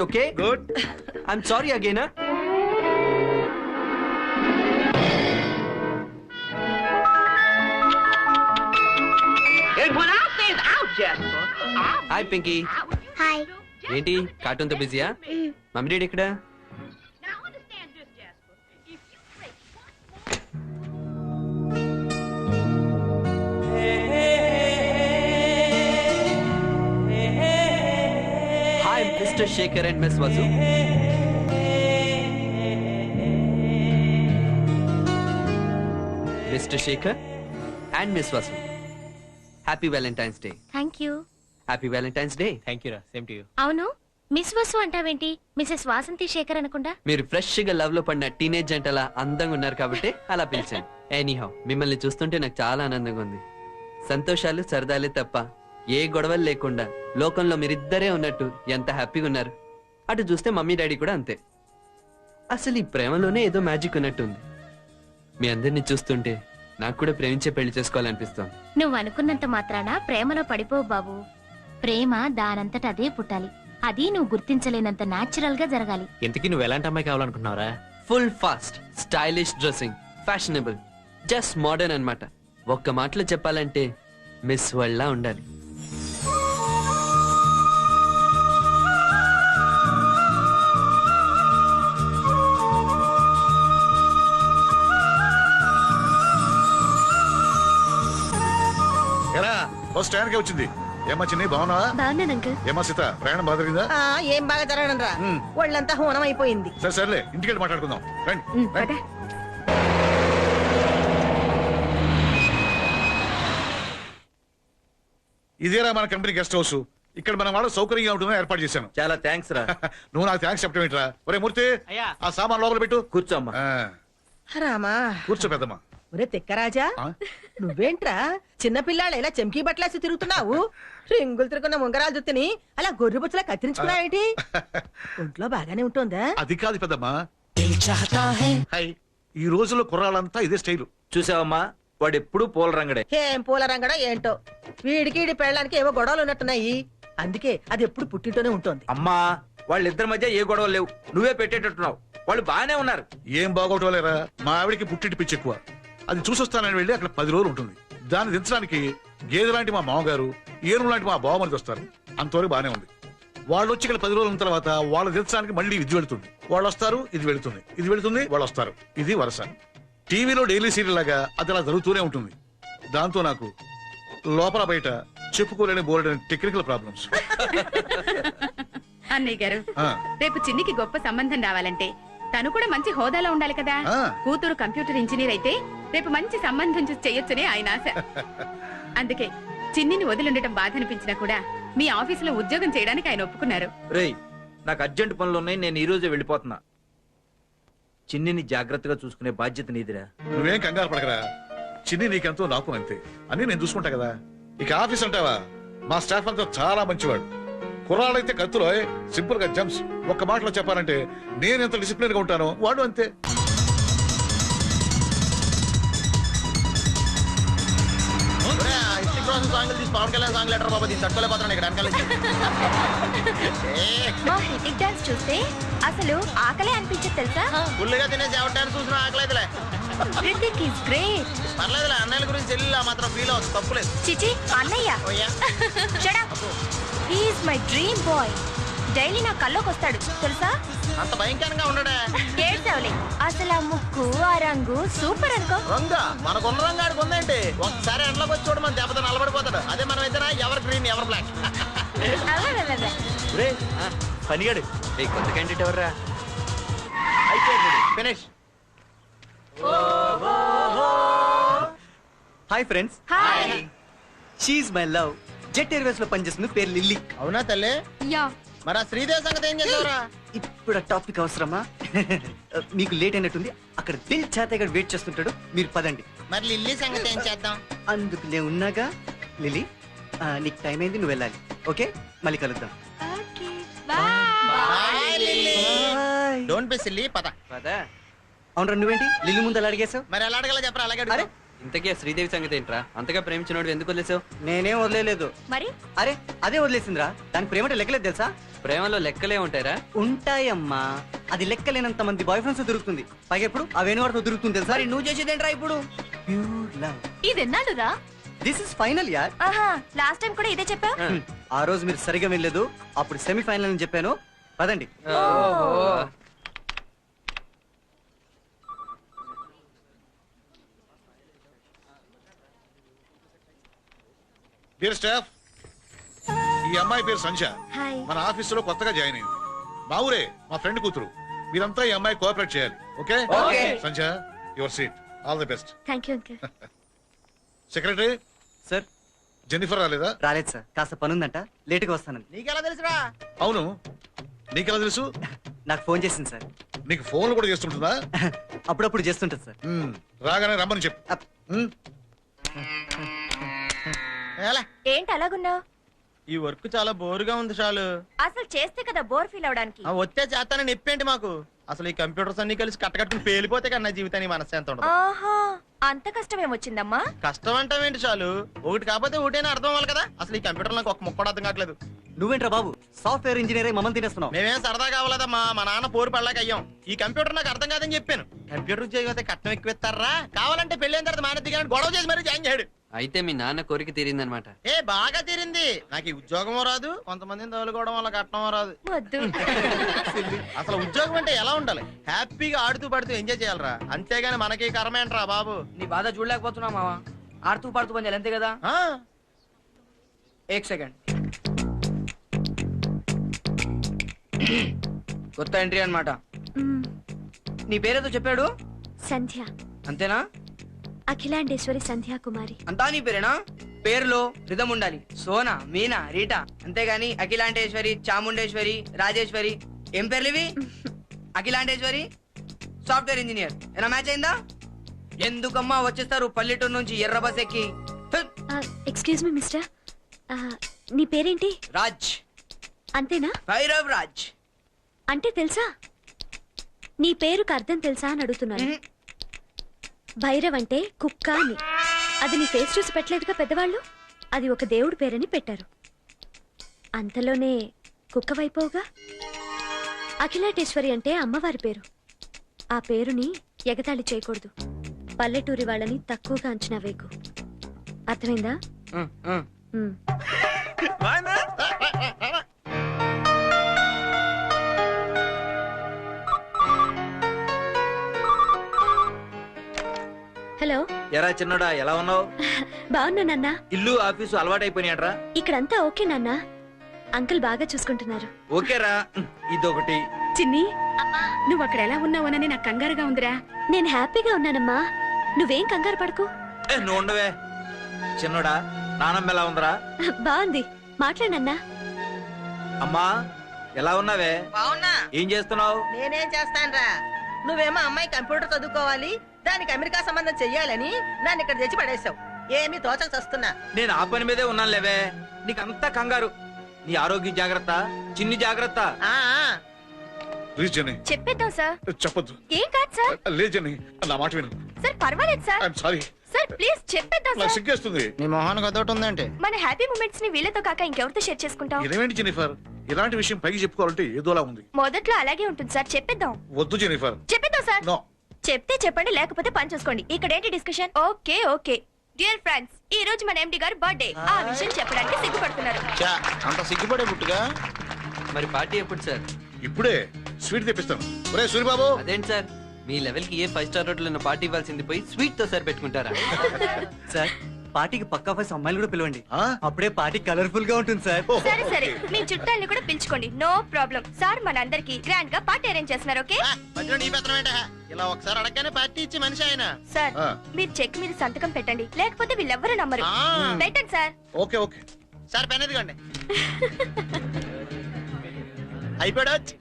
Okay? Good. I'm sorry again, huh? When I says out, Jasper. Hi, Pinky. Hi. ఏంటి cartoon తో బిజీయా? Mummy daddy ఇక్కడ? Now understand this, Jasper. If you break Hi, Mr. Shekhar and Miss Vasu. Mr. Shekhar and Miss Vasu. Happy Valentine's Day. Thank you. Happy Valentine's Day. Thank you, same to you. అవును, miss Vasu అంటావేంటి? Mrs Vasanthi Shekhar అనుకుంటా. మీరు fresh గా love లో పడిన teenage జంటలా అందంగా ఉన్నారు కాబట్టి అలా పిలిచాను. ఎనీహౌ మిమ్మల్ని చూస్తుంటే నాకు చాలా ఆనందంగా ఉంది. సంతోషాలు సరదాలే తప్ప ఏ గొడవలు లేకుండా లోకంలో మీరిద్దరే ఉన్నట్టు ఎంత హ్యాపీగా ఉన్నారు. అటు చూస్తే మమ్మీ డాడీ కూడా అంతే. అసలు ఈ ప్రేమలోనే ఏదో మ్యాజిక్ ఉన్నట్టుంది. మీ అందరినీ చూస్తుంటే నాకు కూడా ప్రేమించే పెళ్లి చేసుకోవాలనిపిస్తోంది. నువ్వు అనుకున్నంత మాత్రాన ప్రేమలో పడిపోవు బాబు. ప్రేమ దానంతట అదే పుట్టాలి. అది నువ్వు గుర్తించలేనంత నాచురల్ గా జరగాలి. ఇంతకీ నువ్వు ఎలాంటి అమ్మాయి కావాలనుకుంటున్నావురా? Full fast, stylish dressing, fashionable, just modern అన్నమాట. ఒక్క మాటలో చెప్పాలంటే మిస్ వరల్డ్ లా ఉండాలి. ఫస్ట్ టైంకే వచ్చింది. ఏమా చిన్ని బాగున్నావా? బాగున్నాను అంకుల్. ఏమా సీత ప్రయాణం బాగా జరిగిందా? ఏం బాగా జరగడం రా, వాళ్ళంతా హోనం అయిపోయింది. సరే సర్లే ఇంటికి వెళ్ళి మాట్లాడుకుందాం. రండి. ఇదేరా మన కంపెనీ గెస్ట్ హౌస్. ఇక్కడ మన వాళ్ళు సౌకర్యంగా ఉంటుందని ఏర్పాటు చేశాను. చాలా థ్యాంక్స్ రా. నువ్వు నాకు థ్యాంక్స్ చెప్పడం ఏంట్రా? ఒరే మూర్తి, ఆ సామాన్ లోపల పెట్టు. కూర్చోమ్మా. రామా కూర్చో పెద్దమ్మా. ఒరే తిక్కరాజా, నువ్వేంట్రా చిన్నపిల్లాడు ఇలా చెంకీ బట్టలేసి తిరుగుతున్నావు? రింగులు తిరుగున్న ముంగరాలు జుత్తిని అలా గొర్రె బుచ్చలా కత్తిరించుకున్నావేంటి? ఒంట్లో బాగానే ఉంటుందా? అది కాదు పెద్దమ్మా. హాయ్, ఈ రోజుల్లో కుర్రాళ్ళంతా ఇదే స్టైల్. చూసావమ్మా, వాడు ఎప్పుడు పూల రంగడే. ఏం పూల రంగడో ఏంటో, వీడికి పెళ్ళడానికి ఏవో గొడవలు ఉన్నట్టున్నాయి. అందుకే అది ఎప్పుడు పుట్టింటూనే ఉంటుంది. అమ్మా, వాళ్ళిద్దరి మధ్య ఏ గొడవలు లేవు. నువ్వే పెట్టేటట్టున్నావు. వాళ్ళు బాగానే ఉన్నారు. ఏం బాగోటోలేరా, మా ఆవిడికి పుట్టింటి పిచ్చి ఎక్కువ. అది చూసొస్తానని వెళ్ళి అక్కడ 10 రోజులు ఉంటుంది. దాన్ని దించడానికి గేదె లాంటి మా మామగారు, ఏనుగు లాంటి మా బావమరిది వస్తారు. అంతవరకు బానే ఉంది. వాళ్ళు వచ్చి ఇక్కడ 10 రోజుల ఉన్న తర్వాత వాళ్ళు దించడానికి మళ్ళీ ఇది వెళుతుంది. వాళ్ళు వస్తారు, ఇది వెళుతుంది, ఇది వెళుతుంది, వాళ్ళు వస్తారు. ఇది వరుస. టీవీలో డైలీ సీరియల్ లాగా అది అలా జరుగుతూనే ఉంటుంది. దాంతో నాకు లోపల బయట చెప్పుకోలేని బోర్డని టెక్నికల్ ప్రాబ్లమ్స్. అన్నయ్య గారు, రేపు చిన్నికి గొప్ప సంబంధం రావాలంటే తను కూడా మంచి హోదాలో ఉండాలి కదా. కూతురు కంప్యూటర్ ఇంజనీర్ అయితే రేపు మంచి సంబంధం చూసి చెయ్యొచ్చని ఆయన ఆశ. అందుకే చిన్నిని వదిలిండటం బాధ అనిపించినా కూడా మీ ఆఫీసులో ఉద్యోగం చేయడానికి ఆయన ఒప్పుకున్నారు. రేయ్, నాకు అర్జెంట్ పనులు ఉన్నాయి. నేను ఈ రోజే వెళ్ళిపోతున్నా. చిన్నిని జాగ్రత్తగా చూసుకునే బాధ్యత నీదిరా. నువ్వేం కంగారు పడకరా. చిన్ని నీకెంతో నాకు అంతే. అన్ని నేను చూసుకుంటా కదా. ఇక ఆఫీస్ అంటావా, మా స్టాఫ్ అంతా చాలా మంచివాడు. కుర్రాళ్ళైతే కత్తులో సింపుల్ గా జంప్స్. ఒక్క మాటలో చెప్పాలంటే నేను ఎంత డిసిప్లిన్ గా ఉంటానో వాడు అంతే. చూస్తే అసలు ఆకలే అనిపించదు తెలుసా? ఫుల్గా తినే చెవటాన్ని చూసిన ఆకలేదులే. Hrithik is great. పర్లేదులే, అన్నయ్యల గురించి వెళ్ళి మాత్రం ఫీల్ అవ్వచ్చు, తప్పులేదు. చిచి అన్నయ్య, shut up. He is my dream boy. Daily నా కల్లోకి వస్తాడు తెలుసా? అంత భయంకరంగా ఉండడే. ఏడ్చావులే. అసలు ఆ ముక్కు, ఆ రంగు సూపర్ అనుకో. రంగా మనకున్న రంగు ఆడికి ఉందేంటి? ఒకసారి ఎండలోకి వచ్చి చూడ మన దెబ్బతో నలబడిపోతాడు. అదే మనం అయితే ఎవర్ గ్రీన్ ఎవర్ బ్లాక్. పనిగాడు కొత్త క్యాండిడేట్ ఎవర్రా? ఫినిష్. Hi friends. హాయ్. షీఈ్ మై లవ్. జెట్ ఎయిర్వేస్ లో పనిచేస్తుంది, పేరు లిల్లీ. అవునా తల్లి? యా. మరి ఆ శ్రీదేవి సంగతి ఏం చేసావురా? ఇప్పుడు ఆ టాపిక్ అవసరమా? మీకు లేట్ అయినట్టుంది. అక్కడ దిల్ చేతగా వెయిట్ చేస్తుంటాడు, మీరు పదండి. మరి లిల్లీ సంగతి ఏం చేద్దాం? అందుకు నేను ఉన్నాగా. లిల్లీ, నీకు టైం అయింది, నువ్వు వెళ్ళాలి. ఓకే, మళ్ళీ కలుద్దాం. డోంట్ బి సిల్లీ, పద. అవునరా, నువ్వేంటి లిల్లీ ముందు అలా అడిగేసావు? మరి ఎలా అడగాలో చెప్పరా? అలాగే అరే, ఇంతకీ ఆ శ్రీదేవి సంగతి ఏంట్రా? అంతగా ప్రేమించినోడు ఎందుకు వదిలేసావు? నేనేం వదిలేదు. మరి అరే అదే వదిలేసిందిరా. దానికి ప్రేమ లెక్కలేదు తెలుసా? ప్రేమలో లెక్కలే ఉంటాయరా? ఉంటాయమ్మా. అది లెక్కలేనంత మంది బాయ్ ఫ్రెండ్స్ దొరుకుతుంది. పైగా ఇప్పుడు ఆ వేణువారితో దొరుకుతుంది తెలుసా? మరి నువ్వు చేసేదేంట్రా ఇప్పుడు? Pure love. ఇది ఎన్నాళ్ళురా? దిస్ ఇస్ ఫైనల్ యార్. ఆహా, లాస్ట్ టైం కూడా ఇదే చెప్పా. ఆ రోజు మీరు సరిగా వెళ్ళలేదు. అప్పుడు సెమీఫైనల్ అని చెప్పాను. పదండి. డియర్ స్టాఫ్, ఈ అమ్మాయి పేరు సంధ్య. హాయ్. మన ఆఫీసులో కొత్తగా జాయిన్ అయింది. మా ఊరే, మా ఫ్రెండ్ కూతురు. మీరంతా ఈ అమ్మాయి కోఆపరేట్ చేయాలి. Okay? Sandhya, your seat. All the best. Thank you uncle. Secretary sir. Jennifer రాలేదా? రాలేదు సార్, కాస్త పనుందంట, లేటుగా వస్తానండి. నీకెలా తెలుసురా? అవును, నీకెలా తెలుసు? నాకు ఫోన్ చేసింది సార్. నీకు ఫోన్లు కూడా చేస్తుంటుందా? అప్పుడప్పుడు చేస్తుంటది సార్. రాగానే రమ్మని చెప్పు. ఏంటి అలాగున్నావు? ఈ వర్క్ చాలా బోరుగా ఉంది చాలు. అసలు చేస్తే కదా బోర్ ఫీల్ అవడానికి. వచ్చే చేస్తానని నొప్పేంటి మాకు? అసలు ఈ కంప్యూటర్స్ అన్ని కలిసి కట్టకట్టుకుని పేలిపోతే కన్నా జీవితానికి మనశ్శాంతి ఉండదు. ఆహా, అంత కష్టం ఏమొచ్చిందమ్మా? కష్టం అంటావేంటి చాలు? ఒకటి కాకపోతే ఒకటైనా అర్థం అవ్వాలి కదా. అసలు ఈ కంప్యూటర్ నాకు ఒక ముక్క కూడా అర్థం కావట్లేదు. నువ్వేంట్రా బాబు, సాఫ్ట్వేర్ ఇంజనీర్ మమ్మల్ని తినేస్తున్నావు. మేమేం సరదా కావాలదమ్మా, మా నాన్న పోరు పడలేక అయ్యాం. ఈ కంప్యూటర్ నాకు అర్థం కాదని చెప్పాను. కంప్యూటర్ ఉద్యోగం అయితే కట్నం ఎక్కువ ఇస్తారా? కావాలంటే పెళ్ళైన తర్వాత మానేది కానీ గొడవ చేసి మరీ జాయిన్ చేయడు. అయితే మీ నాన్న కోరిక తీరిందనమాట. ఏ బాగా తీరింది. నాకు ఈ ఉద్యోగమో రాదు, కొంతమందిని తగులుకోవడం వల్ల కట్నమో రాదు. వద్దు. అసలు ఉద్యోగం అంటే ఎలా ఉండాలి? హ్యాపీగా ఆడుతూ పడుతూ ఎంజాయ్ చేయాలరా, అంతేగాని మనకి కర్మేంట్రా బాబు. నీ బాధ చూడలేకపోతున్నావు మావా. ఆడుతూ పాడుతూ పని చేయాలి, అంతే కదా? ఏక్ సెకండ్. కొత్త ఎంట్రీ అన్నమాట. నీ పేరేదో చెప్పాడు? సంధ్య. అంతేనా? అఖిలాండేశ్వరి సంధ్యా కుమారి. అంతా నీ పేరేనా? పేరులో రిధం ఉండాలి. సోనా, మీనా, రీటా, అంతేగాని అఖిలాండేశ్వరి, చాముండేశ్వరి, రాజేశ్వరి. ఏం పేర్లు ఇవి? Akhilandeshwari software engineer. ఏనా మ్యాచ్ అయిందా? ఎందుకమ్మా వచ్చేస్తారు పల్లెటూరు నుంచి ఎర్ర బస్ ఎక్కి? ఎక్స్క్యూజ్ మీ మిస్టర్, నీ పేరేంటి? రాజ్. అంతేనా? భైరవ్ రాజ్. అంటే తెలుసా? నీ పేరుకు అర్థం తెలుసా అని అడుగుతున్నాను. భైరవ్ అంటే కుక్క అని. అది నీ ఫేస్ చూసి పెట్టలేదుగా పెద్దవాళ్ళు. అది ఒక దేవుడి పేరని పెట్టారు. అంతలోనే కుక్క వైపోగా. అఖిలాటేశ్వరి అంటే అమ్మవారి పేరు. ఆ పేరుని ఎగతాళి చేయకూడదు. పల్లెటూరి వాళ్ళని తక్కువగా అంచనా వేకు. అర్థమైందా? హలో. ఎరా చిన్నోడా, ఎలా ఉన్నావు? బాగున్నానన్నా. ఇల్లు ఆఫీసు అలవాటైపోయినాడ్రా? ఇక్కడంతా ఓకే నాన్నా. అంకుల్ బాగా చూసుకుంటున్నారు. ఓకేరా. ఇదొకటి. చిన్ని, నువ్వు అక్కడ ఎలా ఉన్నావనని నాకు కంగారుగా ఉందిరా. నేను హ్యాపీగా ఉన్నానమ్మా, నువ్వేం కంగారు పడకు. నువ్వు ఉండవే. చిన్నోడా, నానమ్మ ఎలా ఉందిరా? బాగుంది, మాట్లాడన్నా. అమ్మా ఎలా ఉన్నావే? బాగున్నా. ఏం చేస్తున్నావు? నేనేం చేస్తానురా, నువ్వేమో అమ్మాయి కంప్యూటర్ చదువుకోవాలి, దానికి అమెరికా సంబంధం చెయ్యాలని నన్ను ఇక్కడ తెచ్చి పడేశావు. ఏమి తోచక చస్తున్నా. నేను ఆ పని మీదే ఉన్నాను లేవే. నీకంతా కంగారు. నీ ఆరోగ్యం జాగ్రత్త, చిన్ని జాగ్రత్త. చెప్పేద్దాం సార్. చెప్పొద్దు. ఏం కాదు సార్. లేదు జెన్నీ, నా మాట విను. సార్ పర్వాలేదు sir. I'm sorry sir, please చెప్పేద్దాం నాకు సార్. సిగ్గేస్తుంది. నీ మొహానికి అదొకటి ఉందంటే. మన హ్యాపీ మూమెంట్స్ ని వీళ్ళతో కాక ఇంకెవరితో షేర్ చేసుకుంటాం? ఇదేంటి జెనిఫర్, ఇలాంటి విషయం పైకి చెప్పుకోవాలంటే ఏదోలా ఉంది. మొదట్లో అలాగే ఉంటుంది సార్, చెప్పేద్దాం. వద్దు జెనిఫర్. చెప్పేద్దాం సార్. నో. చెప్తే చెప్పండి, లేకపోతే పని చూసుకోండి. ఇక్కడ ఏంటి discussion? Okay okay. Dear friends, ఈ రోజు మన ఎండి గారు బర్త్డే. ఆ విషయం చెప్పడానికి సిగ్గుపడుతున్నారు. అంత సిగ్గుపడే పుట్టుగా. మరి పార్టీ ఎప్పుడు సార్? ఇప్పుడే స్వీట్ తెప్పిస్తాను. ఒరే సూరిబాబు. అదేంటి సార్, మీ లెవెల్ కి ఏ 5 స్టార్ హోటల్ పార్టీ ఇవ్వాల్సింది పోయి స్వీట్ తో సార్ పెట్టుకుంటారా? సార్, పార్టీకి పక్కా 5 అమ్మాయిలు కూడా పిలవండి. అప్పుడే పార్టీ కలర్ఫుల్ గా ఉంటుంది సార్. సరే సరే, మీ చుట్టాలని కూడా పిలుచుకోండి, నో ప్రాబ్లం. సార్ మనందరికి గ్రాండ్ గా పార్టీ అరేంజ్ చేస్తున్నారు. ఓకే మధ్యలో నీ పెత్తనం ఏంటా? ఇలా ఒకసారి అడగగానే పార్టీ ఇచ్చి మనిషి ఆయన. సార్, మీరు చెక్ మీద సంతకం పెట్టండి, లేకపోతే వీళ్ళెవ్వరూ నమ్మరు. పెట్టండి sir. Okay okay sir, pen ఎదిగండి. అయిపోయాడు.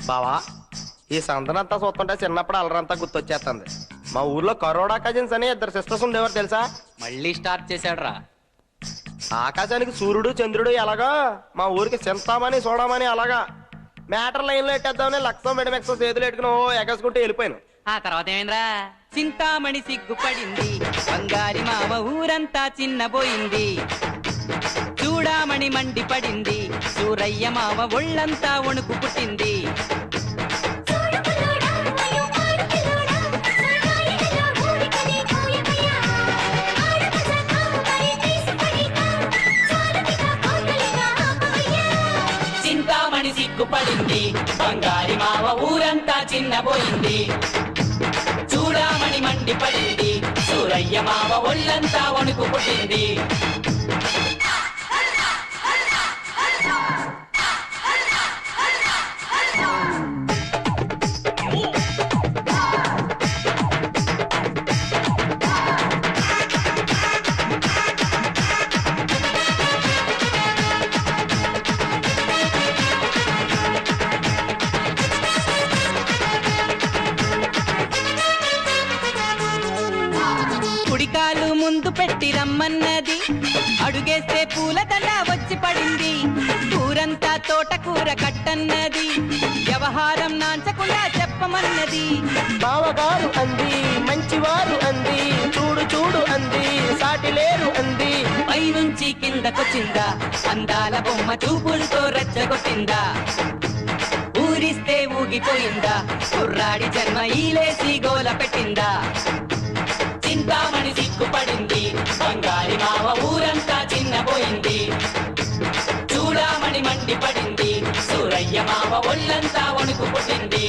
బావా, ఈ సందనంతా చూస్తుంటే చిన్నప్పుడు అలరంతా గుర్తొచ్చేస్తుంది. మా ఊర్లో కరోడా కజిన్స్ అని 2 సిస్టర్స్ ఉండేవారు తెలుసా? మళ్ళీ స్టార్ట్ చేశాడు రా. ఆకాశానికి సూర్యుడు చంద్రుడు ఎలాగా మా ఊరికి చింతామని చూడమని అలాగా మ్యాటర్ లైన్ లో ఎట్టేద్దామని లక్షం మెడమెక్స్ చేతులు ఎట్టుకుని ఎగసుకుంటూ వెళ్ళిపోయాను. ఆ తర్వాత ఏమైందిరా? చింతామణి సిగ్గుపడింది, బంగారి మామ ఊరంతా చిన్నబోయింది. చూడామణి మండిపడింది, సూరయ్య మామ ఒళ్ళంతా వణుకు పుట్టింది. చింతామణి సిగ్గుపడింది, బంగారి మామ ఊరంతా చిన్నబోయింది. చూడామణి మండిపడింది, సూరయ్య మామ ఒళ్ళంతా వణుకు పుట్టింది. కుడికాలు ముందు పెట్టి రమ్మన్నది, అడుగేస్తే పూలదండ వచ్చి పడింది. ఊరంతా తోటకూర కట్టన్నది, వ్యవహారం నాంచకుండా చెప్పమన్నది. బావగారు అంది, మంచివారు అంది, చూడు చూడు అంది, సాటి లేరు అంది. పైనుంచి కిందకొచ్చిందా, అందాల బొమ్మ చూపులతో రెచ్చగొట్టిందా. ఊరిస్తే ఊగిపోయిందా, కుర్రాడి జన్మ ఈలేసి గోల పెట్టిందా. చింతామణి సిగ్గుపడింది, బంగారి మామ ఊరంతా చిన్నబోయింది. చూడామణి మండిపడింది, సూరయ్య మామ ఒళ్ళంతా వణుకు పుట్టింది.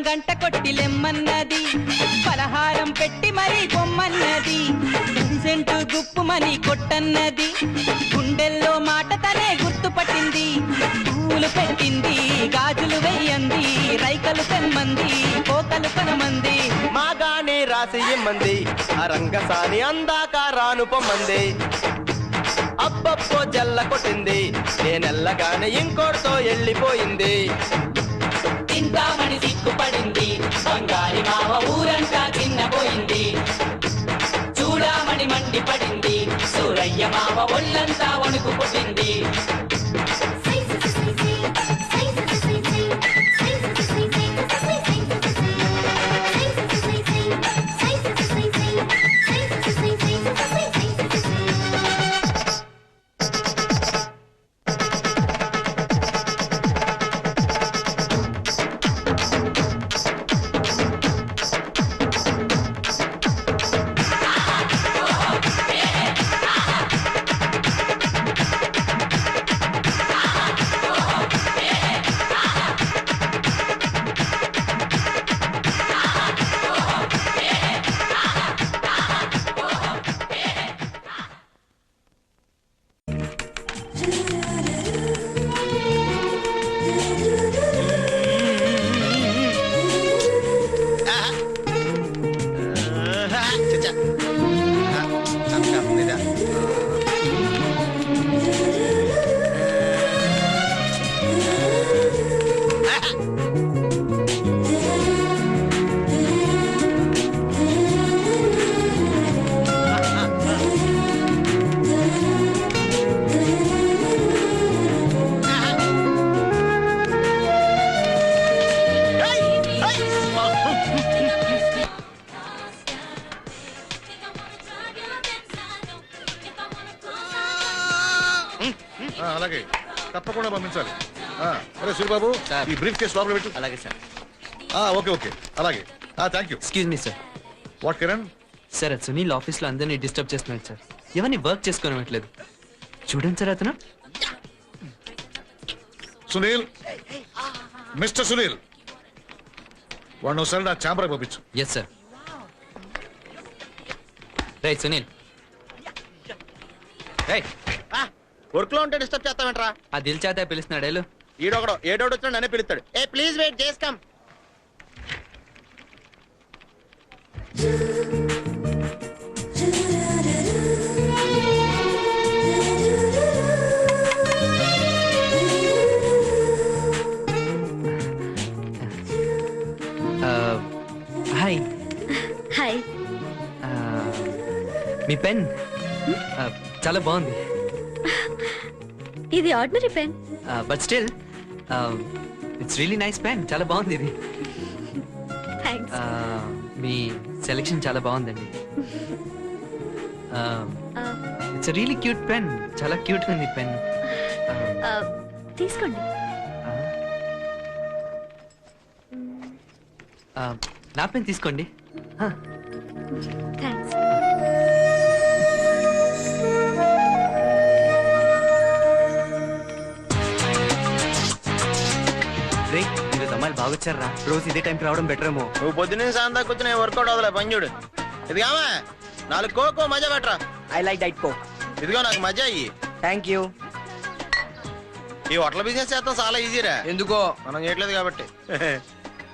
గంట కొట్టి లెమ్మన్నది, పలహారం పెట్టి మరీ పొమ్మన్నది. సెంటు గుప్పుమని కొట్టన్నది, గుండెల్లో మాట తనే గుర్తుపట్టింది. పూలు పెట్టింది, గాజులు వెయ్యంది, రైకలు తెమ్మంది, కోకలు కొనమంది. మాగానే రాసి ఇమ్మంది, అరంగసాని అందాక రాను పొమ్మంది. అబ్బబ్బో జల్ల కొట్టింది, నేనెల్లగానే ఇంకోటితో వెళ్ళిపోయింది. చింతామణి సిగ్గుపడింది, బంగారి మామ ఊరంతా చిన్నబోయింది. చూడామణి మండిపడింది, సూరయ్య మామ ఒళ్ళంతా వణుకు పుట్టింది. అలాగే తప్పకుండా పంపించాలి. అరే సూరిబాబు, ఈ బ్రీఫ్ కేసు లోపల పెట్టు. అలాగే సార్. ఓకే ఓకే, అలాగే. Thank you. Excuse me sir. What Kiran? Sir అది సునీల్ ఆఫీస్లో అందరినీ డిస్టర్బ్ చేస్తున్నాడు సార్. ఎవరిని వర్క్ చేసుకోనివ్వట్లేదు. చూడండి సార్ అతను. సునీల్, మిస్టర్ సునీల్, వాడిని ఒకసారి నా ఛాంబర్కి పంపించు. Yes sir. రేయ్ సునీల్, రేయ్ వర్క్ లో ఉంటే డిస్టర్బ్ చేస్తామంటరా? ఆ దిల్ చేత పిలుస్తున్నాడు వెళ్ళు. ఈడొకడు ఏ డౌట్ వచ్చినా నన్నే పిలుస్తాడు. ఏ ప్లీజ్ వెయిట్ చేసుకోం. హాయ్. హాయ్. మీ పెన్ చాలా బాగుంది. ఇది ordinary pen. But still it's really nice pen. చాలా బాగుంది ఇది. థ్యాంక్స్. మీ సెలెక్షన్ చాలా బాగుందండి. It's really cute pen. చాలా క్యూట్ ఉంది పెన్. తీసుకోండి. నా పెన్ తీసుకోండి. థ్యాంక్స్. రే మీరు అమ్మాయిలు బాగొచ్చారా? రోజు ఇదే టైంకి రావడం బెటర్ ఏమో. నువ్వు పొద్దున్నే సాయంత్రం దాకా కూర్చుని వర్కౌట్ అవదలే పని చూడు. ఇదిగామా 4 కోకో మజా పెట్టరా. I like diet coke. ఇదిగో నాకు మజా అయ్యి. Thank you. ఈ హోటల్ బిజినెస్ చేస్తాం చాలా ఈజీరా. ఎందుకో మనం చేయట్లేదు కాబట్టి.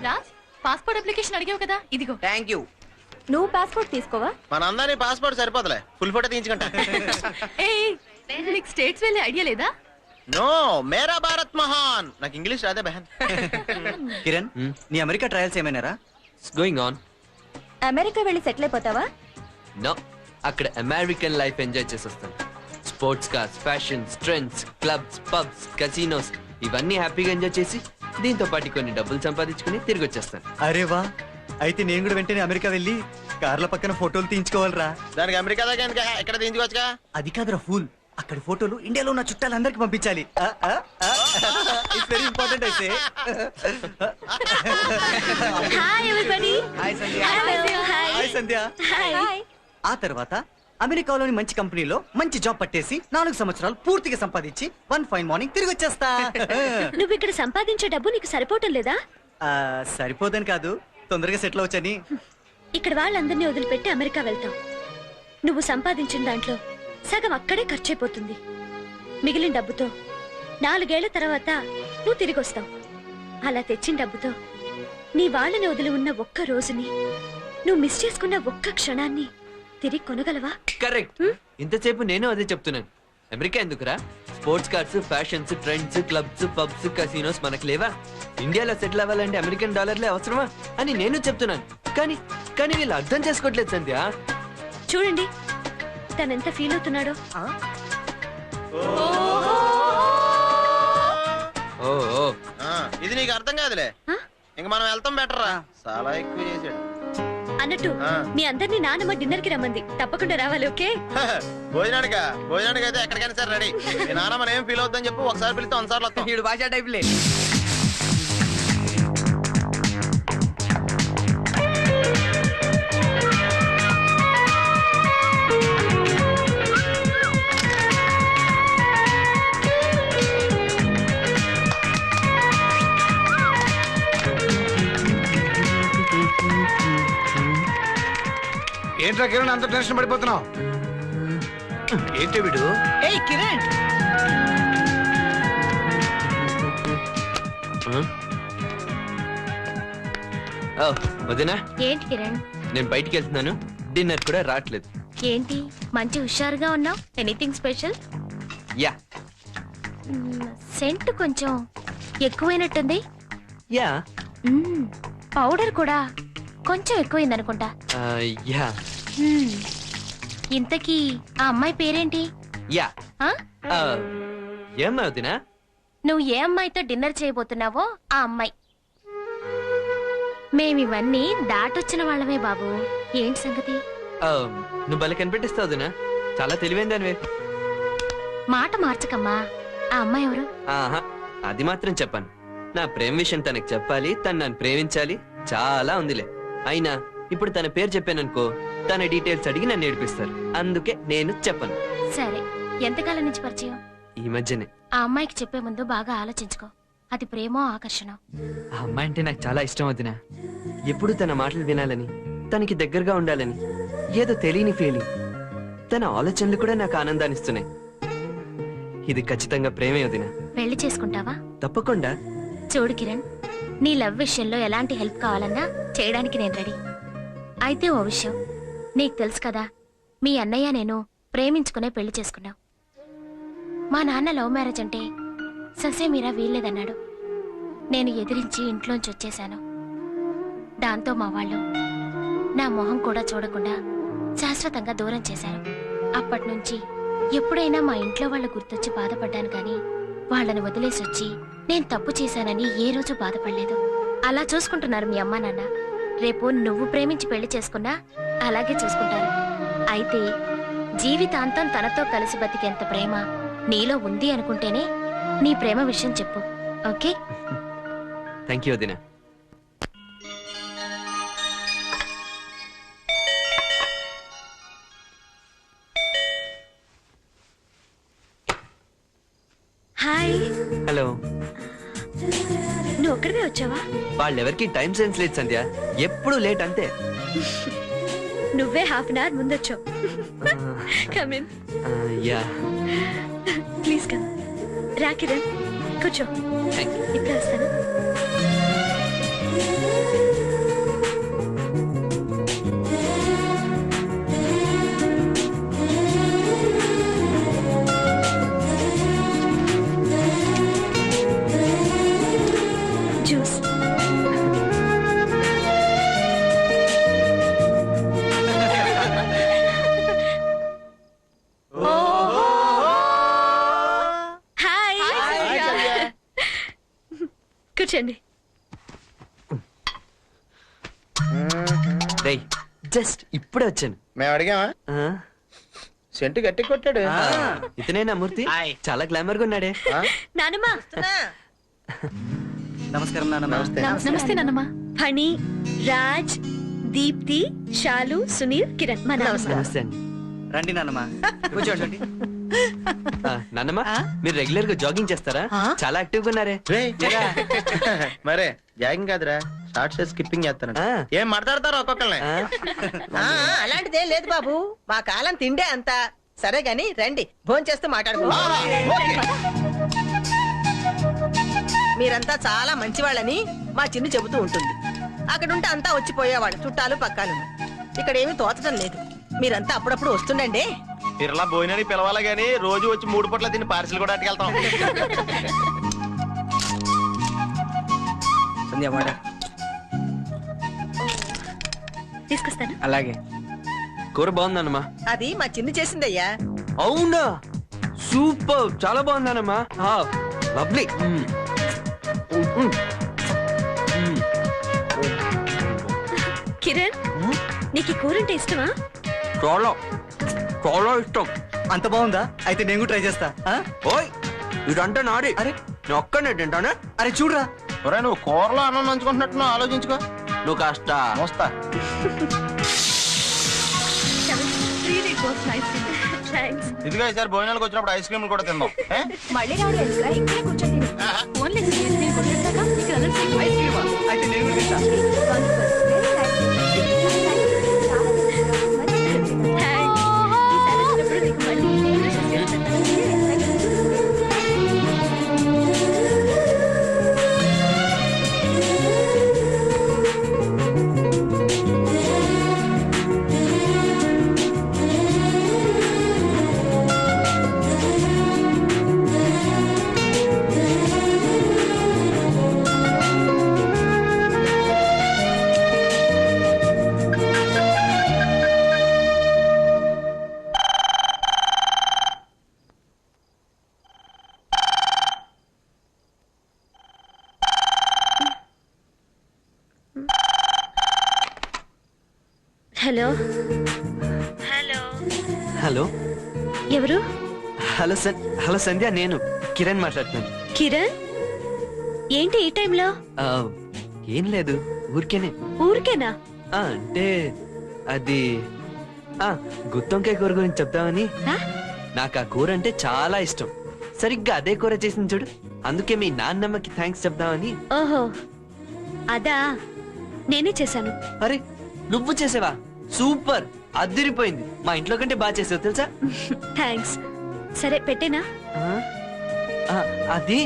రాజ్ పాస్పోర్ట్ అప్లికేషన్ అడిగావు కదా, ఇదిగో. Thank you. నువ్వు పాస్పోర్ట్ తీసుకోవా? మన అందరి పాస్పోర్ట్ సరిపోతలే, ఫుల్ ఫోటో తీయించుకుంటా. నీకు స్టేట్స్ వెళ్ళే ఐడియా లేదా? నో, మేరా భారత్ మహాన్. నాకు ఇంగ్లీష్ రాదే బహన్. కిరణ్, నీ అమెరికా ట్రయల్స్ ఏమైనారా? It's going on. అమెరికా వెళ్ళి సెటిల్ అయిపోతావా? నో, అక్కడ అమెరికన్ లైఫ్ ఎంజాయ్ చేసి వస్తాను. Sports cars, fashions, trends, clubs, pubs, casinos ఇవన్నీ హ్యాపీగా ఎంజాయ్ చేసి దీంతో పాటు కొన్ని డబ్బులు సంపాదించుకుని తిరిగి వచ్చేస్తాను. అరే వా, అయితే నేను కూడా వెంటనే అమెరికా వెళ్ళి కార్ల పక్కన ఫోటోలు తీయించుకోవాలరా. దానికి అమెరికా దాకా ఎక్కడ తీయించుకోవచ్చుగా? అది కాదురా ఫూల్, అక్కడ ఫోటోలు ఇండియాలో ఉన్న చుట్టాలందరికి పంపించాలి. ఇట్స్ వెరీ ఇంపార్టెంట్ అయితే. Hi everybody. Hi Sandhya. Hi Sandhya. Hi. ఆ తర్వాత అమెరికాలోని మంచి కంపెనీలో మంచి జాబ్ పట్టేసి 4 సంవత్సరాలు పూర్తిగా సంపాదించి వన్ ఫైన్ మార్నింగ్ తిరిగి వచ్చేస్తా. నువ్వు ఇక్కడ సంపాదించే డబ్బు నీకు సరిపోవటం లేదా? సరిపోదని కాదు, తొందరగా సెటిల్ అవచ్చని. ఇక్కడ వాళ్ళందరినీ వదిలిపెట్టి అమెరికా వెళ్తాం. నువ్వు సంపాదించిన దాంట్లో సగం అక్కడే ఖర్చయిపోతుంది. మిగిలిన డబ్బుతో 4 ఏళ్ల తర్వాత నువ్వు తిరిగి వస్తావు. అలా తెచ్చిన డబ్బుతో నీ వాళ్ళని వదిలి ఉన్న ఒక్క రోజుని, నువ్వు మిస్ చేసుకున్న ఒక్క క్షణాన్ని తిరిగి కొనగలవా? కరెక్ట్. ఇంతసేపు నేను అదే చెప్తున్నాను. అమెరికా ఎందుకురా? Sports cars, fashions, trends, clubs, pubs, casinos మనకు లేవా? ఇండియాలో సెటిల్ అవ్వాలంటే అమెరికన్ డాలర్లే అవసరమా అని నేను చెప్తున్నాను. కానీ కానీ వీళ్ళు అర్థం చేసుకోవట్లేదు సంధ్య. చూడండి తనెంత ఫీల్ అవుతున్నాడో. ఇది నీకు అర్థం కాదులే. ఇంక మనం వెళ్తాం బెటర్ రా. చాలా ఎక్కువ చేసాడు అన్నట్టు మీ అందరినీ నానమ్మ డిన్నర్ కి రమ్మంది. తప్పకుండా రావాలి. ఓకే? భోజనానికి అయితే ఎక్కడికైనా సరే రెడీ. మీ నాన్నమ్మ ఏం ఫీల్ అవుతుందని చెప్పు. ఒకసారి పిలిస్తే 100 సార్లు వస్తాం. వీడు భాషా టైప్ లే. ఏంట్రా కిరణ్ అంత టెన్షన్ పడిపోతున్నావు? ఏంటి వీడు? ఏయ్ కిరణ్, వదినా, ఏంటి కిరణ్? నేను బయటికి వెళ్తున్నాను. డిన్నర్ కూడా రావట్లేదు. ఏంటి మంచి హుషారుగా ఉన్నావు? Anything special? యా సెంట్ కొంచెం ఎక్కువైనట్టుంది. యా పౌడర్ కూడా కొంచెం ఎక్కువైందనుకుంటా. యా ఇంతకీ ఆ అమ్మాయి పేరేంటి? యా ఏమ్మా వదినా? నువ్వు ఏ అమ్మాయితో డిన్నర్ చేయబోతున్నావో ఆ అమ్మాయి. మేమివన్నీ దాటొచ్చిన వాళ్ళమే బాబు. ఏంటి సంగతి? నువ్వు భలే కనిపెట్టిస్తావు వదినా. చాలా తెలివైందానివే. మాట మార్చకమ్మా. ఆ అమ్మాయి ఎవరు? ఆహా, అది మాత్రం చెప్పాను. నా ప్రేమ విషయం తనకు చెప్పాలి, తను నన్ను ప్రేమించాలి, చాలా ఉందిలే. అయినా ఇప్పుడు తన పేరు చెప్పాననుకో, తన డీటెయిల్స్ అడిగి నన్ను ఏడిపిస్తారు. అందుకే నేను చెప్పను. సరే, ఎంతకాలం నుంచి పరిచయం? ఈ మధ్యనే. ఆ అమ్మాయికి చెప్పే ముందు బాగా ఆలోచించుకో. అది ప్రేమో ఆకర్షణ. ఆ అమ్మాయి అంటే నాకు చాలా ఇష్టం వదినా. ఎప్పుడు తన మాటలు వినాలని, తనకి దగ్గరగా ఉండాలని ఏదో తెలియని ఫీలింగ్. తన ఆలోచనలు కూడా నాకు ఆనందాన్ని ఇస్తున్నాయి. ఇది ఖచ్చితంగా ప్రేమే వదిన. పెళ్లి చేసుకుంటావా? తప్పకుండా. చూడు కిరణ్, నీ లవ్ విషయంలో ఎలాంటి హెల్ప్ కావాలన్నా చేయడానికి నేను రెడీ. అయితే ఓ విషయం, నీకు తెలుసు కదా, మీ అన్నయ్య నేను ప్రేమించుకునే పెళ్లి చేసుకున్నాం. మా నాన్న లవ్ మ్యారేజ్ అంటే ససేమీరా వీల్లేదన్నాడు. నేను ఎదిరించి ఇంట్లోంచి వచ్చేశాను. దాంతో మా వాళ్ళు నా మొహం కూడా చూడకుండా శాశ్వతంగా దూరం చేశారు. అప్పట్నుంచి ఎప్పుడైనా మా ఇంట్లో వాళ్ళు గుర్తొచ్చి బాధపడ్డాను, కానీ వాళ్ళని వదిలేసి వచ్చి నేను తప్పు చేశానని ఏ రోజు బాధపడలేదు. అలా చూసుకుంటున్నారు మీ అమ్మా నాన్న. రేపు నువ్వు ప్రేమించి పెళ్లి చేసుకున్నా అలాగే చూసుకుంటారు. అయితే జీవితాంతం తనతో కలిసి బతికేంత ప్రేమ నీలో ఉంది అనుకుంటేనే నీ ప్రేమ విషయం చెప్పు. ఓకే? థ్యాంక్ యూ వదిన. హాయ్. హలో. నువ్వు ఒక్కడివే వచ్చావా? వాళ్ళెవరికి టైం సెన్స్ లేదు సంధ్య, ఎప్పుడు లేట్ అంతే. నువ్వే హాఫ్ అన్ అవర్ ముందొచ్చావు. Come in. Yeah. Please come. రా కిరణ్, కూర్చో. ఇప్పుడు వస్తాను. జ్యూస్. కూర్చోండి. జస్ట్ ఇప్పుడే వచ్చాను. మేము అడిగామా? సెంటు గట్టి కొట్టాడు. ఇతనేనా మూర్తి? చాలా గ్లామర్ గా ఉన్నాడే. నానమ్మా. నమస్కారం నాన్న. నమస్తే నానమ్మా. ఫణి, రాజ్, దీప్తి, శాలు, సునీల్, కిరణ్. మా నమస్తే అండి. రండి నాన్నమ్మా, కూర్చోండి. నాన్నమ్మా, మీరు రెగ్యులర్ గా జాగింగ్ చేస్తారా? చాలా యాక్టివ్ గా ఉన్నారే. మరే జాగింగ్ కాదురా, షార్ట్స్ స్కిప్పింగ్ చేస్తాను. ఏం మాట్లాడతారు ఒక్కొక్కళ్ళని? అలాంటిదేం లేదు బాబు, మా కాలం తిండే అంతా. సరే గాని రండి, భోంచేస్తూ మాట్లాడుకో. మీరంతా చాలా మంచివాళ్ళని మా చిన్ను చెబుతూ ఉంటుంది. అక్కడుంటే అంతా వచ్చిపోయేవాళ్ళు, చుట్టాలు పక్కాలు. ఇక్కడ ఏమీ తోచడం లేదు. మీరంతా అప్పుడప్పుడు వస్తుండండి. మీరలా భోజనానికి పిలవాలి గానీ రోజు వచ్చి 3 పూట్ల తిని పార్సిల్ కూడా అట్టుకెళ్తాం. తీసుకొస్తాను. అలాగే. కూర బాగుందన్నమా. అది మా చిన్ను చేసిందయ్యా. అవునా? సూపర్, చాలా బాగుందన్నమా. లవ్లీ. కిరణ్, నీకు కూర అంటే ఇష్టమా? చాలా చాలా ఇష్టం. అంత బాగుందా? అయితే నేను కూడా ట్రై చేస్తా. ఓయ్, ఇదంటే నాడి. అరే ఒక్కనే తింటానే. అరే చూడరా, నువ్వు కూరలో అన్నం నంచుకుంటున్నట్టు ఆలోచించుకో. నువ్వు కాస్త మోస్తా. ఇదిగా ఈసారి భోజనాలకు వచ్చినప్పుడు ఐస్ క్రీమ్ కూడా తిందాం. మళ్ళీ రావడం ఎందుకురా? ఇక్కడే కూర్చొని ఓన్లీ అయితే నేను కూడా తింటా. హలో. హలో. హలో. ఎవరు? హలో హలో సంధ్య, నేను కిరణ్ మాట్లాడుతున్నాను. కిరణ్, ఏంటి ఈ టైంలో? ఏం లేదు, ఊరికేనే. ఊరికేనా? అంటే అది గుత్తొంకాయ కూర గురించి చెప్తామని. నాకు ఆ కూర అంటే చాలా ఇష్టం. సరిగ్గా అదే కూర చేసింది చూడు, అందుకే మీ నాన్నమ్మకి థ్యాంక్స్ చెప్దామని. ఓహో, అదా, నేనే చేశాను. అరే నువ్వు చేసావా? సూపర్. అదిరిపోయింది. మా ఇంట్లో కంటే బాగా చేసావు తెలుసా. థ్యాంక్స్. సరే పెట్టేనా? అది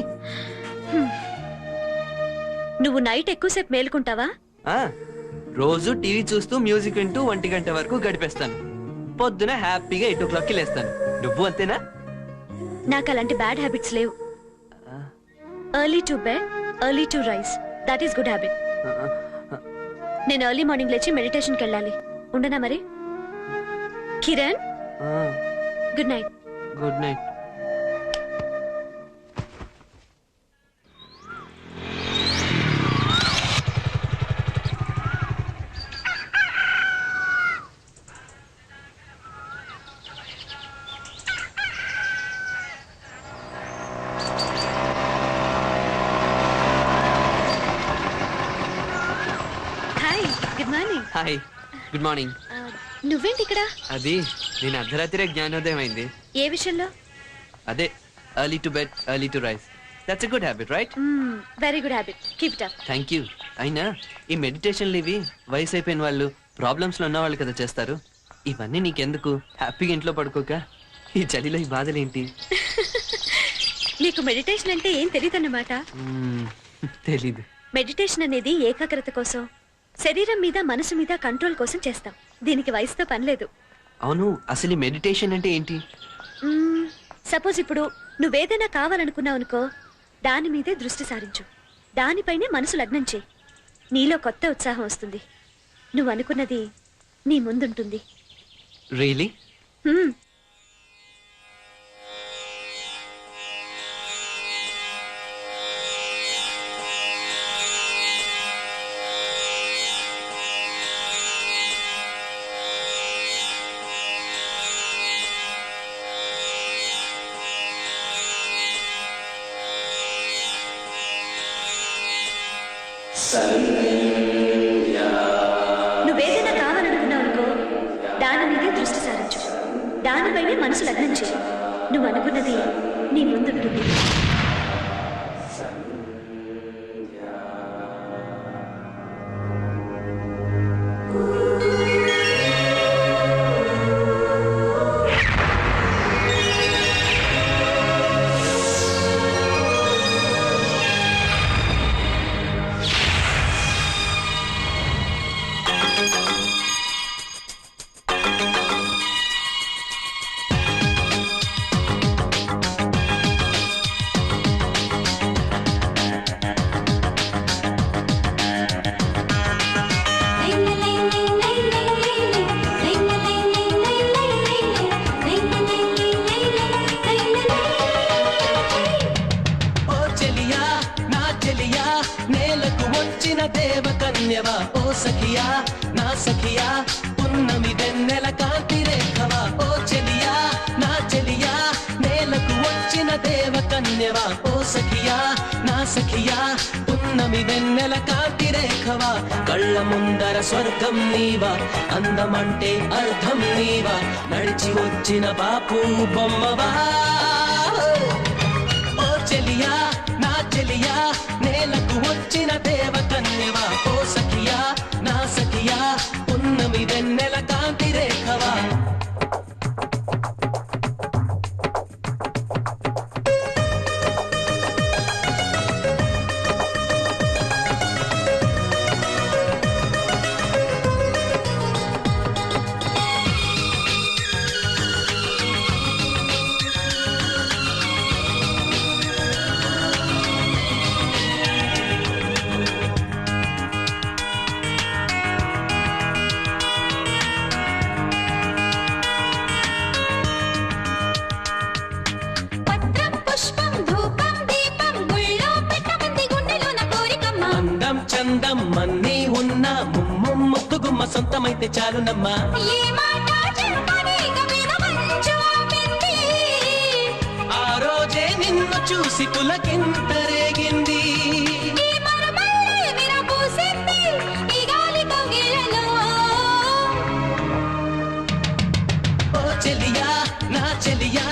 నువ్వు నైట్ ఎక్కువసేపు మేలుకుంటావా? రోజు టీవీ చూస్తూ మ్యూజిక్ వింటూ 1 గంట వరకు గడిపేస్తాను. పొద్దున హ్యాపీగా 8 o'clockకి లేస్తాను. నువ్వు అంతేనా? నాకు అలాంటి బ్యాడ్ హ్యాబిట్స్ లేవు. Early to bed, early to rice, that is good habit. నేను ఎర్లీ మార్నింగ్ లేచి మెడిటేషన్కి వెళ్ళాలి. ఉండనా మరి? Kiran, good night. Good night. Hi, good morning. Hi, good morning. నువ్వేంటి ఇక్కడ? అది నేను అర్ధరాత్రి జ్ఞానోదయం అయింది. ఏ విషయంలో? అదే early to bed, early to rice. That's a good habit, right? Very good habit. Keep it up. Thank you. అయినా ఈ మెడిటేషన్లు ఇవి వయసు అయిపోయిన వాళ్ళు, ప్రాబ్లమ్స్ లో ఉన్న వాళ్ళు కదా చేస్తారు. ఇవన్నీ నీకెందుకు? హ్యాపీగా ఇంట్లో పడుకోక ఈ చలిలో ఈ బాధలేంటి? నీకు మెడిటేషన్ అంటే ఏం తెలియదన్నమాట. తెలీదు. మెడిటేషన్ అనేది ఏకాగ్రత కోసం, శరీరం మీద మనసు మీద కంట్రోల్ కోసం చేస్తాం. దీనికి వయసుతో పని లేదు. అవును, అసలు ఈ మెడిటేషన్ అంటే ఏంటి? సపోజ్ ఇప్పుడు నువ్వేదైనా కావాలనుకున్నావు అనుకో, దాని మీదే దృష్టి సారించు. దానిపైనే మనసు లగ్నం చేయి. నీలో కొత్త ఉత్సాహం వస్తుంది. నువ్వు అనుకున్నది నీ ముందుంటుంది. రియలీ? నువ్వేదైనా కావాలనుకున్నావు అనుకో, దాని మీదే దృష్టి సారించు. దానిపైనే మనసు లగ్నం చేయి. నువ్వు అనుకున్నది నీ ముందుంటుంది. దేవకన్యవా ఓ సఖియా నా సఖియా పున్నమి వెన్నెల కాంతి రేఖవా ఓ చెలియా నా చెలియా నేలకు వచ్చిన దేవకన్యవా ఓ సఖియా నా సఖియా పున్నమి వెన్నెల కాంతి రేఖవా కళ్ళ ముందర స్వర్గం నీవా అందమంటే అర్థం నీవా నడిచి వచ్చిన బాపు బొమ్మవా ఓ చెలియా నా చెలియా నేలకు వచ్చిన దేవకన్యవా ఓ సఖియా నా సఖియా పున్నమి వెన్నెల కాంతి రేఖవా చందం మన్నీ ఉన్న ముత్తుగుమ్మ సొంతమైతే చాలునమ్మా ఆ రోజే నిన్ను చూసి పులకింత రేగింది ఓ చెలియా నా చెలియా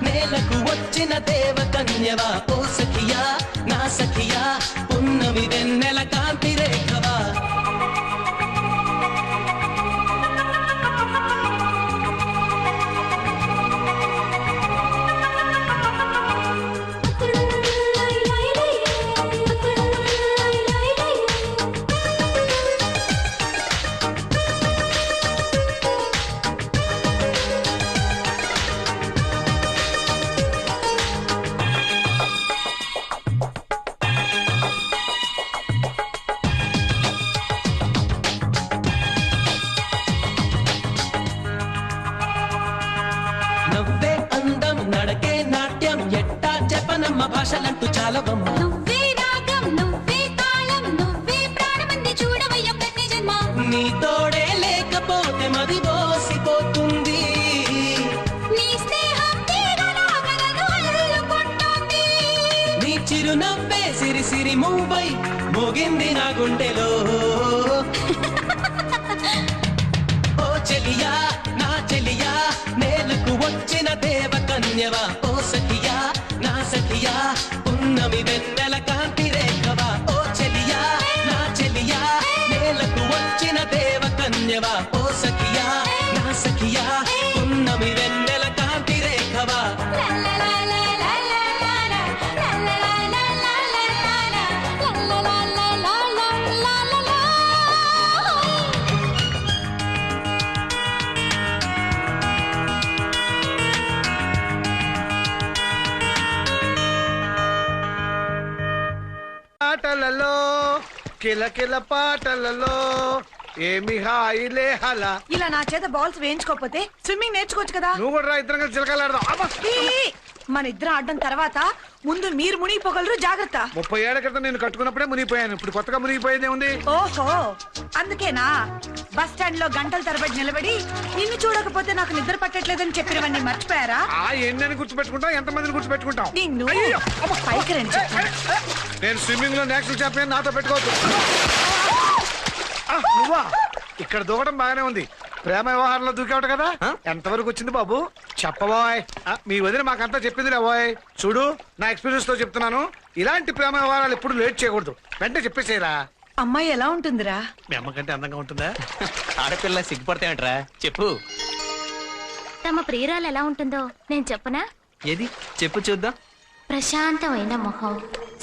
నేలకు వచ్చిన దేవకన్యవా ఓ సఖియా నా సఖియా పున్నమి వెన్నెల కాంతి రేఖవా కాలవమ్మ. నువ్వే రాగం నువ్వే తాళం నువ్వే ప్రాణమంది చూడవయ్య ప్రతి జన్మ. నీ తోడే లేకపోతే మది బోసిపోతుంది. నీ స్నేహం తీగలాగా నన్ను అల్లుకుంటోంది. నీ చిరునవ్వే సిరి సిరి మూవై మోగింది నా గుండెలో. ఓ చెలియా నా చెలియా నేలకు వచ్చిన దేవ కన్యవా. ఓ సఖియా నా సఖియా పున్నమి వెన్నెల కాంతి రేఖవా. ఓ చెలియా నా చెలియా నేలకు వచ్చిన దేవ కన్యవా. ఓ సఖియా నా సఖియా పున్నమి వెన్నెల కాంతి రేఖవా. పాటలలో కిలకిల పాటలలో ఏమి హాయిలే హల. ఇలా నా చేత బాల్స్ వేయించుకోకపోతే స్విమ్మింగ్ నేర్చుకోవచ్చు కదా. నువ్వు కూడా ఇద్దరం కలిసి చిలకలాడదాం. మన ఇద్దరం ఆడడం తర్వాత ముందు మీరు మునిగిపోగలరు, జాగ్రత్త. 30 ఏళ్ల క్రితం నేను కట్టుకున్నప్పుడే మునిగిపోయాను. ఇప్పుడు కొత్తగా మునిగిపోయేదే ఉంది. ఓహో అందుకేనా బస్ స్టాండ్ లో గంటల తరబడి నిలబడి నిన్ను చూడకపోతే నాకు నిద్ర పట్టట్లేదని చెప్పినవన్నీ మర్చిపోయారా? ఎన్నని గుర్తుపెట్టుకుంటాం, ఎంతమందిని గుర్తుపెట్టుకుంటాం. నిన్ను పైకి రండి. నేను స్విమ్మింగ్ లో నేషనల్ ఛాంపియన్, నాతో పెట్టుకోవద్దు. నువ్వా? ఇక్కడ దూకడం బాగానే ఉంది. ప్రేమ వ్యవహారంలో దూకావట కదా, ఎంతవరకు వచ్చింది బాబు? చెప్పబోయ్. మీ వదిన మాకంతా చెప్పింది లేబోయ్. చూడు నా ఎక్స్పీరియన్స్ తో చెప్తున్నాను, ఇలాంటి ప్రేమ వ్యవహారాలు ఎప్పుడు లేట్ చేయకూడదు. వెంటనే చెప్పేసేరా. అమ్మాయి ఎలా ఉంటుందిరా? మీ అమ్మకంటే అందంగా ఉంటుందా? ఆడపిల్ల సిగ్గుపడతాయంటరా చెప్పు. తమ ప్రియురాలు ఎలా ఉంటుందో నేను చెప్పనా? ఏది చెప్పు చూద్దాం. ప్రశాంతమైన మొహం,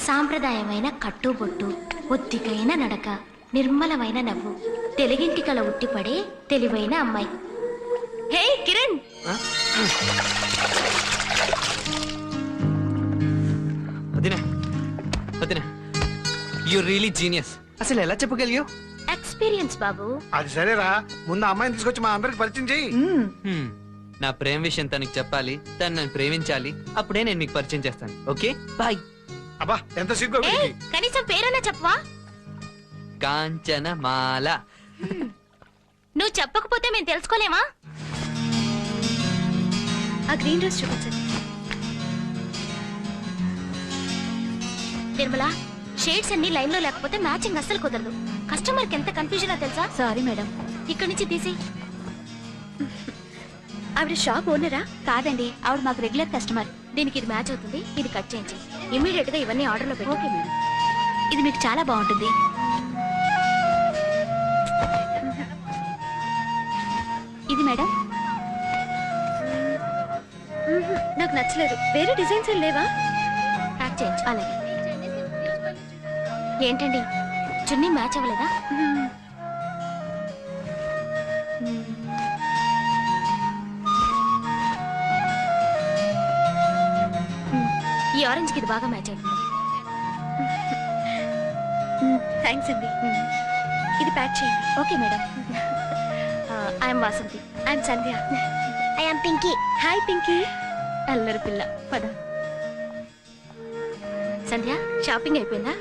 సాంప్రదాయమైన కట్టుబొట్టు, ఒత్తికైన నడక, నిర్మలమైన నవ్వు, తెలుగింటి కల ఉట్టిపడే తెలివైన అమ్మాయి. హే కిరణ్, వదినా వదినా, యు రియలీ జీనియస్. అసలు ఎలా చెప్పగలిగావు? ఎక్స్పీరియన్స్ బాబు. అది సరేరా, ముందు అమ్మాయిని తీసుకొచ్చి మా అందరికి పరిచయం చెయ్యి. నా ప్రేమ విషయం తనకి చెప్పాలి, తను నన్ను ప్రేమించాలి, అప్పుడే నేను మీకు పరిచయం చేస్తాను. Okay bye. అబ్బా ఎంత సిగ్గు. కనీసం పేరన్నా చెప్పవా? కాంచనమాల. నువ్వు చెప్పకపోతే మేము తెలుసుకోలేమా? ఆ గ్రీన్ డ్రెస్ చూపించండి. నిర్మల, షేడ్స్ అన్ని లైన్ లో లేకపోతే మ్యాచింగ్ అస్సలు కుదరదు. కస్టమర్ కి ఎంత కన్ఫ్యూజన్ తెలుసా? Sorry madam. ఇక్కడి నుంచి తీసి. ఆవిడ షాప్ ఓనరా? కాదండి, ఆవిడ మాకు రెగ్యులర్ కస్టమర్. దీనికి ఇది మ్యాచ్ అవుతుంది, ఇది కట్ చేయించి ఇమీడియట్ గా ఇవన్నీ ఆర్డర్ లో పెట్టి. Okay madam. ఇది మీకు చాలా బాగుంటుంది. ఇది మేడం. నాకు నచ్చలేదు. వేరే డిజైన్స్ ఏం లేవా? ప్యాక్ చేయించు. అలాగే. ఏంటండి చున్నీ మ్యాచ్ అవ్వలేదా? ఈ ఆరెంజ్ కి ఇది బాగా మ్యాచ్ అవుతుంది. థ్యాంక్స్ అండి. ఇది ప్యాక్ చేయండి. Okay madam. I'm Vasanthi. I'm Sandhya. I'm Pinky. Hi Pinky. అల్లరి పిల్ల. పద. సంధ్య, షాపింగ్ అయిపోయిందా?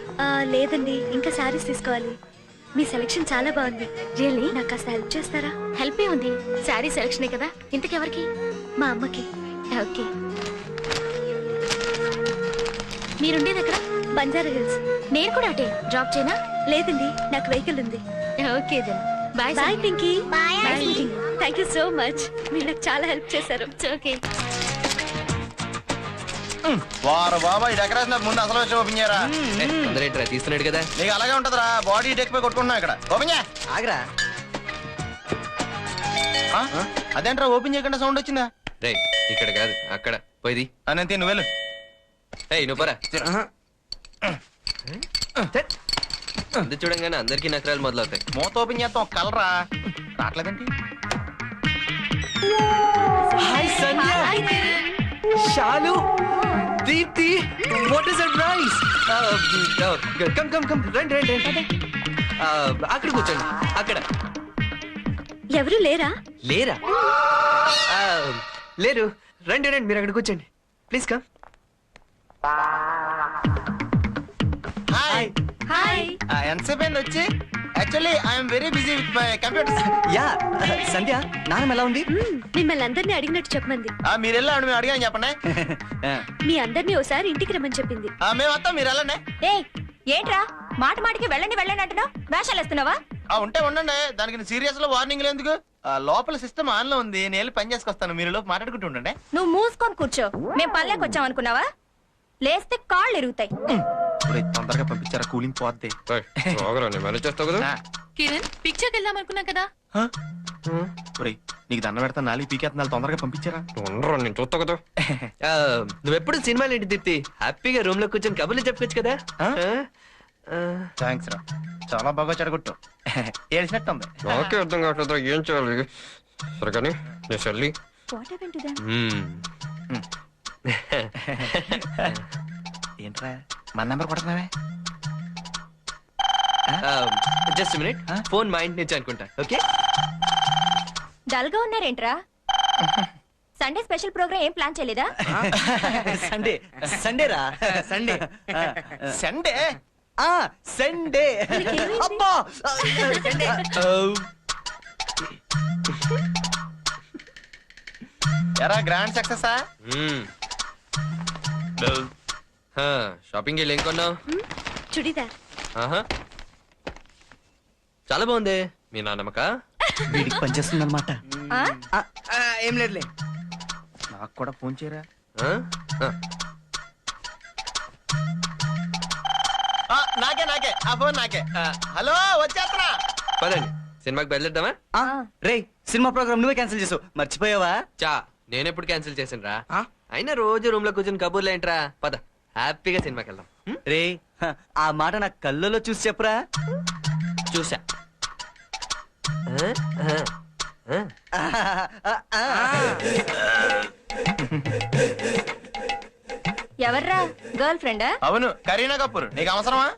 లేదండి, ఇంకా శారీస్ తీసుకోవాలి. మీ సెలెక్షన్ చాలా బాగుంది. రియల్లీ? నాకు కాస్త హెల్ప్ చేస్తారా? హెల్ప్ ఏ ఉంది, శారీ సెలెక్షనే కదా. ఇంతకెవరికి? మా అమ్మకి. ఓకే. మీరుండేది ఎక్కడ? బంజారా హిల్స్. నేను కూడా అటే. డ్రాప్ చేయనా? లేదండి, నాకు వెహికల్ ఉంది. Okay then. Bye. Bye Pinky. Bye. Thank you so much. మీరు నాకు చాలా హెల్ప్ చేశారు. ఓకే. వారు బాబా ఈ డెకరేషన్ ముందు అసలు వచ్చి ఓపెన్ చేయరా. తొందర తీస్తున్నాడు కదా. నీకు అలాగే ఉంటదిరా, బాడీ డెక్ పై కొట్టుకుంటున్నావు ఇక్కడ. ఓపెన్ చేయ. ఆగరా. అదేంట్రా ఓపెన్ చేయకుండా సౌండ్ వచ్చిందా? రే ఇక్కడ కాదు, అక్కడ పోయి. అనంతే నువ్వు వెళ్ళు. నువ్వు పరా. అందు చూడంగానే అందరికీ నకరాలు మొదలవుతాయి. మూత ఓపెన్ చేస్తాం, కలరా రావట్లేదండి. Hi Sandhya. Shalu, Deepti, what is surprise. Come come come, రండి రండి రండి. అక్కడ కూర్చోండి. అక్కడ ఎవరు లేరా? లేరా? లేరు. రండి రండి, మీరు అక్కడ కూర్చోండి ప్లీజ్. కమ్. ఎంతసేపు అయింది వచ్చి? Actually I'm very busy with my computer. Yeah Sandhya నాన్నమ్మ ఎలా ఉంది? మిమ్మల్ని అందరినీ అడిగినట్టు చెప్పమంది. మీరు వెళ్ళండి, మేము అడిగాను చెప్పండి. మీ అందరినీ ఒకసారి ఇంటికి రమ్మని చెప్పింది. మేము వస్తాం, మీరు వెళ్ళండి. ఏంట్రా మాట మాటికి వెళ్ళండి వెళ్ళండి అంటున్నావు? వేషాలు వేస్తున్నావా? ఉంటే ఉండండి, దానికి సీరియస్ లో వార్నింగ్ ఎందుకు? లోపల సిస్టమ్ ఆన్ లో ఉంది, నేను వెళ్ళి పని చేసుకొస్తాను, మీరు లోపు మాట్లాడుకుంటూ ఉండండి. నువ్వు మూసుకొని కూర్చో. మేము పల్లెకి వచ్చాం అనుకున్నావా? లేస్తే కాళ్ళు ఎరుగుతాయి. తొందరగా పంపించారా, కూలింగ్ పోద్ది. కిరణ్ పిక్చర్కి వెళ్దాం అనుకున్నా కదా. నీకు దండ పెడతా, నాలుగు పీకేస్తున్నాను, తొందరగా పంపించారా? నేను చూస్తా కదా. నువ్వెప్పుడు సినిమాలు ఏంటి దీప్తి? హ్యాపీగా రూమ్ లో కూర్చొని కబుర్లు చెప్పుకోవచ్చు కదా. థ్యాంక్స్ రా, చాలా బాగా చెడగొట్టు. ఏడిసినట్టు ఉంది. నాకే అర్థం కావట్లేదు ఏం చేయాలి. సరే కానీ నేను చెల్లి ఏంట్రా మన నెంబర్ కొడుతున్నావే? జస్ట్ మినిట్, ఫోన్ మా ఇంటి నుంచి అనుకుంటా. ఓకే, డల్ గా ఉన్నారేంట్రా? సండే స్పెషల్ ప్రోగ్రామ్ ఏం ప్లాన్ చేయలేదా? సండే సండేరా సండే సండే సండే అబ్బా ఎరా గ్రాండ్ సక్సెసా? షాపింగ్ ఏం కొన్నావు? చుడిదార్. చాలా బాగుంది. మీ నాన్నమ్మక వీడికి పనిచేస్తుంది అనమాట. ఏం లేదులే. నాకు కూడా ఫోన్ చేయరా? నాకే నాకే ఆ ఫోన్ నాకే. హలో, వచ్చేస్తున్నా. పదండి సినిమాకి బయలుదేద్దామా? రే సినిమా ప్రోగ్రామ్ నువ్వే క్యాన్సిల్ చేసావు, మర్చిపోయావా? చా నేను ఎప్పుడు క్యాన్సిల్ చేసాను రా. అయినా రోజు రూమ్ లో కూర్చొని కబుర్లు ఏంట్రా? పద హ్యాపీగా సినిమాకి వెళ్దాం. రే ఆ మాట నా కళ్ళలో చూసి చెప్పరా. చూసా. ఎవర్రా? గర్ల్ ఫ్రెండా? అవును, కరీనా కపూర్. నీకు అవసరమా?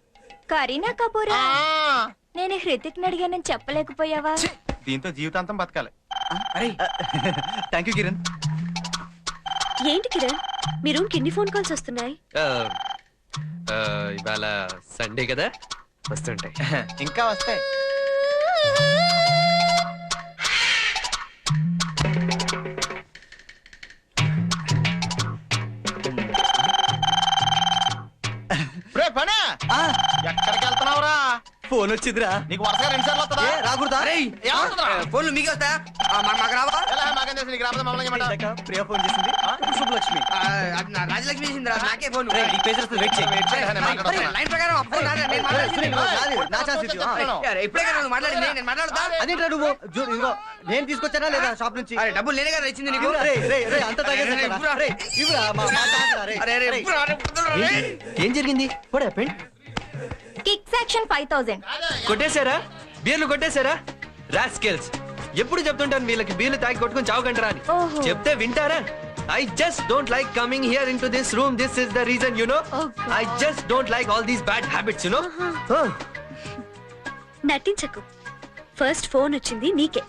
కరీనా కపూరా? నేను హృతిక్ అడిగానని చెప్పలేకపోయావా? దీంతో జీవితాంతం బతకాలి. Thank you Kiran. ఏంటి కిరణ్, మీ రూమ్ కి ఎన్ని ఫోన్ కాల్స్ వస్తున్నాయి? ఇవాళ సండే కదా, వస్తుంటాయి. ఇంకా వస్తాయి. ఎక్కడికి వెళ్తున్నావురా? ఫోన్ వచ్చిందిరా. నీకు వరుసగా 2 సార్లు వస్తుందా? రాకూడదా? ఫోన్లు మీకు వస్తా మాకు రావా? మాకేం తెలుసు, నీకు రాబోతే మమ్మల్ని ఏమంటావు? ప్రియా ఫోన్ చేసింది. శుభలక్ష్మి రాజలక్ష్మి చేసిందిరా, నాకే ఫోన్. లైన్ ప్రకారం ఇప్పుడే కదా నువ్వు మాట్లాడింది, నేను మాట్లాడతా. అదేంట్రా నువ్వు? ఇదిగో నేను తీసుకొచ్చానా లేదా షాప్ నుంచి? డబ్బులు నేనే కదా ఇచ్చింది నీకు. ఏం జరిగింది? What happened? Kick section 5000 కొట్టేశారా? బీర్లు కొట్టేశారా? రాస్కెల్స్. ఎప్పుడు చెప్తుంటాను వీళ్ళకి బీర్లు తాగి కొట్టుకుని చావకంటారా అని. చెప్తే వింటారా? I just don't like coming here into this room. This is the reason, you know. I just don't like all these bad habits, you know. నటించకు. ఫస్ట్ ఫోన్ వచ్చింది నీకే.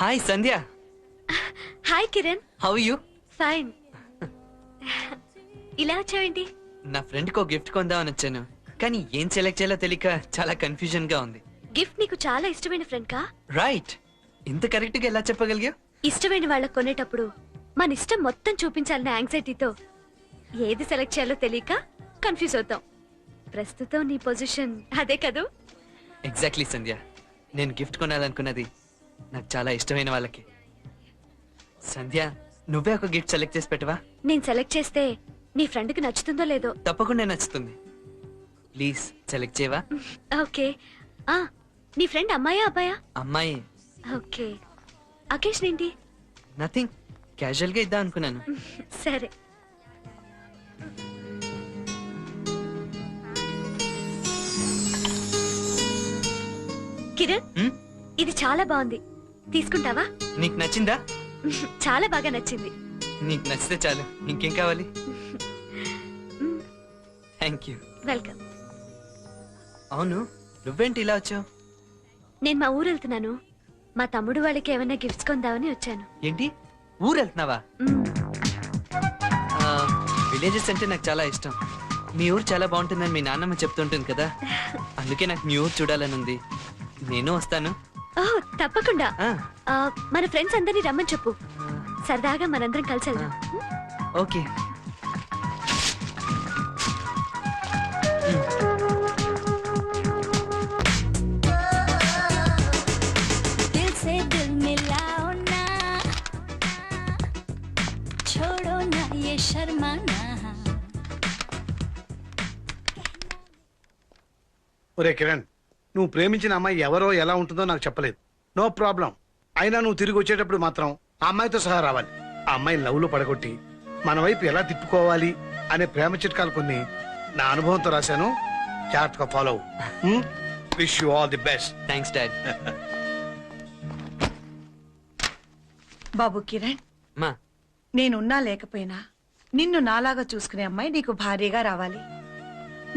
Hi Sandhya. Hi Kiran. How you? Fine. ఇలా వచ్చావేంటి? నా friend కో gift కొందామని వచ్చాను, కానీ ఏం సెలెక్ట్ చేయాలో తెలియక చాలా కన్ఫ్యూజన్ గా ఉంది. గిఫ్ట్ నీకు చాలా ఇష్టమైన ఫ్రెండ్ కా? రైట్. ఇంత కరెక్ట్ గా ఎలా చెప్పగలిగా? ఇష్టమైన వాళ్ళకి కొనేటప్పుడు మన ఇష్టం మొత్తం చూపించాలనే యాంగ్జైటీతో ఏది సెలెక్ట్ చేయాలో తెలియక కన్ఫ్యూజ్ అవుతాం. ప్రస్తుతం నీ పొజిషన్ అదే కదూ? ఎగ్జాక్ట్లీ సంధ్య. నేను గిఫ్ట్ కొనాలనుకున్నది నాకు చాలా ఇష్టమైన వాళ్ళకి. సంధ్య, నువ్వే ఒక గిఫ్ట్ సెలెక్ట్ చేసి పెట్టవా? నేను సెలెక్ట్ చేస్తే నీ ఫ్రెండ్ కి నచ్చుతుందో లేదో. తప్పకుండా నచ్చుతుంది. ప్లీజ్ సెలెక్ట్ చేయవా? ఓకే. నీ ఫ్రెండ్ అమ్మాయా అబ్బాయా? అమ్మాయి. ఓకే. అకేషన్ ఏంటి? నథింగ్, క్యాజువల్ గా ఇద్దాం అనుకున్నాను. సరే. కిరణ్, ఇది చాలా బాగుంది, తీసుకుంటావా? నీకు నచ్చిందా? చాలా బాగా నచ్చింది. నీకు నచ్చితే చాలు, ఇంకేం కావాలి? Thank you. వెల్కమ్. అవును, నువ్వేంటి ఇలా వచ్చావు? నేను మా ఊరు వెళ్తున్నాను. మా తమ్ముడు వాళ్ళకి ఏమైనా గిఫ్ట్స్ కొందామని వచ్చాను. ఏంటి, ఊరు వెళ్తున్నావా? విలేజెస్ అంటే నాకు చాలా ఇష్టం. మీ ఊరు చాలా బాగుంటుందని మీ నాన్నమ్మ చెప్తుంటుంది కదా, అందుకే నాకు మీ ఊరు చూడాలని ఉంది. నేను వస్తాను. ఓహ్, తప్పకుండా. మన ఫ్రెండ్స్ అందరినీ రమ్మని చెప్పు, సరదాగా మనందరం కలిసి వెళ్దాం. ఓకే. ఒరే కిరణ్, నువ్వు ప్రేమించిన అమ్మాయి ఎవరో ఎలా ఉంటుందో నాకు చెప్పలేదు. No problem. అయినా నువ్వు తిరిగి వచ్చేటప్పుడు మాత్రం ఆ అమ్మాయితో సహా రావాలి. ఆ అమ్మాయి లవ్లో పడగొట్టి మన వైపు ఎలా తిప్పుకోవాలి అనే ప్రేమ చిట్కాలు కొన్ని నా అనుభవంతో రాశాను. జాగ్రత్తగా follow. Wish you all the best. Thanks dad. బాబు కిరణ్, నేనున్నా లేకపోయినా నిన్ను నాలాగా చూసుకునే అమ్మాయి నీకు భార్యగా రావాలి.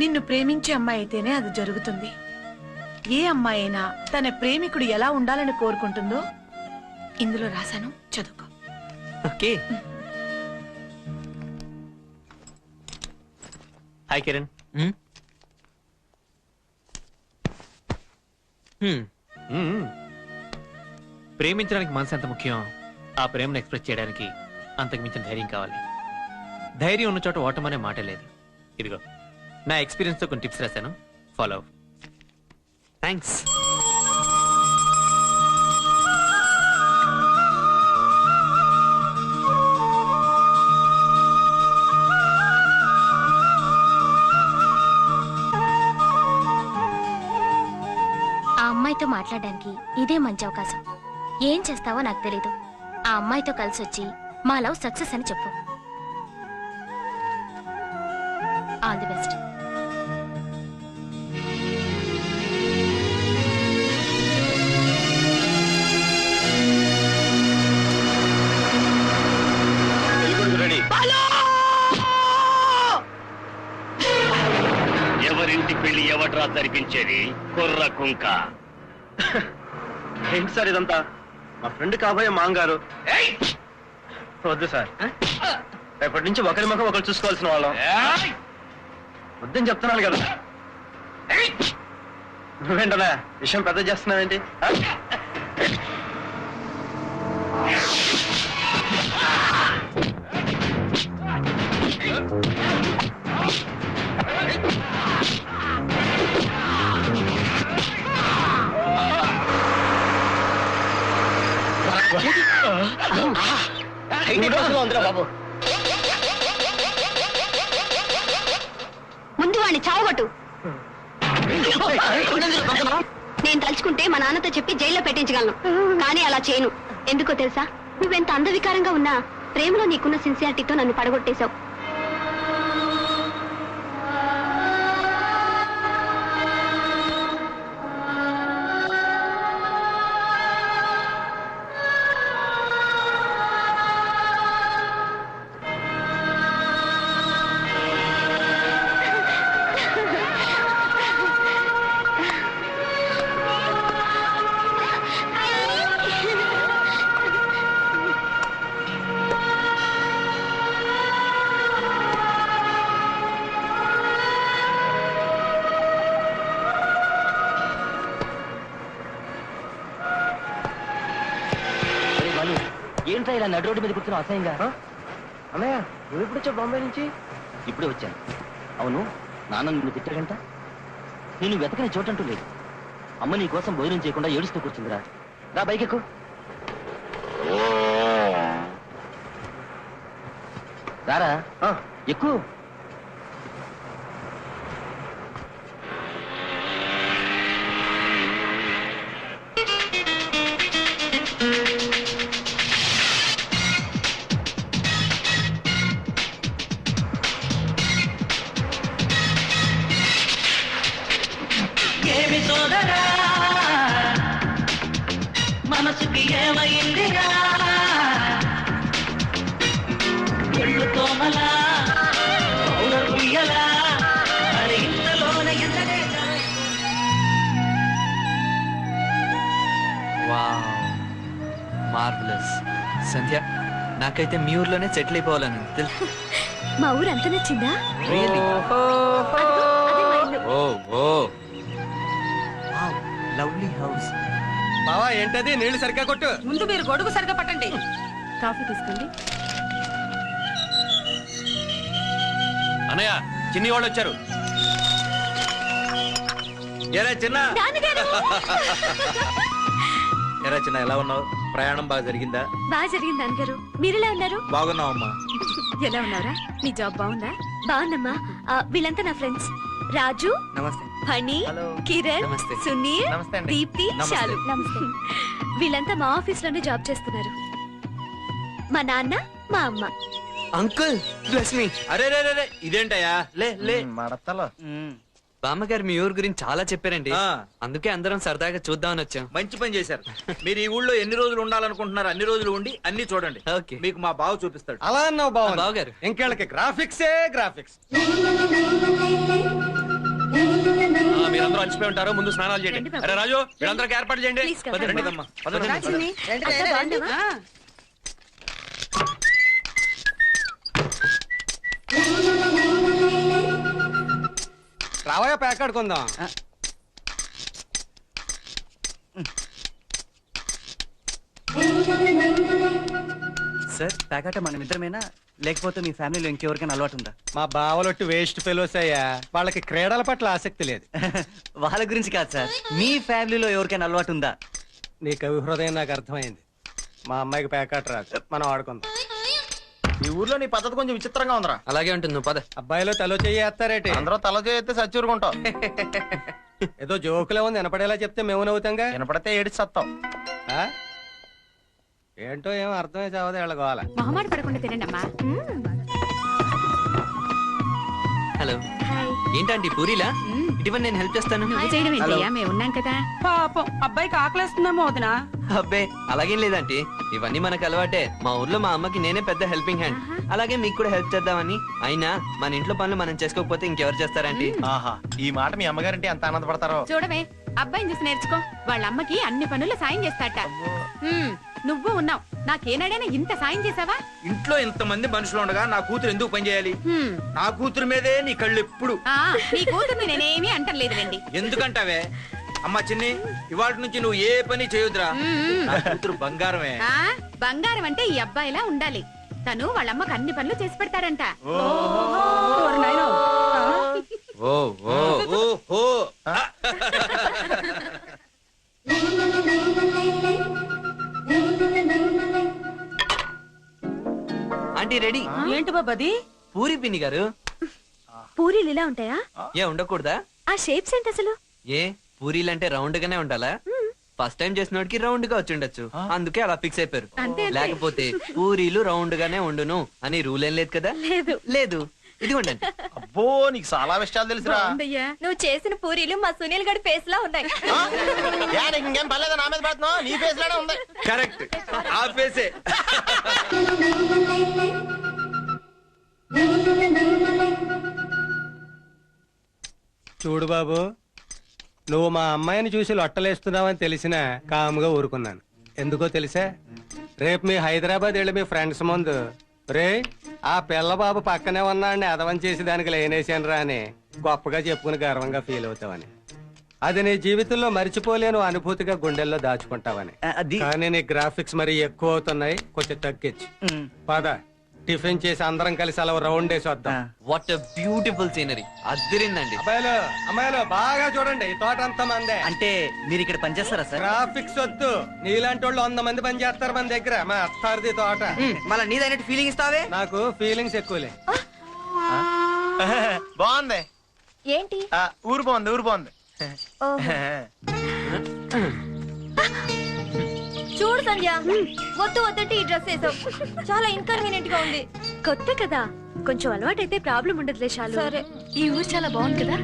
నిన్ను ప్రేమించే అమ్మాయి అయితేనే అది జరుగుతుంది. ఏ అమ్మాయి అయినా తన ప్రేమికుడు ఎలా ఉండాలని కోరుకుంటుందో ఇందులో రాశాను, చదువుకో. ఓకే. హాయ్ కిరణ్. ప్రేమించడానికి మనసు ఎంత ముఖ్యం, ఆ ప్రేమను ఎక్స్ప్రెస్ చేయడానికి అంతకు మించిన ధైర్యం కావాలి. ధైర్యం ఉన్న చోట ఓటమనే మాట లేదు. ఇదిగో నా ఎక్స్పీరియన్స్ తో కొన్ని టిప్స్ రాశాను, ఫాలో. థ్యాంక్స్. ఆ అమ్మాయితో మాట్లాడడానికి ఇదే మంచి అవకాశం. ఏం చేస్తావో నాకు తెలీదు. ఆ అమ్మాయితో కలిసి వచ్చి మా లవ్ సక్సెస్ అని చెప్పు. All the best. ఎవరింటి పెళ్లి ఎవట్రా జరిపించేది? కుర్ర కుంక. ఏంటి సార్ ఇదంతా? మా ఫ్రెండ్ కాబోయే మాంగారు. వద్దు సార్, రేపటి నుంచి ఒకరి ముఖం ఒకరు చూసుకోవాల్సిన వాళ్ళం. వద్దని చెప్తున్నాను కదా. నువ్వేంటనా విషయం పెద్ద చేస్తున్నావేంటి? బాబు ముందు వాడిని చావగొట్టు. నేను తలుచుకుంటే మా నాన్నతో చెప్పి జైల్లో పెట్టించగలను, కానీ అలా చేయను. ఎందుకో తెలుసా? నువ్వెంత అందవికారంగా ఉన్నా ప్రేమలో నీకున్న సిన్సియారిటీతో నన్ను పడగొట్టేశావు. ఏంట్రా ఇలా నడు రోడ్డు మీద కూర్చున్నావు అసహ్యంగా? అన్నయ్య నువ్వు ఎప్పుడు వచ్చావు బాంబే నుంచి? ఇప్పుడే వచ్చాను. అవును, నాన్న నిన్ను తిట్టగంట? నేను వెతకని చోటంటూ లేదు. అమ్మ నీ కోసం భోజనం చేయకుండా ఏడుస్తూ కూర్చుందిరా. రా బైక్ ఎక్కు. రారా ఎక్కు. ఏమి సోదరా మనసుకి ఏమైందిరా? పాలు తోమలా పౌడర్ ఉయ్యలా అరే ఇంతలోన ఎంతనే వావ్ మార్వెలస్. సంధ్య, నాకైతే మీ ఊర్లోనే సెటిల్ అయిపోవాలని తెలుసు. మా ఊరు అంత నచ్చిందా? Really? అదిగో, అదే మా ఇల్లు. Lovely house. బావా ఏంటది? నీళ్లు సరిగ్గా కొట్టు. ముందు మీరు గొడుగు సరిగ్గా పట్టండి. కాఫీ తీసుకోండి. అన్నయ్య, చిన్ని వాళ్ళు వచ్చారు. ఎరా చిన్న నాన్నగారు! ఎరా చిన్న, ఎలా ఉన్నావు? ప్రయాణం బాగా జరిగిందా? బాగా జరిగింది నాన్నగారు. మీరెలా ఉన్నారు? బాగున్నావమ్మా. ఎలా ఉన్నారా? నీ జాబ్ బాగుందా? బాగుందమ్మా. వీళ్ళంతా నా ఫ్రెండ్స్. రాజు, నమస్తే. ఫణి, కిరణ్, నమస్తే. సునీల్, నమస్తే అండి. దీప్తి, నమస్తే. శాలు. వీళ్ళంతా మా ఆఫీస్ లోనే జాబ్ చేస్తున్నారు. మా నాన్న, మా అమ్మ. Uncle bless me. అరే రే రే, ఇదేంటయ్యా? లే లే మడతలో. బామ్మగారు మీ ఊరు గురించి చాలా చెప్పారండి. ఆ. అందుకే అందరం సరదాగా చూద్దామని వచ్చాం. మంచి పని చేశారు. మీరు ఈ ఊళ్ళో ఎన్ని రోజులు ఉండాలనుకుంటున్నారు అన్ని రోజులు ఉండి అన్ని చూడండి. ఓకే. మీకు మా బావ చూపిస్తాడు. అలా అన్నావు బావ. బావగారు. ఇంకేళ్ళకి గ్రాఫిక్సే గ్రాఫిక్స్. మీరందరూ అలసిపోయి ఉంటారు, ముందు స్నానాలు చేయండి. రండి బాబు. అరే రాజు, మీరందరికీ ఏర్పాటు చేయండి. Please come. పదండి. పదమ్మా, పదండి. రా చిన్ని, రండి, రండి, అత్త రండి. బాగున్నావా? రావయ్య ప్యాక్ ఆడుకుందాం. సార్ ప్యాకాట మనమిద్దరమేనా, లేకపోతే మీ ఫ్యామిలీలో ఇంకెవరికైనా అలవాటు ఉందా? మా బావలొట్టు వేస్ట్ ఫెలోస్ అయ్యా, వాళ్ళకి క్రీడల పట్ల ఆసక్తి లేదు. వాళ్ళ గురించి కాదు సార్, మీ ఫ్యామిలీలో ఎవరికైనా అలవాటు ఉందా? నీ కవి హృదయం నాకు అర్థమైంది. మా అమ్మాయికి ప్యాకాట రాదు, మనం ఆడుకుందాం. ఈ ఊర్లో నీ పద్ధతి కొంచెం విచిత్రంగా ఉందిరా. అలాగే ఉంటుంది, నువ్వు పద. అబ్బాయిలో తలో చెయ్యేస్తారేటి? అందరూ తల చేస్తే సచ్చూరుకుంటావు. ఏదో జోకులే ఉంది, వినపడేలా చెప్తే మేము నవ్వుతాంగా. వినపడితే ఏడిచి సత్తావు. ఆ? ఏంటో ఏమో అర్థమే చావదే వెళ్ళగోవాల. మొహమాట పడకుండా తినండి అమ్మా. హలో. ఏంటండి పూరీలా? ఇటువంటి నేను హెల్ప్ చేస్తాను. నువ్వు చేయడం ఏంటయ్యా, మేము ఉన్నాం కదా. పాపం అబ్బాయికి ఆకలేస్తుందేమో వదినా. అబ్బే అలాగేం లేదంటే, ఇవన్నీ మనకు అలవాటే. మా ఊర్లో మా అమ్మకి నేనే పెద్ద హెల్పింగ్ హ్యాండ్. అలాగే మీకు కూడా హెల్ప్ చేద్దామని. అయినా మన ఇంట్లో పనులు మనం చేసుకోకపోతే ఇంకెవరు చేస్తారంటే? ఆహా, ఈ మాట మీ అమ్మగారంటే ఎంత ఆనందపడతారో. చూడవే, అబ్బాయిని చూసి నేర్చుకో. వాళ్ళ అమ్మకి అన్ని పనులు సాయం చేస్తాట. నువ్వు ఉన్నావు, నాకేనాడైనా ఇంత సాయం చేసావా? ఇంట్లో ఇంతమంది మనుషులు ఉండగా నా కూతురు ఎందుకు పని చేయాలి? నా కూతురు మీదే నీ కళ్ళు ఎప్పుడు. నీ కూతుర్ని నేనేమీ అంటలేదులేండి. ఎందుకంటావే? అమ్మా చిన్ని, ఇవాటి నుంచి నువ్వు ఏ పని చేయొద్దురా. నా కూతురు బంగారమే. బంగారం అంటే ఈ అబ్బాయిలా ఉండాలి. తను వాళ్ళమ్మకి అన్ని పనులు చేసి పెడతాడంట. ఓ ఓ ఓ. Aunty ready. ఏంటి బాబది? పూరి పిన్ని గారు. పూరీలు ఇలా ఉంటాయా? ఏ ఉండకూడదా? ఆ షేప్స్ ఏంటి అసలు? ఏ పూరీలంటే రౌండ్ గానే ఉండాలా? ఫస్ట్ టైం చేసినోడికి రౌండ్ గా వచ్చి ఉండొచ్చు, అందుకే అలా ఫిక్స్ అయిపోయారు. లేకపోతే పూరీలు రౌండ్ గానే ఉండును అని రూల్ ఏం లేదు కదా. లేదు లేదు, ఇది ఉండండి. అబ్బో, నీకు చాలా విషయాలు తెలుసురా. నువ్వు చేసిన పూరీలు మా సునీల్ గడి ఫేస్ లా ఉన్నాయి. ఇంకేం పర్లేదు, నా మీద పడుతున్నావు, నీ ఫేస్ లానే ఉంది. కరెక్ట్, ఆ ఫేసే. చూడు బాబు, నువ్వు మా అమ్మాయిని చూసి లొట్టలేస్తున్నావని తెలిసినా కాముగా ఊరుకున్నాను. ఎందుకో తెలుసా? రేపు మీ హైదరాబాద్ వెళ్ళి మీ ఫ్రెండ్స్ ముందు, రే ఆ పిల్ల బాబు పక్కనే ఉన్నాడని అదవం చేసి దానికి లేనేసాను రా అని గొప్పగా చెప్పుకుని గర్వంగా ఫీల్ అవుతావని. అది నీ జీవితంలో మర్చిపోలేను అనుభూతిగా గుండెల్లో దాచుకుంటావని. కానీ నీ గ్రాఫిక్స్ మరి ఎక్కువ అవుతున్నాయి, కొంచెం తగ్గించు. పద, టిఫిన్ చేసి అందరం కలిసి అలా రౌండ్ వేసి వద్దాం. What a beautiful scenery. అదిరిందండి. అబ్బాయిలు అమ్మాయిలు బాగా చూడండి, ఈ తోట అంతా మందే. అంటే మీరు ఇక్కడ పనిచేస్తారా సార్? గ్రాఫిక్స్ వద్దు, నీలాంటి వాళ్ళు 100 మంది పని చేస్తారు మన దగ్గర. మా అత్తారిది తోట. మళ్ళీ నీదైనట్టు ఫీలింగ్ ఇస్తావే? నాకు ఫీలింగ్స్ ఎక్కువలే. బాగుంది. ఏంటి? ఊరు బాగుంది, ఊరు బాగుంది. చూడు సంధ్య, వద్దు వద్దంటే ఈ డ్రెస్ వేసావు. చాలా ఇన్కన్వీనియంట్ గా ఉంది. కొత్త కదా, కొంచెం అలవాటైతే ప్రాబ్లం ఉండదులే. చాలు. సరే. ఈ ఊరు చాలా బాగుంది కదా.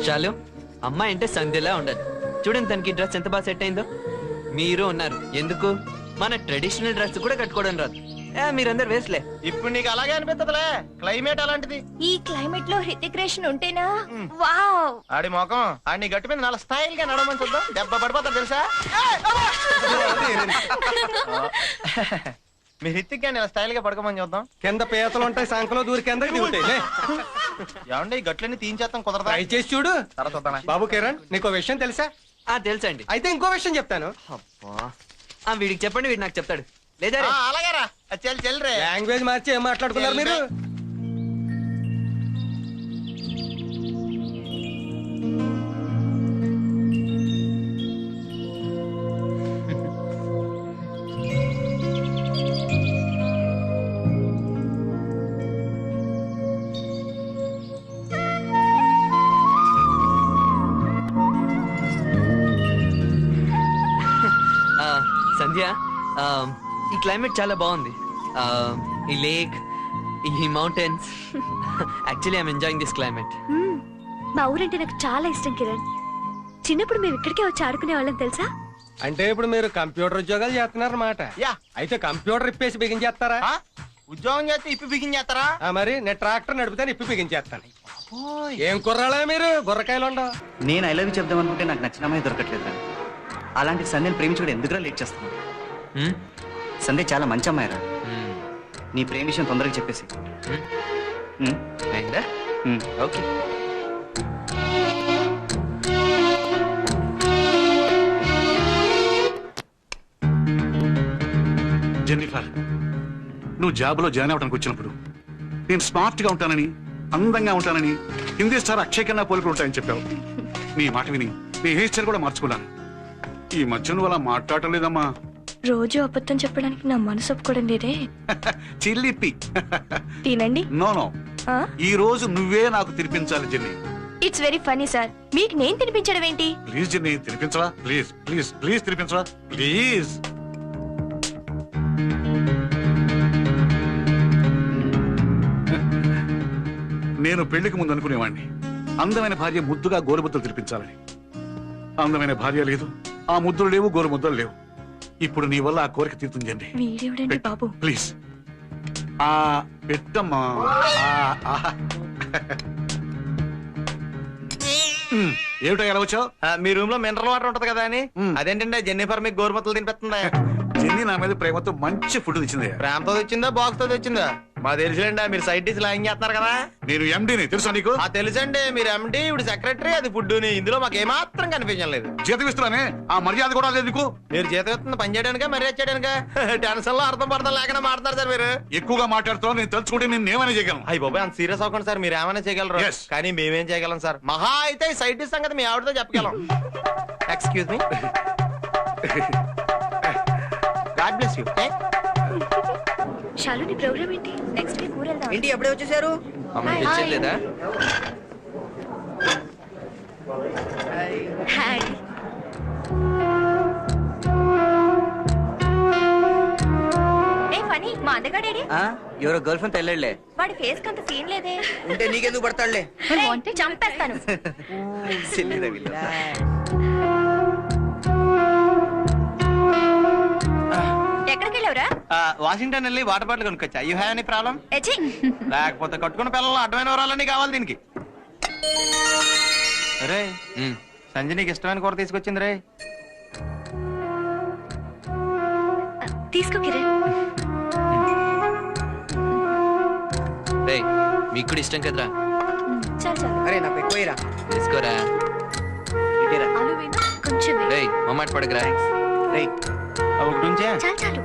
చాలు, అమ్మాయి అంటే సంధ్యలా ఉండాలి. చూడండి తనకి డ్రెస్ ఎంత బాగా సెట్ అయిందో. మీరు ఉన్నారు ఎందుకు? మన ట్రెడిషనల్ డ్రెస్ కూడా కట్టుకోవడం రాదు. మీరందరు వేస్ట్లే. ఇప్పుడు నీకు అలాగే అనిపిస్తుందిలే, క్లైమేట్ అలాంటిది. ఈ క్లైమేట్ లో హృతిక్ రోషన్ ఉంటేనా వావ్. ఆడి మొఖం ఆడి గట్టి మీద చాలా స్టైల్ గా నడవమని చూద్దాం. దెబ్బ పడిపోతారు తెలుసా. మీ హిత్తిక్ గాని స్టైల్ గా పడుకోమని చూద్దాం. కింద పీతలు ఉంటాయి, సంకలో దూరి కిందకి దిగుతాయి. ఏమండి ఈ గట్లన్నీ తీయించేస్తాం, కుదరదా? ట్రై చేసి చూడు. తర్వాత బాబు కిరణ్, నీకు విషయం తెలుసా? తెలుసండి. అయితే ఇంకో విషయం చెప్తాను. వీడికి చెప్పండి, వీడు నాకు చెప్తాడు. లేదా అలాగేరా, చెల్రే. లాంగ్వేజ్ మార్చి ఏం మాట్లాడుకున్నారు మీరు? సంధ్య, ఈ క్లైమేట్ చాలా బాగుంది. ఈ లేక్, ఈ mountains. Actually I'm enjoying this climate. మా ఊరంటే నాకు చాలా ఇష్టం కిరణ్. చిన్నప్పుడు మేము ఇక్కడికే వచ్చి ఆడుకునే వాళ్ళం తెలుసా. అంటే ఇప్పుడు మీరు కంప్యూటర్ ఉద్యోగాలు చేస్తున్నారన్నమాట. అయితే కంప్యూటర్ ఇప్పేసి బిగించేస్తారా? ఉద్యోగం చేస్తే ఇప్పి బిగించేస్తారా? మరి నేను ట్రాక్టర్ నడిపితే ఇప్పి బిగించేస్తాను. ఏం కుర్రాళ్ళే మీరు, బుర్రకాయలు ఉండవు. నేను ఐ లవ్ యూ చెప్దాం అనుకుంటే నాకు నచ్చిన అమ్మాయి దొరకట్లేదు. అలాంటి సంధ్యను ప్రేమించుకుంటే ఎందుకురా లేట్ చేస్తాను? సంధ్య చాలా మంచి అమ్మాయిరా. నీ ప్రేమ విషయం తొందరగా చెప్పేసి. ఓకే. జెన్నిఫర్, నువ్వు జాబ్లో జాయిన్ అవడానికి వచ్చినప్పుడు నేను స్మార్ట్ గా ఉంటానని, అందంగా ఉంటానని, హిందీ స్టార్ అక్షయ్ కన్నా పోలికలు ఉంటాయని చెప్పావు. నీ మాట విని నీ హెయిర్ స్టైల్ కూడా మార్చుకున్నాను. ఈ మధ్య నువ్వు అలా మాట్లాడటం లేదమ్మా. రోజు అబద్ధం చెప్పడానికి నా మనసు ఒప్పుకోవడం లేదే. చిల్లిపి తినండి. నో నో, ఈ రోజు నువ్వే నాకు తినిపించాలి Jenny. It's very funny sir. మీకు నేను తినిపించడం ఏంటి? ప్లీజ్ జెన్నీ, తినిపించవా? ప్లీజ్ ప్లీజ్ ప్లీజ్ తినిపించవా ప్లీజ్. నేను పెళ్లికి ముందు అనుకునేవాడిని అందమైన భార్య ముద్దుగా గోరుముద్దలు తినిపించాలని. అందమైన భార్య లేదు, ఆ ముద్దులు లేవు, గోరుముద్దలు లేవు. ఇప్పుడు నీ వల్ల ఆ కోరిక తీరుతుంది. వీడేవిడండి బాబు. ప్లీజ్ పెట్టమ్మా. ఏమిటో ఎలా వచ్చావు? మీ రూమ్ లో మినరల్ వాటర్ ఉంటది కదా అని. అదేంటంటే జెన్నిఫర్ మీకు గోరుముద్దలు తినిపిస్తుందా? జెన్నీ నా మీద ప్రేమతో మంచి ఫుడ్ తెచ్చింది. ప్రేమతో తెచ్చిందా, బాక్స్ తో తెచ్చిందా? మా తెలుసులేండి, మీరు సైడ్ డిష్ లాంగ్ చేస్తున్నారు కదా. నేను ఎండీని తెలుసా నీకు? తెలుసండి, మీరు ఎండీ, ఇప్పుడు సెక్రటరీ, అది ఫుడ్. ఇందులో మాకు ఏమాత్రం కనిపించడం లేదు. జీతం ఇస్తున్నానే, ఆ మర్యాద కూడా లేదు నీకు. మీరు జీతం ఇస్తుంది పని చేయడానికా, మర్యాద చేయడానికా? టెన్షన్ లో అర్థం పడతాం లేకుండా మాట్లాడతారు సార్ మీరు. ఎక్కువగా మాట్లాడుతావు, నేను తలుచుకుంటే నేను ఏమైనా చేయగలను. అయ్యి బాబాయ్, అంత సీరియస్ అవ్వకండి సార్. మీరు ఏమైనా చేయగలరు, కానీ మేమేం చేయగలం సార్. మహా అయితే ఈ సైడ్ డిష్ సంగతి మీ ఆవిడతో చెప్పగలం. Excuse me. God bless you. షాలుని ప్రోగ్రామ్ ఏంటి? నెక్స్ట్ వీక్ ఊరు వెళ్దాం. ఏంటి ఎప్పుడే వచ్చేసారు? తెచ్చలేదా? హాయ్. ఫనీ, మా అందగాడేడి? ఎవరో గర్ల్ ఫ్రెండ్ తెల్లలే. వాడి ఫేస్ కంత సీన్ లేదే. ఉంటే నీకెందుకు పడతాడులే. చంపేస్తాను. ఎక్కడికి వెళ్ళావురా? వాషింగ్టన్ వెళ్ళి వాటర్ బాటిల్ కొనుక్కొచ్చా. You have any problem? లేకపోతే కట్టుకున్న పిల్లలు అడ్డమైన వరాలన్నీ కావాలి దీనికి. అరే సంజయ్, నీకు ఇష్టమైన కూర తీసుకొచ్చింది రే. తీసుకో కిరణ్. మీకు కూడా ఇష్టం కదరా? చాలు చాలు. అరే నాకు ఎక్కువరా. తీసుకోరా. కొంచెం మమ్మాట పడకరా. ఒకటి ఉంచే. చాలు చాలు.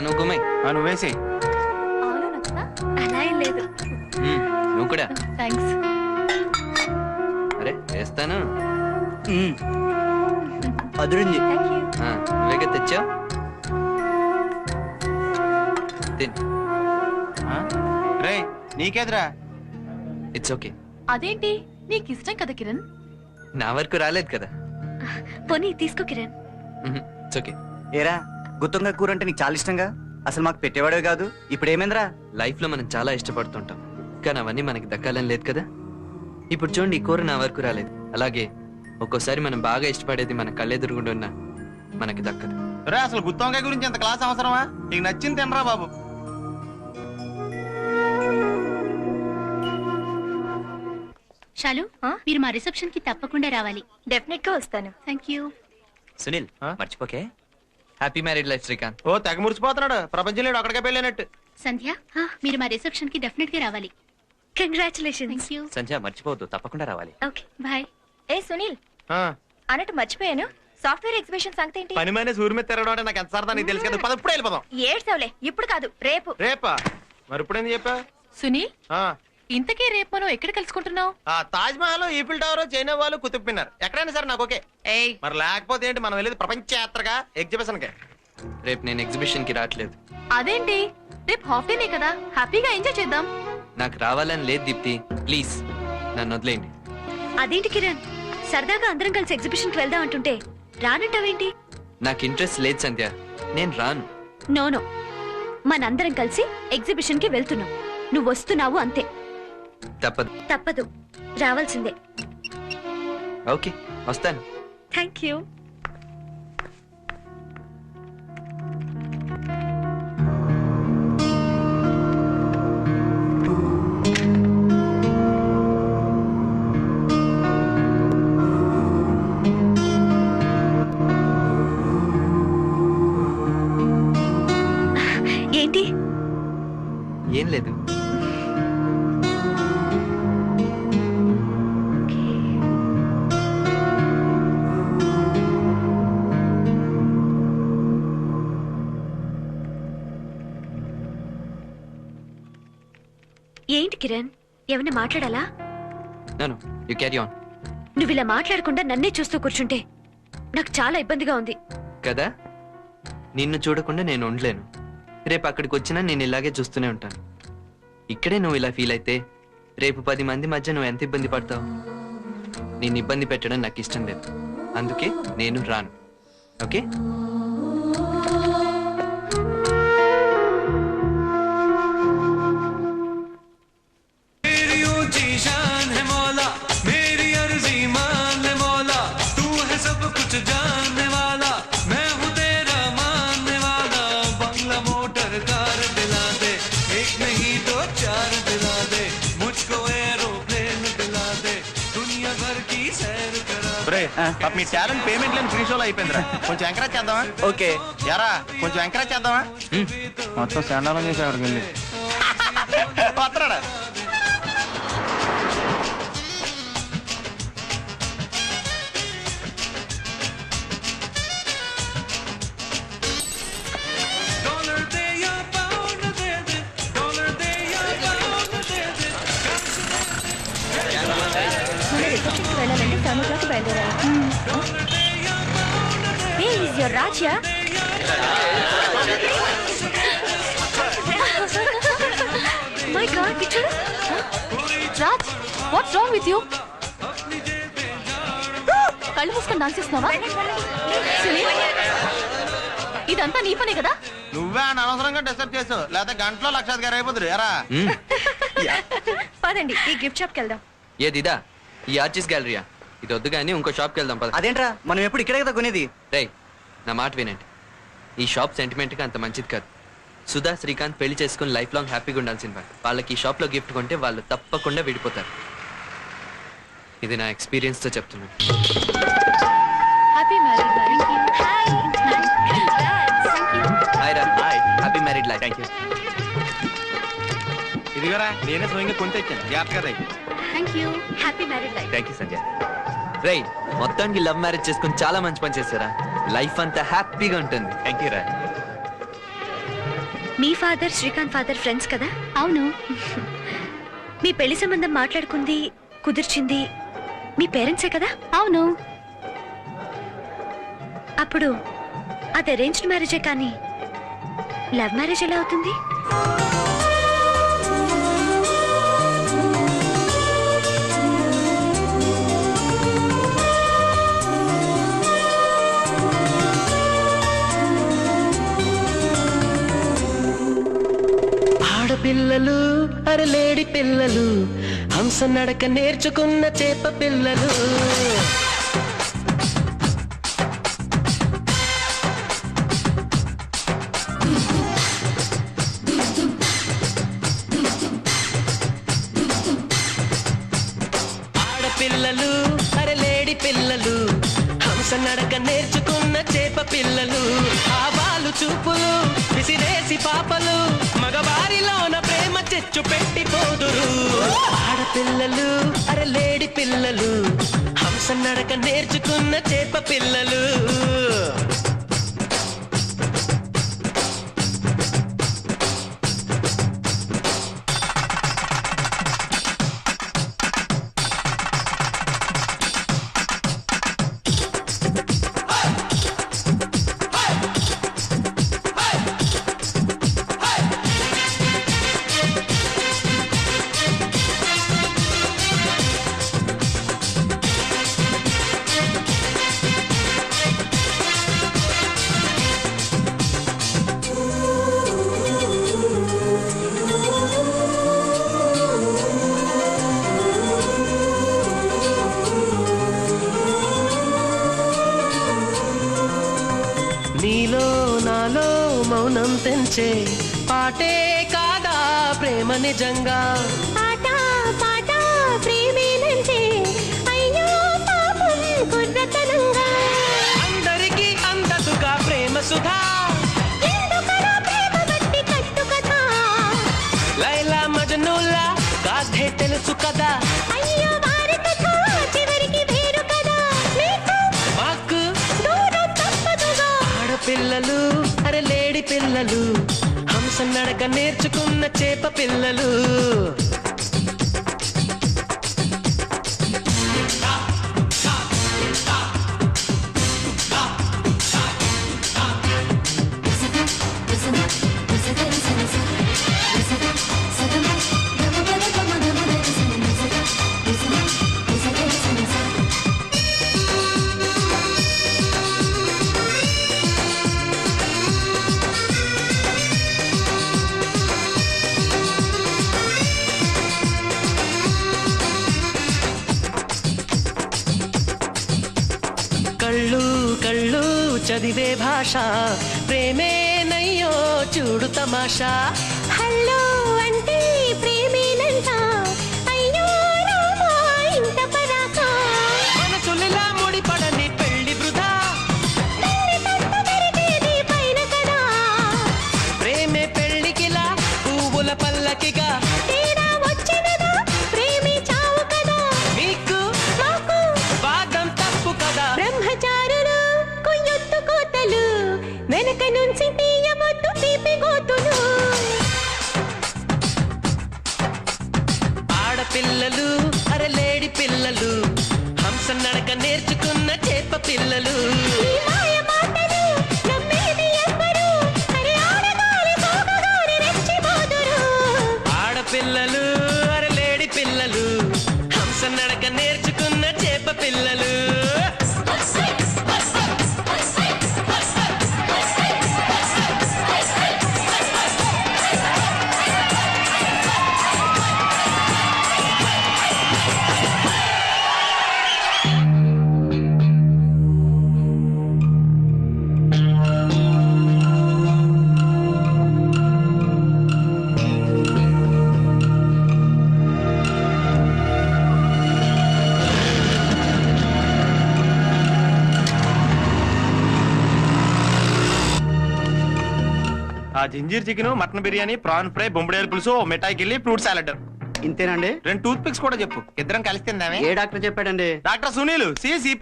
నువ్వు గుమ్మై, నువ్వేసి. అలా ఏం లేదు. నువ్వు కూడా. థ్యాంక్స్. అరే వేస్తాను. అదురుంది. నువ్వేగా తెచ్చావు. రే నీకేదిరా? It's okay. అదేంటి, నీకు ఇష్టం కదా కిరణ్? నా వరకు రాలేదు కదా. పోనీ తీసుకో కిరణ్. It's okay. ఏరా, గుత్తంగా కూర అంటే నీకు చాలా ఇష్టంగా? అసలు మాకు పెట్టేవాడే కాదు, ఇప్పుడు ఏమైందిరా? లైఫ్ లో మనం చాలా ఇష్టపడుతుంటాం, కానీ అవన్నీ మనకి దక్కాలని లేదు కదా. ఇప్పుడు చూడండి, ఈ కూర నా వరకు రాలేదు. అలాగే ఒక్కోసారి మనం బాగా ఇష్టపడేది మన కళ్ళెదురుగుండున్నా మనకి దక్కదు. రే అసలు గుత్తొంకాయ గురించి ఎంత క్లాస్ అవసరమా? నీకు నచ్చింది తినరా బాబు. షాలు మీరు మా రిసెప్షన్ కి తప్పకుండా రావాలి. డెఫినెట్ గా వస్తాను. Thank you. సునీల్ మర్చిపోకే. Happy married life Srikanth. ఓ తెగ మురిసిపోతున్నాడు. ప్రపంచంలో అక్కడికే పెళ్ళినట్టు. సంధ్య మీరు మా రిసెప్షన్ కి డెఫినెట్ గా రావాలి. కంగ్రాచులేషన్స్. Thank you. సంధ్య మర్చిపోవద్దు, తప్పకుండా రావాలి. Okay bye. ఏ సునీల్ అన్నట్టు మర్చిపోయాను, సాఫ్ట్వేర్ ఎగ్జిబిషన్ సంగతి ఏంటి? పని మీద సూర్య మీద తిరగడం అంటే నాకు ఎంత సరదా నీకు తెలుసు కదా. పద ఇప్పుడే వెళ్ళిపోదాం. ఏడ్చావులే, ఇప్పుడు కాదు రేపు. రేపా? మరి ఇప్పుడేంది చెప్పా? సునీల్ ఇంతకీ రేపు మనం ఎక్కడ కలుసుకుంటున్నావు? Taj Mahal, Eiffel Tower, China వాళ్ళు, కుతుబ్ మినార్ ఎక్కడైనా సరే నాకు ఓకే. మరి లేకపోతే ఏంటి, మనం వెళ్ళేది ప్రపంచ యాత్రగా ఎగ్జిబిషన్ కే. రేపు నేను ఎగ్జిబిషన్ కి రావట్లేదు. అదేంటి, రేపు హాఫ్ డేనే కదా, హ్యాపీగా ఎంజాయ్ చేద్దాం. నాకు రావాలని లేదు దీప్తి, ప్లీజ్ నన్ను వదిలేయండి. అదేంటి కిరణ్, సరదాగా అందరం కలిసి ఎగ్జిబిషన్ కి వెళ్దాం అంటుంటే రానంటావేంటి? నాకు ఇంట్రెస్ట్ లేదు సంధ్య, నేను రాను. నో మనందరం కలిసి ఎగ్జిబిషన్ కి వెళ్తున్నాం, నువ్వు వస్తున్నావు అంతే. తప్పదు, రావాల్సిందే. ఓకే వస్తాను. Thank you. ఏంటి? ఏం లేదు. ఏంటి కిరణ్, ఏమైనా మాట్లాడాలా? No you carry on. నువ్వు ఇలా మాట్లాడకుండా నన్నే చూస్తూ కూర్చుంటే నాకు చాలా ఇబ్బందిగా ఉంది కదా. నిన్ను చూడకుండా నేను ఉండలేను. రేపు అక్కడికి వచ్చినా నేను ఇలాగే చూస్తూనే ఉంటాను. ఇక్కడే నువ్వు ఇలా ఫీల్ అయితే రేపు 10 మంది మధ్య నువ్వు ఎంత ఇబ్బంది పడతావు? నేను ఇబ్బంది పెట్టడం నాకు ఇష్టం లేదు, అందుకే నేను రాను. ఓకే? మీ టాలెంట్ పేమెంట్ లేని ఫ్రీ షోలో అయిపోయిందిరా. కొంచెం ఎంకరేజ్ చేద్దామా? ఓకే యారా కొంచెం ఎంకరేజ్ చేద్దామా? మొత్తం శాండాలం చేసి అక్కడికి వెళ్ళి వస్తున్నాడా? వెళ్ళాలంటే 7 o'clock బయలుదేరాలి. Hey, is your Raj here? My God, picture. Raj, what's wrong with you? కళ్ళు మూసుకొని డాన్స్ చేస్తున్నావా? ఇదంతా నీ పనే కదా? నువ్వే అని అనవసరంగా డిస్టర్బ్ చేసావు, లేకపోతే గంటలో 1,00,000 అయిపోతుంది. ఎరా పదండి ఈ గిఫ్ట్ షాప్ కి వెళ్దాం. ఏదిదా? ఈ ఆర్టిస్ట్ గ్యాలరీయా? ఇది వద్దు కానీ ఇంకో షాప్కి వెళ్దాం పద. అదేంట్రా, మనం ఎప్పుడు ఇక్కడే కదా కొనేది. రేయ్ నా మాట వినండి, ఈ షాప్ సెంటిమెంట్గా అంత మంచిది కాదు. సుధా శ్రీకాంత్ పెళ్లి చేసుకుని లైఫ్ లాంగ్ హ్యాపీగా ఉండాల్సింది. వాళ్ళకి ఈ షాప్లో గిఫ్ట్ కొంటే వాళ్ళు తప్పకుండా విడిపోతారు. ఇది నా ఎక్స్పీరియన్స్తో చెప్తున్నాను. Happy marriage life. హాయ్ రా. Hi. Happy married life. Thank you. ఇదిగోరా నేనే స్వయంగా కొని తెచ్చాను, జాగ్రత్తగా రా. Thank you. Happy married life. Thank you Sanjay. రేయ్ మొత్తానికి లవ్ మ్యారేజ్ చేసుకుని చాలా మంచి పని చేశారా. లైఫ్ అంతా హ్యాపీగా ఉంటుంది. థ్యాంక్ యూ రా. మీ ఫాదర్ శ్రీకాంత్ ఫాదర్ ఫ్రెండ్స్ కదా? అవును. మీ పెళ్లి సంబంధం మాట్లాడుకుంది, కుదిర్చింది మీ పేరెంట్సే కదా? అవును. అప్పుడు అది అరేంజ్డ్ మ్యారేజే కానీ లవ్ మ్యారేజ్ ఎలా అవుతుంది? ఆడపిల్లలు అరలేడి పిల్లలు, హంస నడక నేర్చుకున్న చేప పిల్లలు. నడక నేర్చుకున్న చేప పిల్లలు ఆవాలు చూపులు విసిరేసి పాపలు మగవారిలోన ప్రేమ చెచ్చు పెట్టిపోదురు ఆడపిల్లలు అరలేడి పిల్లలు హంస నడక నేర్చుకున్న చేప పిల్లలు నీలో నాలో మౌనం తెంచే పాటే కాదా ప్రేమ నిజంగా పాట పాట ప్రేమేనంటే అయ్యో పాపం కుర్రతనంగా అందరికీ అందదుగా ప్రేమ సుధా ఎందుకలా ప్రేమ బట్టి కట్టు కథ లైలా మజనూలా గాథే తెలుసు కదా అయ్యో వారి కథ చివరికి వేరు కదా మీకు మాకు దూరం తప్పదుగా ఆడపిల్లలు అరలేడి పిల్లలు హంస నడక నేర్చుకున్న చేప పిల్లలు కళ్ళు కళ్ళు చదివే భాష ప్రేమే నయ్యో చూడు తమాషా హల్లో అంటే ప్రేమేనంట అయ్యో రామా ఇంత పరాక మనసులిలా ముడిపడని పెళ్లి వృధా పెళ్లి తంత పెరిగేది పైన కదా ప్రేమే పెళ్లికిలా పువ్వుల పల్లకిగా తేడా వచ్చినదా ప్రేమే చావు కదా మీకు మాకు వాదం తప్పు కదా బ్రహ్మచారులు కొయ్యొత్తు కోతలు వెనక నుంచి తీయవద్దు తీపి గోతులు ఆడపిల్లలు అరలేడి పిల్లలు హంస నడక నేర్చుకున్న చేప పిల్లలు ఈ మాయ మాటలు నమ్మేది ఎవ్వరు అరే ఆడగాలి సోమగారి రెచ్చిపోదురు ఆడపిల్లలు అరలేడి పిల్లలు హంస నడక నేర్చుకున్న చేప పిల్లలు ఆ ginger chicken mutton biryani prawn fry బొంబడేలు పులుసు మిఠాయికి వెళ్ళి ఫ్రూట్ సాలెడ్ ఇంతేనండి 2 టూత్ పిక్స్ కూడా చెప్పు ఇద్దరం కలిసి తిందామే ఏ డాక్టర్ చెప్పాడండి డాక్టర్ సునీల్ సి++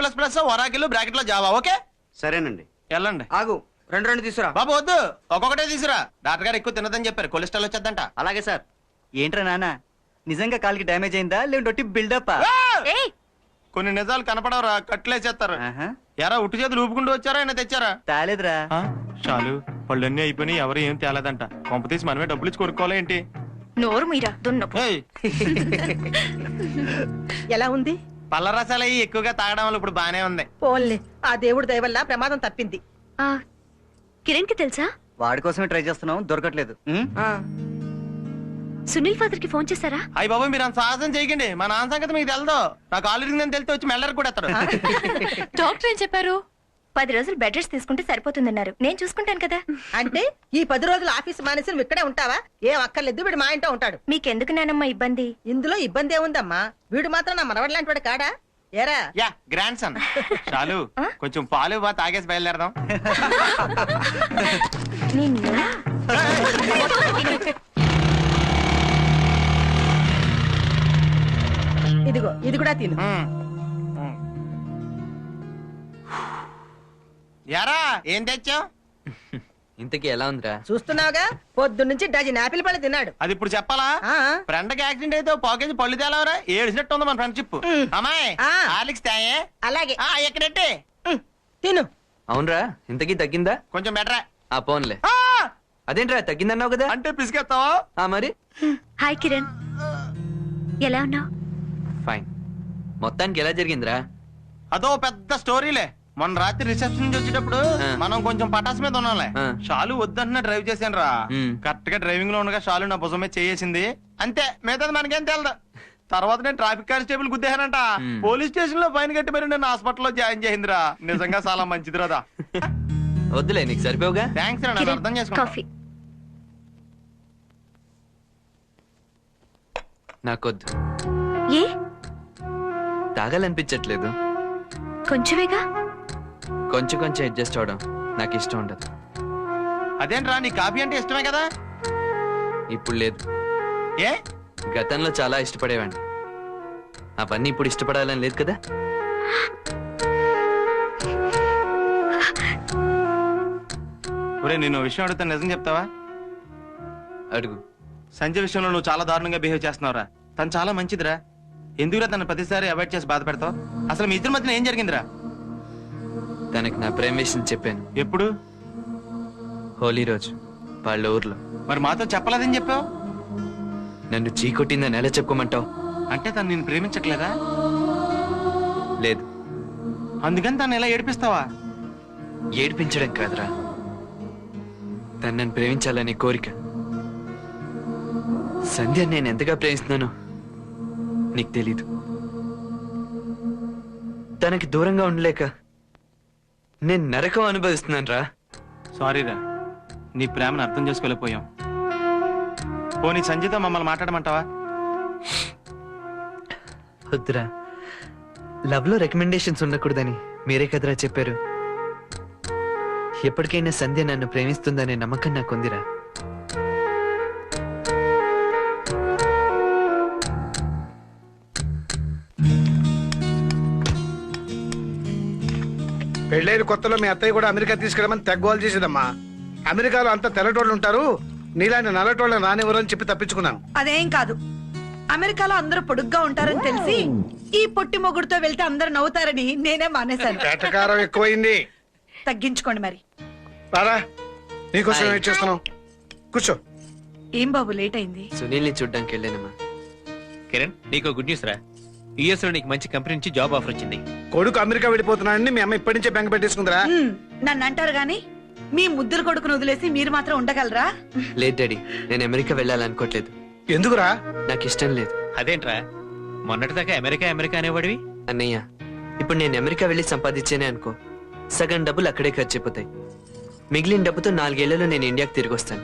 ఒరాకిల్ బ్రాకెట్ లో జావా ఓకే సరేనండి వెళ్ళండి ఆగు రెండు తీసురా బాబు వద్దు ఒక్కొక్కటే తీసురా డాక్టర్ గారు ఎక్కువ తినదని చెప్పారు కొలెస్ట్రాల్ వచ్చేద్దంట అలాగే సార్ ఏంట్రా నాన్న నిజంగా కాలికి డ్యామేజ్ అయిందా లేదంటే బిల్డప్ కొన్ని నిజాలు కనపడవరా కట్లేసేస్తారు ఎరా ఉట్టు చేతులు ఊపుకుంటూ వచ్చారా ఆయన తెచ్చారా తాలేదురా చాలు పళ్ళన్నీ అయిపోయి ఎవరు ఏం తేలేదంట కొంప తీసి మనమే డబ్బులు ఇచ్చి కొనుక్కోవాలి ఏంటి నోరు మీరా దున్న ఎలా ఉంది పళ్ళ రసాలు అయ్యి ఎక్కువగా తాగడం వల్ల ఇప్పుడు బానే ఉంది పోన్లే ఆ దేవుడి దయ వల్ల ప్రమాదం తప్పింది కిరణ్ కి తెలుసా? వాడి కోసమే ట్రై చేస్తున్నాం దొరకట్లేదు సునీల్ ఫాదర్ కి ఫోన్ చేశారా? అయ్యి బాబు మీరు అంత సాహసం చేయకండి మా నాన్న సంగతి మీకు తెలదు నాకు ఆల్రెడీ నేను తెలితే వచ్చి మెల్లరికి కూడా ఎత్తాడు డాక్టర్ ఏం చెప్పారు? 10 రోజులు బెడ్ రెస్ట్ తీసుకుంటే సరిపోతుందన్నారు. నేను చూసుకుంటాను కదా. అంటే ఈ 10 రోజులు ఆఫీస్ మానేసి నువ్వు ఇక్కడే ఉంటావా? ఏం అక్కర్లేదు, వీడు మా ఇంట్లో ఉంటాడు. మీకెందుకు నానమ్మ ఇబ్బంది? ఇందులో ఇబ్బంది ఏముందమ్మా, వీడు మాత్రం నా మనవడు లాంటి వాడు కాడా? ఏరా యా గ్రాండ్ సన్. చాలు కొంచెం పాలు బా తాగేసి బయలుదేరదాం. ఇదిగో ఇది కూడా తిను. యారా ఏం తెచ్చావు? ఇంతకీ ఎలా ఉందిరా? చూస్తున్నావుగా పొద్దు నుంచి డజన్ యాపిల్ పళ్ళు తిన్నాడు. అది ఇప్పుడు చెప్పాలా? ఫ్రెండ్ కి యాక్సిడెంట్ అయితే పాకేజ్ పళ్ళు తేలవరా? ఏడిసినట్టు ఉంది మన ఫ్రెండ్షిప్. అమ్మాయి హార్లిక్స్ తాయే. అలాగే ఎక్కడెట్టే తిను. అవునరా, ఇంతకీ తగ్గిందా? కొంచెం బెటరా. ఆ పోన్లే. అదేంట్రా తగ్గిందన్నావు కదా? అంటే పిసికేస్తావా? మరి హాయ్ కిరణ్, ఎలా ఉన్నావు? ఫైన్. మొత్తానికి ఎలా జరిగిందిరా? అదో పెద్ద స్టోరీలే. మొన్న రాత్రి రిసెప్షన్ నుంచి వచ్చేటప్పుడు మనం కొంచెం పటాస్ మీద ఉన్నాంలే. షాలు వద్దంటున్నా డ్రైవ్ చేశాను రా. కరెక్ట్ గా డ్రైవింగ్ లో ఉండగా షాలు నా భుజం మీద చేసింది. అంతే, మిగతాది మనకేం తెలదు. తర్వాత నేను ట్రాఫిక్ కానిస్టేబుల్ గుద్దేశానంట. పోలీస్ స్టేషన్ లో ఫైన్ కట్టి మరి నేను హాస్పిటల్ లో జాయిన్ చేసిందిరా. నిజంగా చాలా మంచిది రాదా. వద్దులే, నీకు సరిపోగా. థ్యాంక్స్ రా, నన్ను అర్థం చేసుకున్నా. నాకొద్దు. ఏ తాగాలనిపించట్లేదు. కొంచెమేగా. కొంచెం కొంచెం అడ్జస్ట్ అవడం నాకు ఇష్టం ఉండదు. అదేంట్రా, నీ కాఫీ అంటే ఇష్టమే కదా? ఇప్పుడు లేదు. ఏ? గతంలో చాలా ఇష్టపడేవాడిని. అవన్నీ ఇప్పుడు ఇష్టపడాలని లేదు కదా. ఒరే, నేను విషయం అడుగుతా, నిజం చెప్తావా? అడుగు. సంజయ్ విషయంలో నువ్వు చాలా దారుణంగా బిహేవ్ చేస్తున్నావురా. తను చాలా మంచిదిరా. ఎందుకురా తను ప్రతిసారి అవాయిడ్ చేసి బాధ పెడతావు? అసలు మీ ఇద్దరి మధ్యన ఏం జరిగిందిరా? తనకి నా ప్రేమ విషయం చెప్పాను. ఎప్పుడు? హోలీ రోజు వాళ్ళ ఊర్లో. మరి మాతో చెప్పలేదని చెప్పావు. నన్ను చీకొట్టిందని ఎలా చెప్పుకోమంటావు? అంటే తను నిన్ను ప్రేమించట్లేదా? లేదు. అందుకని తను ఎలా ఏడిపిస్తావా? ఏడిపించడం కాదురా, తను నన్ను ప్రేమించాలనే కోరిక. సంధ్య నేను ఎంతగా ప్రేమిస్తున్నానో నీకు తెలీదు. తనకి దూరంగా ఉండలేక నేను నరకం అనుభవిస్తున్నాను రా. సారీరా, నీ ప్రేమను అర్థం చేసుకోలేకపోయాం. పోనీ సంజయ్తో మమ్మల్ని మాట్లాడమంటావా? వద్దురా, లవ్ లో రికమెండేషన్స్ ఉండకూడదని మీరే కదరా చెప్పారు. ఎప్పటికైనా సంధ్య నన్ను ప్రేమిస్తుందనే నమ్మకం నాకుందిరా. పెళ్ళైన కొత్తలో మీ అత్తయ్య కూడా అమెరికా తీసుకెళ్ళమని తెగ్గోలు చేసేదమ్మా. అమెరికాలో అంతా తెల్లటోళ్ళు ఉంటారు, నీలాంటి నల్లటోళ్ళని రానివ్వరు అని చెప్పి తప్పించుకున్నాను. అదేం కాదు, అమెరికాలో అందరూ పొడుగ్గా ఉంటారని తెలిసి ఈ పొట్టి మొగుడుతో వెళ్తే అందరూ నవ్వుతారని నేనే మానేశాను. వేటకారం ఎక్కువైంది. తగ్గించుకోండి మరి. రారా, నీకోసం వెయిట్ చేస్తున్నాం. కూర్చో. ఏం బాబు లేట్ అయింది? సునీల్ ని చూడ్డానికి వెళ్ళానమ్మా. కిరణ్, నీకు గుడ్ న్యూస్ రా. యుఎస్ లో నీకు మంచి కంపెనీ నుంచి జాబ్ ఆఫర్ వచ్చింది. కొడుకు అమెరికా వెళ్ళిపోతున్నాడని మీ అమ్మ ఇప్పటి నుంచే బెంగ పెట్టేసుకుందిరా. నన్ను అంటారు గాని మీ ముద్దురు కొడుకును వదిలేసి మీరు మాత్రం ఉండగలరా? లేదు డాడీ, నేను అమెరికా వెళ్ళాలనుకోవట్లేదు. ఎందుకురా? నాకు ఇష్టం లేదు. అదేంట్రా, మొన్నటిదాకా అమెరికా అమెరికా అనేవాడివి. అన్నయ్య, ఇప్పుడు నేను అమెరికా వెళ్ళి సంపాదించేనే అనుకో, సగం డబ్బులు అక్కడే ఖర్చు అయిపోతాయి. మిగిలిన డబ్బుతో 4 ఏళ్లలో నేను ఇండియాకి తిరిగి వస్తాను.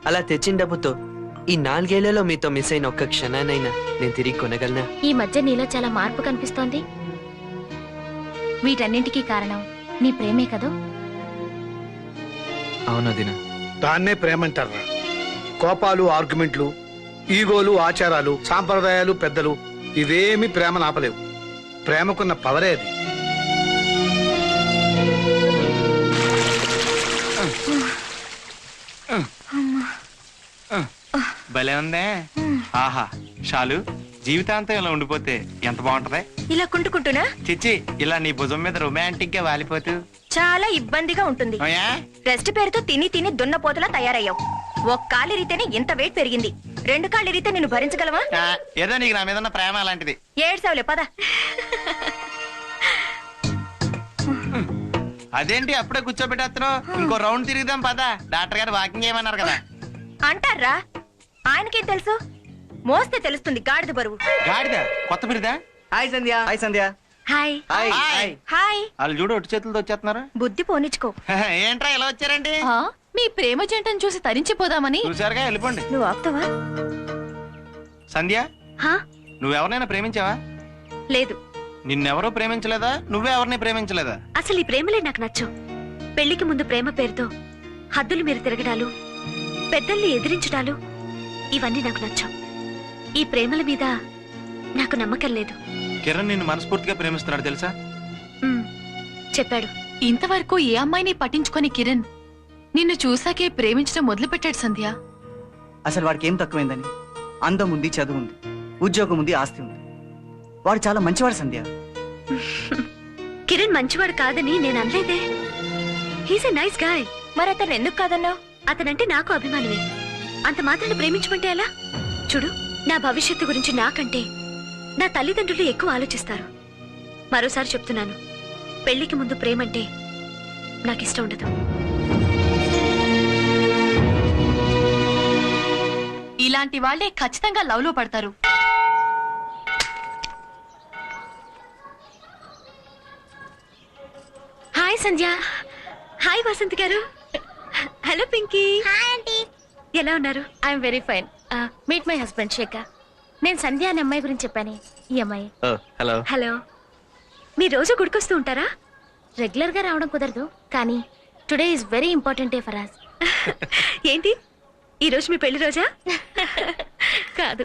అలా తెచ్చిన డబ్బుతో ఈ 4 ఏళ్లలో మీతో మిస్ అయిన ఒక్క క్షణానైనా నేను తిరిగి కొనగలనా? ఈ మధ్య నీలో చాలా మార్పు కనిపిస్తోంది. వీటన్నింటికీ కారణం నీ ప్రేమే కదూ? అవును దిన. దాన్నే ప్రేమంటారా? కోపాలు, ఆర్గ్యుమెంట్లు, ఈగోలు, ఆచారాలు, సాంప్రదాయాలు, పెద్దలు ఇవేమి ప్రేమను ఆపలేవు. ప్రేమకున్న పవరే అది. భలే ఉందే. ఆహా, షాలు జీవితాంతం ఇలా ఉండిపోతే ఎంత బాగుంటది. ఇలా కుంటుకుంటున్నా చిచ్చి, ఇలా నీ భుజం మీద రొమాంటిక్ గా వాలిపోతూ చాలా ఇబ్బందిగా ఉంటుంది. రెస్ట్ పేరుతో తిని తిని దున్నపోతులా తయారయ్యావు. ఒక కాలు ఇరితేనే ఇంత వెయిట్ పెరిగింది. 2 కాళ్ళు ఇరితే నిన్ను భరించగలవా? ఏదో నీకు నా మీద ఉన్న ప్రేమ అలాంటిది. ఏడ్సావులే, పద. అదేంటి అప్పుడే కూర్చోబెట్టేస్తున్నావు? ఇంకో రౌండ్ తిరుగుదాం పద. డాక్టర్ గారు వాకింగ్ చేయమన్నారు కదా. అంటారా? ఆయనకేం తెలుసు? మోస్తే తెలుస్తుంది గాడిద బరువు. గాడిద కొత్త బిరుదా? Hi Sandhya. Hi Sandhya. Hi hi. Hi. వాళ్ళు చూడు ఒట్టి చేతులతో వచ్చేస్తున్నారు. బుద్ధి పోనిచ్చుకో. ఏంట్రా ఇలా వచ్చారండి? మీ ప్రేమ జంటను చూసి తరించిపోదామని. చూసారుగా, వెళ్ళిపోండి. నువ్వు ఆపుతావా? సంధ్య, నువ్వెవరినైనా ప్రేమించావా? లేదు. నిన్నెవరూ ప్రేమించలేదా? నువ్వే ఎవరిని ప్రేమించలేదా? అసలు ఈ ప్రేమలే నాకు నచ్చు. పెళ్లికి ముందు ప్రేమ పేరుతో హద్దులు మీరు తిరగడాలు, పెద్దల్ని ఎదిరించడాలు, ఇవన్నీ నాకు నచ్చం. ఈ ప్రేమల మీద నాకు నమ్మకం లేదు. కిరణ్ నిన్ను మనస్ఫూర్తిగా ప్రేమిస్తున్నాడు తెలుసా? చెప్పాడు. ఇంతవరకు ఏ అమ్మాయిని పట్టించుకొని కిరణ్ నిన్ను చూసాకే ప్రేమించడం మొదలు పెట్టాడు సంధ్య. అసలు వాడికి ఏం తక్కువైందని? అందం ఉంది, చదువు ఉంది, ఉద్యోగం ఉంది, ఆస్తి ఉంది. వాడు చాలా మంచివాడు సంధ్య. కిరణ్ మంచివాడు కాదని నేను అనలేదే. He's a nice guy. మరి అతను ఎందుకు కాదన్నావు? అతనంటే నాకు అభిమానమే. అంత మాత్రాన్ని ప్రేమించమంటే ఎలా? చూడు, నా భవిష్యత్తు గురించి నాకంటే నా తల్లిదండ్రులు ఎక్కువ ఆలోచిస్తారు. మరోసారి చెప్తున్నాను, పెళ్లికి ముందు ప్రేమంటే నాకిష్టం ఉండదు. ఇలాంటి వాళ్లే ఖచ్చితంగా లవ్ లో పడతారు. హాయ్ సంధ్య. హాయ్ వసంత్ గారు. Hello Pinky. Hi aunty. ఎలా ఉన్నారు? I'm very fine. Meet my husband Shekhar. నేను సంధ్య అనే అమ్మాయి గురించి చెప్పాను. ఈ అమ్మాయి. హలో. హలో. మీరు రోజు గుడికొస్తూ ఉంటారా? రెగ్యులర్ గా రావడం కుదరదు, కానీ today is very important day for us. ఏంటి, ఈ రోజు మీ పెళ్లి రోజా? కాదు,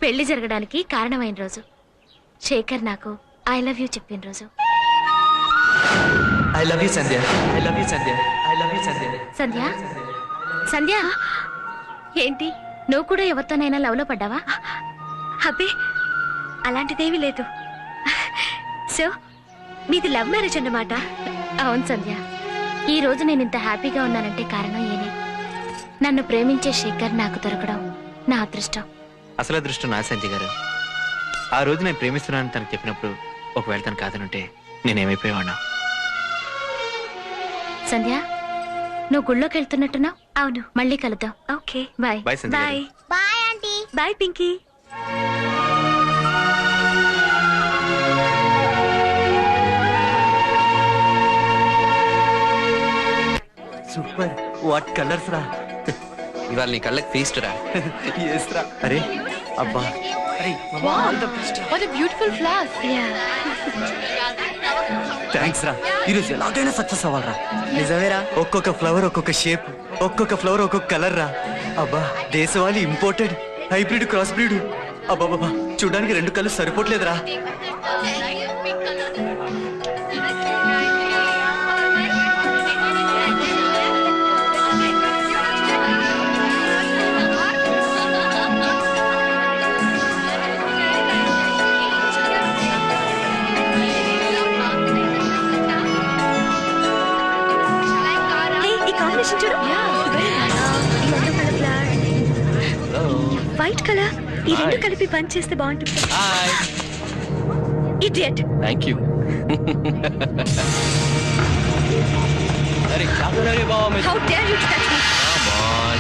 పెళ్లి జరగడానికి కారణమైన రోజు. శేఖర్ నాకు ఐ లవ్ యూ చెప్పిన రోజు. I love you Sandhya. I love you Sandhya. I love you Sandhya. Sandhya, Sandhya, ఏంటి నువ్వు కూడా ఎవరితోనైనా లవ్ లో పడ్డావా? అబ్బే, అలాంటిదేమీ లేదు. సో మీది లవ్ మ్యారేజ్ అన్నమాట? అవును సంధ్య. ఈ రోజు నేను ఇంత హ్యాపీగా ఉన్నానంటే కారణం ఏనే. నన్ను ప్రేమించే శేఖర్ నాకు దొరకడం నా అదృష్టం. అసలు అదృష్టం నా సంజయ్ గారు. ఆ రోజు నేను ప్రేమిస్తున్నానని తనకు చెప్పినప్పుడు ఒకవేళ తను కాదనుంటే నేనేమైపోయేవాడినా. సంధ్య, నువ్వు గుళ్ళోకి వెళ్తున్నట్టున్నావు. అవును. మళ్ళీ కలుద్దాం. Okay, bye. Bye Sandhya. Bye. Bye aunty. Bye Pinky. Super. What colours రా. ఇవాళ నీ కళ్ళకి ఫీస్ట్ రా. ఎస్ రా. అరే అబ్బా. What a beautiful flower. Thanks రా. ఈరోజు ఎలాగైనా సక్సెస్ అవ్వాలరా. నిజమేరా. ఒక్కొక్క ఫ్లవర్ ఒక్కొక్క షేప్, ఒక్కొక్క ఫ్లవర్ ఒక్కొక్క కలర్ రా. అబ్బా, దేశవాళీ ఇంపోర్టెడ్ హైబ్రిడ్ క్రాస్ బ్రీడ్. అబ్బా బాబా, చూడడానికి రెండు కళ్ళు సరిపోట్లేదురా. వైట్ కలర్, ఈ రెండు కలిపి బంచ్ చేస్తే బాగుంటుంది. ఇడియట్. Thank you. అరే क्या कर रहे बाबा मैं? How dare you touch me? Come on.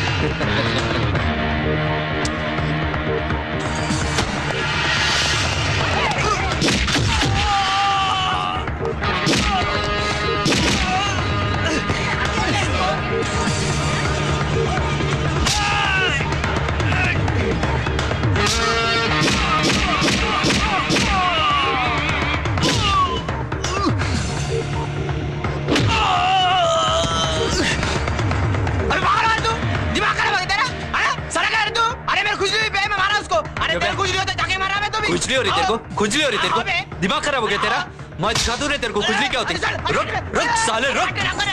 खुजली हो रही तेरे को? खुजली हो रही तेरे को? दिमाग खराब हो गया तेरा? मैं दिखाता हूँ रे तेरे को खुजली क्या होती है? रुक रुक साले, रुक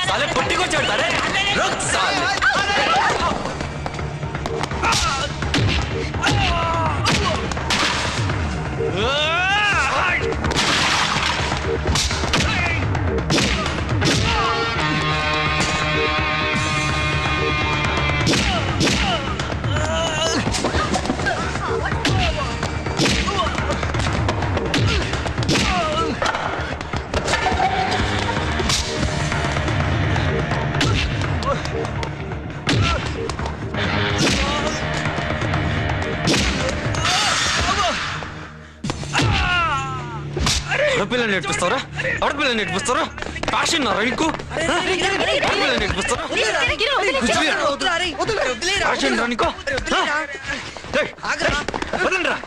साले, पुट्टी को चढ़ता रे, रुक साले. ఆడపిల్లని నేర్పిస్తారా? ఆడపిల్లని నేర్పిస్తారా? ఫ్యాషన్ నా రైకు ఆడపిల్లని నేర్పిస్తారా? ఫ్యాషన్ రానికో వదలండి రా.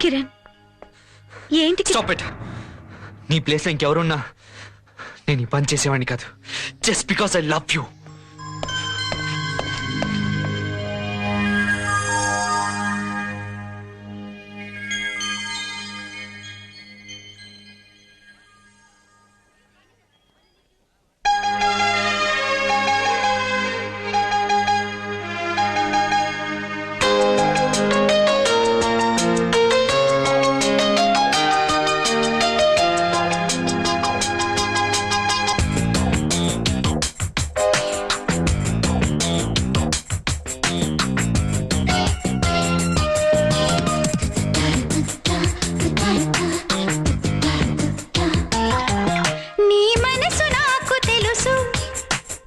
కిరణ్ ఏంటి? Stop it. నీ ప్లేస్ లో ఇంకెవరున్నా నేను ఈ పని చేసేవాడిని కాదు. Just because I love you.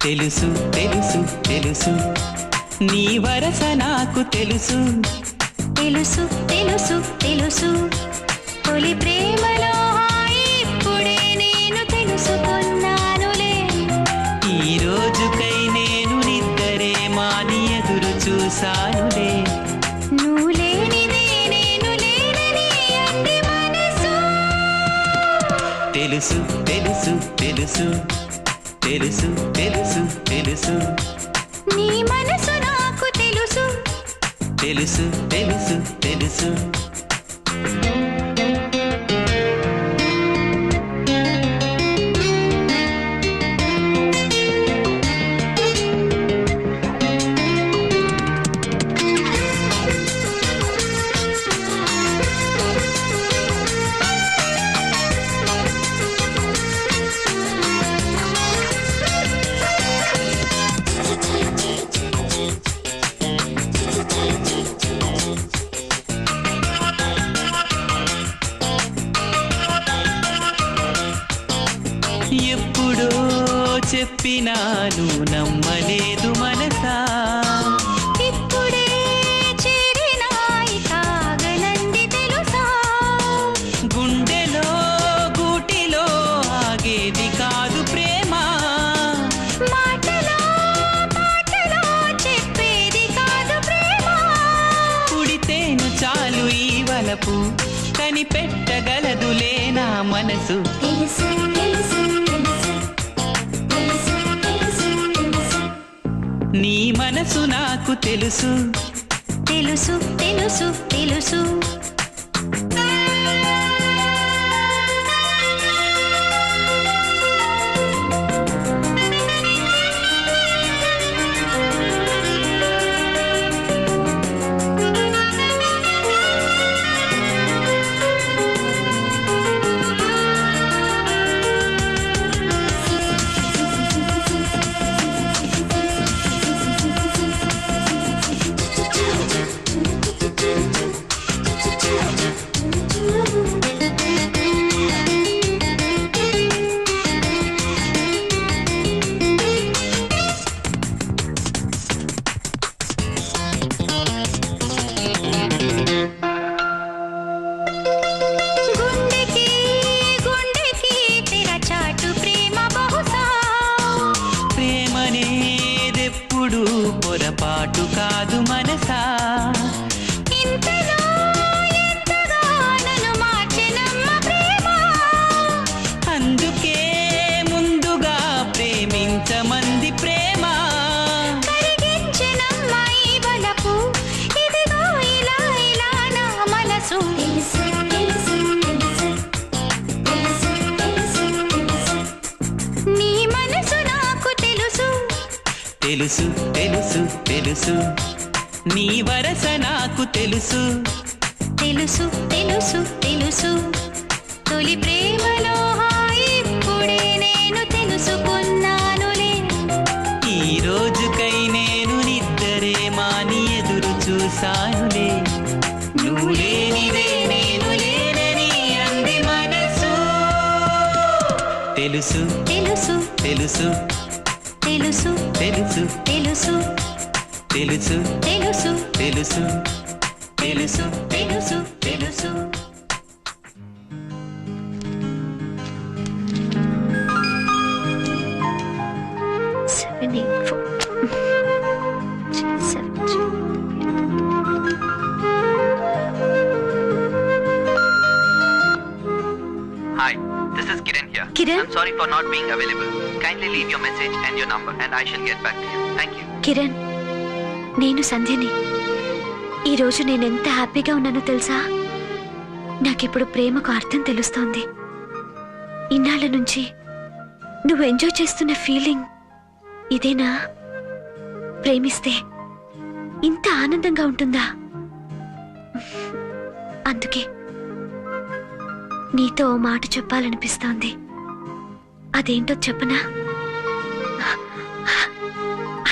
తెలుసు తెలుసు తెలుసు నీ వరస నాకు తెలుసు తెలుసు తెలుసు తెలుసు తొలి ప్రేమలో ఇప్పుడే నేను తెలుసుకున్నానులే. ఈ రోజుకై నేను నిద్దరే మాని ఎదురు చూసానులే. నువ్వు లేనిదే నేను లేనని అంది మనసు. తెలుసు తెలుసు తెలుసు తెలుసు తెలుసు తెలుసు నీ మనసు నాకు తెలుసు. తెలుసు తెలుసు తెలుసు ఎప్పుడో చెప్పినాను నమ్మలేదు మనసా. ఇప్పుడే చేరినాయి కాగనంది తెలుసా. గుండెలో గూటిలో ఆగేది కాదు ప్రేమ. మాటలో పాటలో చెప్పేది కాదు ప్రేమ. పుడితేను చాలు ఈ వలపు కనిపెట్టగలదులే నా మనసు. తెలుసు తెలుసు తెలుసు తెలుసు తెలుసు నీ మనసు నాకు తెలుసు. తెలుసు తెలుసు తెలుసు గుండెకి గుండెకి తెరచాటు ప్రేమ బహుశా. ప్రేమనేదెప్పుడు పొరపాటు కాదు మనసా. ఇంతలో ఎంతగా నన్ను మార్చెనమ్మ ప్రేమ. అందుకే ముందుగా ప్రేమించమంది ప్రేమ. కరిగించెనమ్మ ఈ బలపు ఇదిగో ఇలా ఇలా నా మనసు. తెలుసు తెలుసు తెలుసు తెలుసు తెలుసు నీ మనసు నాకు తెలుసు. తెలుసు తెలుసు తెలుసు నీ వరస నాకు తెలుసు. తెలుసు తెలుసు తెలుసు తొలి ప్రేమలో ఇప్పుడే నేను తెలుసుకున్నానులే. ఈ రోజుకై నేను నిద్దరే మాని ఎదురు చూసానులే. నువ్వు లేనిదే నేను లేనని అంది మనసు. తెలుసు తెలుసు తెలుసు తెలుసు తెలుసు తెలుసు తెలుసు తెలుసు తెలుసు తెలుసు తెలుసు తెలుసు Kiran? I'm sorry for not being available. Kindly leave your message and your number and I shall get back to you. Thank you. Kiran, నేను సంధ్యని. ఈరోజు నేనెంత హ్యాపీగా ఉన్నానో తెలుసా? నాకిప్పుడు ప్రేమకు అర్థం తెలుస్తోంది. ఇన్నాళ్ళ నుంచి నువ్వు ఎంజాయ్ చేస్తున్న ఫీలింగ్ ఇదేనా? ప్రేమిస్తే ఇంత ఆనందంగా ఉంటుందా? అందుకే నీతో ఓ మాట చెప్పాలనిపిస్తోంది. అదేంటో చెప్పనా?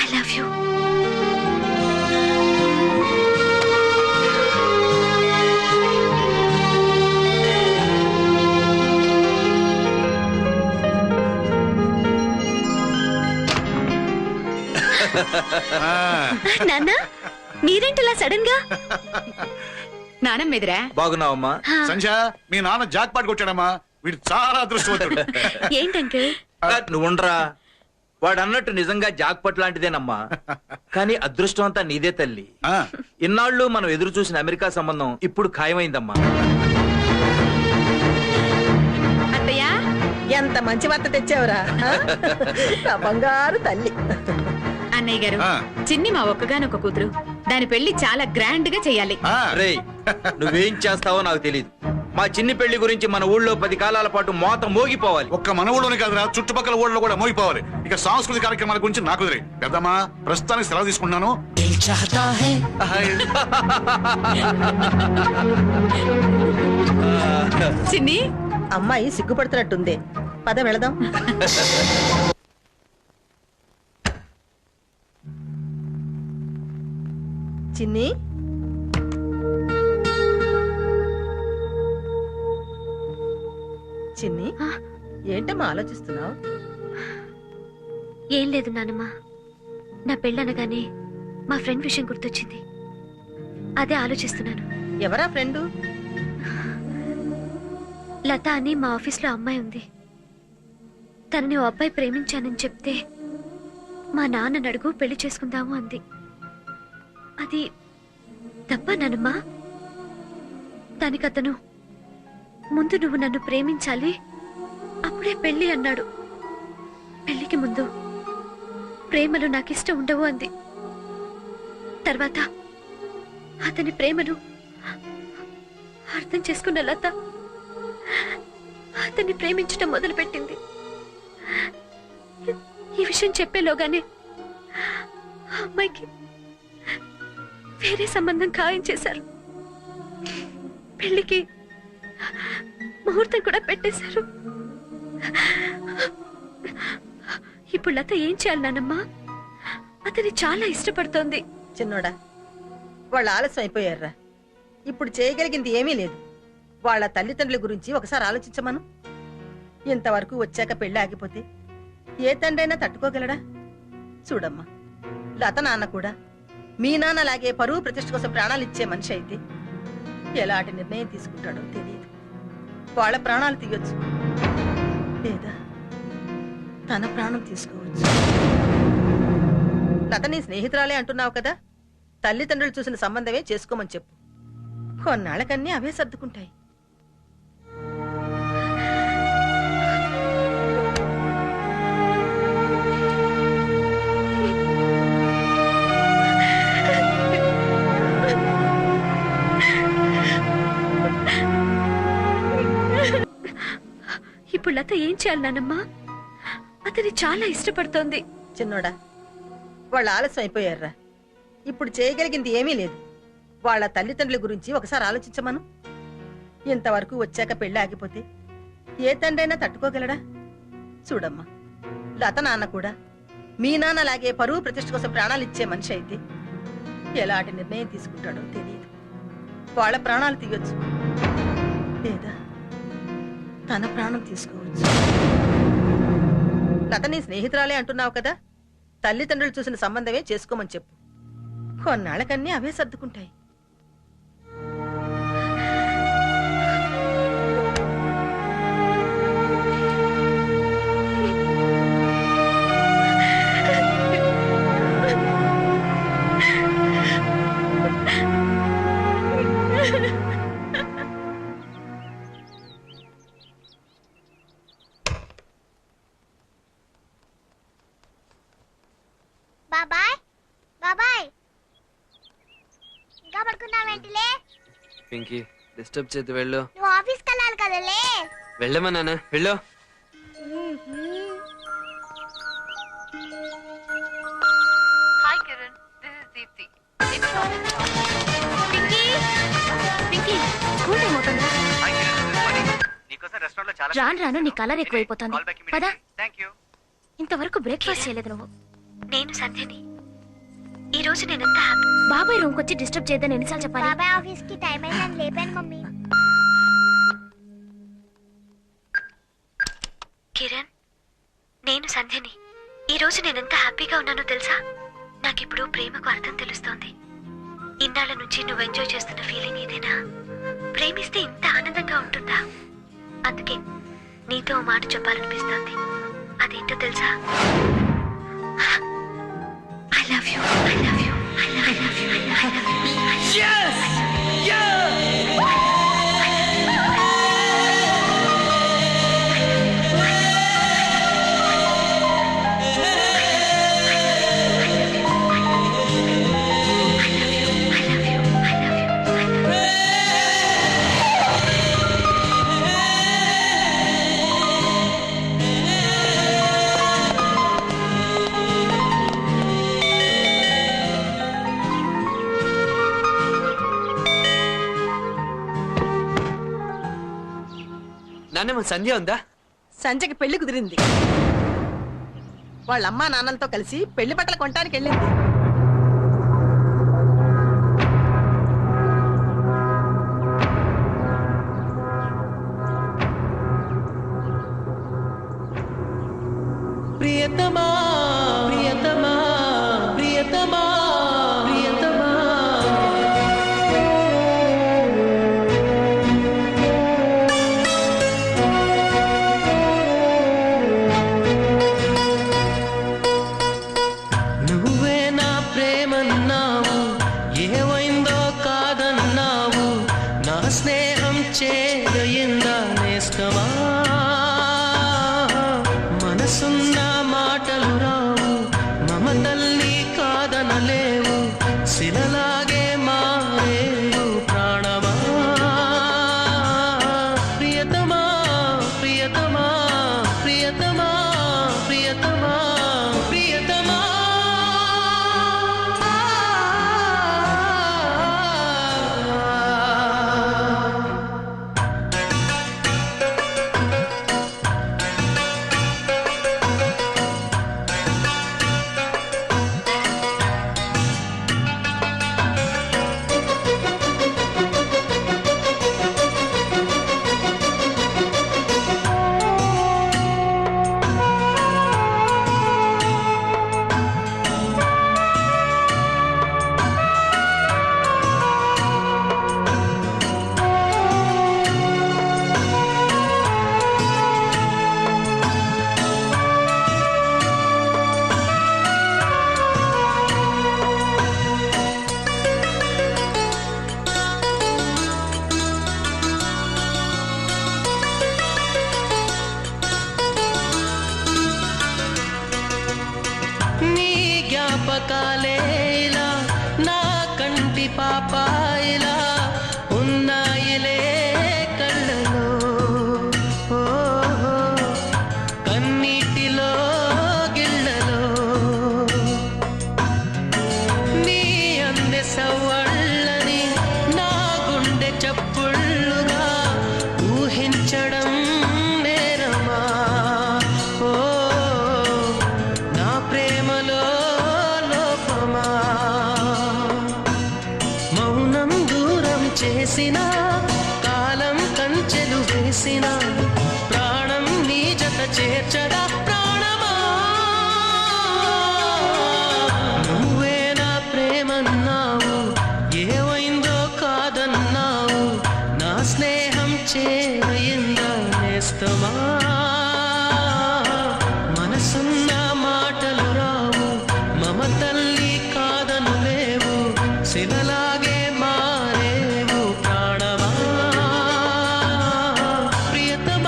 I love you. నాన్న, మీరేంటలా సడన్ గా? నానమ్మ ఎదురా? బాగున్నావమ్మా? సంధ్య, మీ నాన్న జాక్ పాట్ కొట్టాడమ్మా. వీడు చాలా అదృష్టవంతుడు. ఏంటంకుల్? నువ్వు ఉండరా. వాడు అన్నట్టు నిజంగా జాక్పట్ లాంటిదేనమ్మా. కానీ అదృష్టం అంతా నీదే తల్లి. ఇన్నాళ్ళు మనం ఎదురు చూసిన అమెరికా సంబంధం ఇప్పుడు ఖాయమైందమ్మా. అత్తయ్య, ఎంత మంచి వార్త తెచ్చావురా. నా బంగారు తల్లి. అన్నయ్య గారు, చిన్ని మా ఒక్కగానొక్క కూతురు. దాని పెళ్లి చాలా గ్రాండ్ గా చెయ్యాలి. రేయ్, నువ్వేం చేస్తావో నాకు తెలియదు. మా చిన్ని పెళ్లి గురించి మన ఊళ్ళో 10 కాలాల పాటు మోత మోగిపోవాలి. ఒక్క మన ఊళ్ళోనే కాదురా, చుట్టుపక్కల ఊళ్ళో కూడా మోగిపోవాలి. ఇక సాంస్కృతిక కార్యక్రమాల గురించి నాకు కుదిరే. పెద్దమ్మా, ప్రస్తుతానికి సెలవు తీసుకుంటున్నాను. చిన్ని, అమ్మాయి సిగ్గుపడుతున్నట్టుంది. పద వెళదాం. చిన్ని, చిన్ని, ఏంటమ్మా ఆలోచిస్తున్నావు? ఏం లేదు నానమ్మా. నా పెళ్ళనగానే మా ఫ్రెండ్ విషయం గుర్తొచ్చింది. అదే ఆలోచిస్తున్నాను. ఎవరా ఫ్రెండు? లత అని మా ఆఫీస్లో అమ్మాయి ఉంది. తనని ఓ అబ్బాయి ప్రేమించానని చెప్తే మా నాన్న అడుగు పెళ్లి చేసుకుందాము అంది. అది తప్ప నానమ్మా? దానికతను ముందు నువ్వు నన్ను ప్రేమించాలి, అప్పుడే పెళ్లి అన్నాడు. పెళ్లికి ముందు ప్రేమలు నాకిష్టం ఉండవు అంది. తర్వాత అతని ప్రేమను అర్థం చేసుకున్న లత అతన్ని ప్రేమించడం మొదలుపెట్టింది. ఈ విషయం చెప్పేలోగానే ఆ అమ్మాయికి వేరే సంబంధం ఖాయం చేశారు. పెళ్లికి ముహూర్తం కూడా పెట్టేశారు. ఇప్పుడు లత ఏం చేయాలి నానమ్మా? అతని చాలా ఇష్టపడుతోంది. చిన్నోడా, వాళ్ళు ఆలస్యం అయిపోయారా. ఇప్పుడు చేయగలిగింది ఏమీ లేదు. వాళ్ళ తల్లిదండ్రుల గురించి ఒకసారి ఆలోచించమను. ఇంతవరకు వచ్చాక పెళ్లి ఆగిపోతే ఏ తండ్రైనా తట్టుకోగలడా? చూడమ్మా, లత నాన్న కూడా మీ నాన్నలాగే పరువు ప్రతిష్ఠ కోసం ప్రాణాలు ఇచ్చే మనిషి అయితే ఎలాంటి నిర్ణయం తీసుకుంటాడో తెలియదు. వాళ్ళ ప్రాణాలు తీయొచ్చు, లేదా తన ప్రాణం తీసుకోవచ్చు. లత నీ స్నేహితురాలే అంటున్నావు కదా, తల్లిదండ్రులు చూసిన సంబంధమే చేసుకోమని చెప్పు. కొన్నాళ్ళకన్నీ అవే సర్దుకుంటాయి. ఇప్పుడు లత ఏం చేయాలి నానమ్మా? అతని చాలా ఇష్టపడుతోంది. చిన్నోడా, వాళ్ళు ఆలస్యం అయిపోయారా. ఇప్పుడు చేయగలిగింది ఏమీ లేదు. వాళ్ళ తల్లిదండ్రుల గురించి ఒకసారి ఆలోచించమను. ఇంతవరకు వచ్చాక పెళ్లి ఆగిపోతే ఏ తండ్రైనా తట్టుకోగలడా? చూడమ్మా, లత నాన్న కూడా మీ నాన్నలాగే పరువు ప్రతిష్ఠ కోసం ప్రాణాలు ఇచ్చే మనిషి అయితే ఎలాంటి నిర్ణయం తీసుకుంటాడో తెలియదు. వాళ్ళ ప్రాణాలు తీయొచ్చు, లేదా తన ప్రాణం తీసుకోవచ్చు. లత నీ స్నేహితురాలే అంటున్నావు కదా, తల్లిదండ్రులు చూసిన సంబంధమే చేసుకోమని చెప్పు. కొన్నాళ్ళకన్నీ అవే సర్దుకుంటాయి. బాబాయ్ బాబాయ్ ఇంకా పడుకున్నావేంటిలే? పింకీ డిస్టర్బ్ చేద్దు వెళ్ళు. నువ్వు ఆఫీస్కి వెళ్ళాలి కదలే. వెళ్ళమా నాన్న వెళ్ళు. Hi Kiran, this is Deepti. Pinky Pinky school time అవుతుందా? రాను రాను నీ కలర్ ఎక్కువైపోతుంది. పదా. ఇంతవరకు బ్రేక్ఫాస్ట్ చేయలేదు నువ్వు. నేను సంధ్యని. ఈ రోజు నేనెంత హ్యాపీ. బాబాయ్ రూమ్ వచ్చి డిస్టర్బ్ చేద్దని ఎన్నిసార్లు చెప్పాలి? బాబాయ్ ఆఫీస్ కి టైం అయిందని లేపాను మమ్మీ. కిరణ్, నేను సంధ్యని. ఈ రోజు నేనెంత హ్యాపీగా ఉన్నానో తెలుసా? నాకిప్పుడు ప్రేమకు అర్థం తెలుస్తోంది. ఇన్నాళ్ళ నుంచి నువ్వు ఎంజాయ్ చేస్తున్న ఫీలింగ్ ఇదేనా? ప్రేమిస్తే ఇంత ఆనందంగా ఉంటుందా? అందుకే నీతో ఓ మాట చెప్పాలనిపిస్తోంది. అదేంటో తెలుసా? I love you, I love you, I love you, I love you. నాన్నమ్మ సంధ్య ఉందా? సంజయ్కి పెళ్లి కుదిరింది. వాళ్ళ అమ్మా నాన్నలతో కలిసి పెళ్లి బట్టలు కొనడానికి వెళ్ళింది. ప్రియతమా ప్రియతమా ప్రియతమా ప్రియతమా నువ్వే నా ప్రేమన్నావు, ఏవైందో కాదన్నావు, నా స్నేహం చేయిందా నేస్తమా, మనసున్న మాటలు రావు, మమతల్ని కాదనలేవు, శిలలాగే మారేవు ప్రాణమా, ప్రియతమా ప్రియతమా ప్రియతమా ప్రియతమా ప్రియతమా. నీ జ్ఞాపకాలేలా నా కంటి పాపాయిలా ఉన్నాయిలే కళ్ళలో, ఓ కన్నీటిలో గిళ్ళలో, నీ అందె సవ్వళ్ళని నా గుండె చప్పుళ్ళుగా ఊహించడం నేరమా, ఓ నా ప్రేమలో లోపమా, మౌనం దూరం చేసిన కాలం కంచెలు వేసిన ప్రాణం నీ జత చేర్చగా ప్రాణమా, నువ్వే నా ప్రేమన్నావు, ఏవైందో కాదన్నావు, నా స్నేహం చేయిందా నేస్తమా, మనసున్న మాటలు రావు, మమతల్ని కాదనులేవు, శిలలాగే మారేవు ప్రాణమా, ప్రియతమా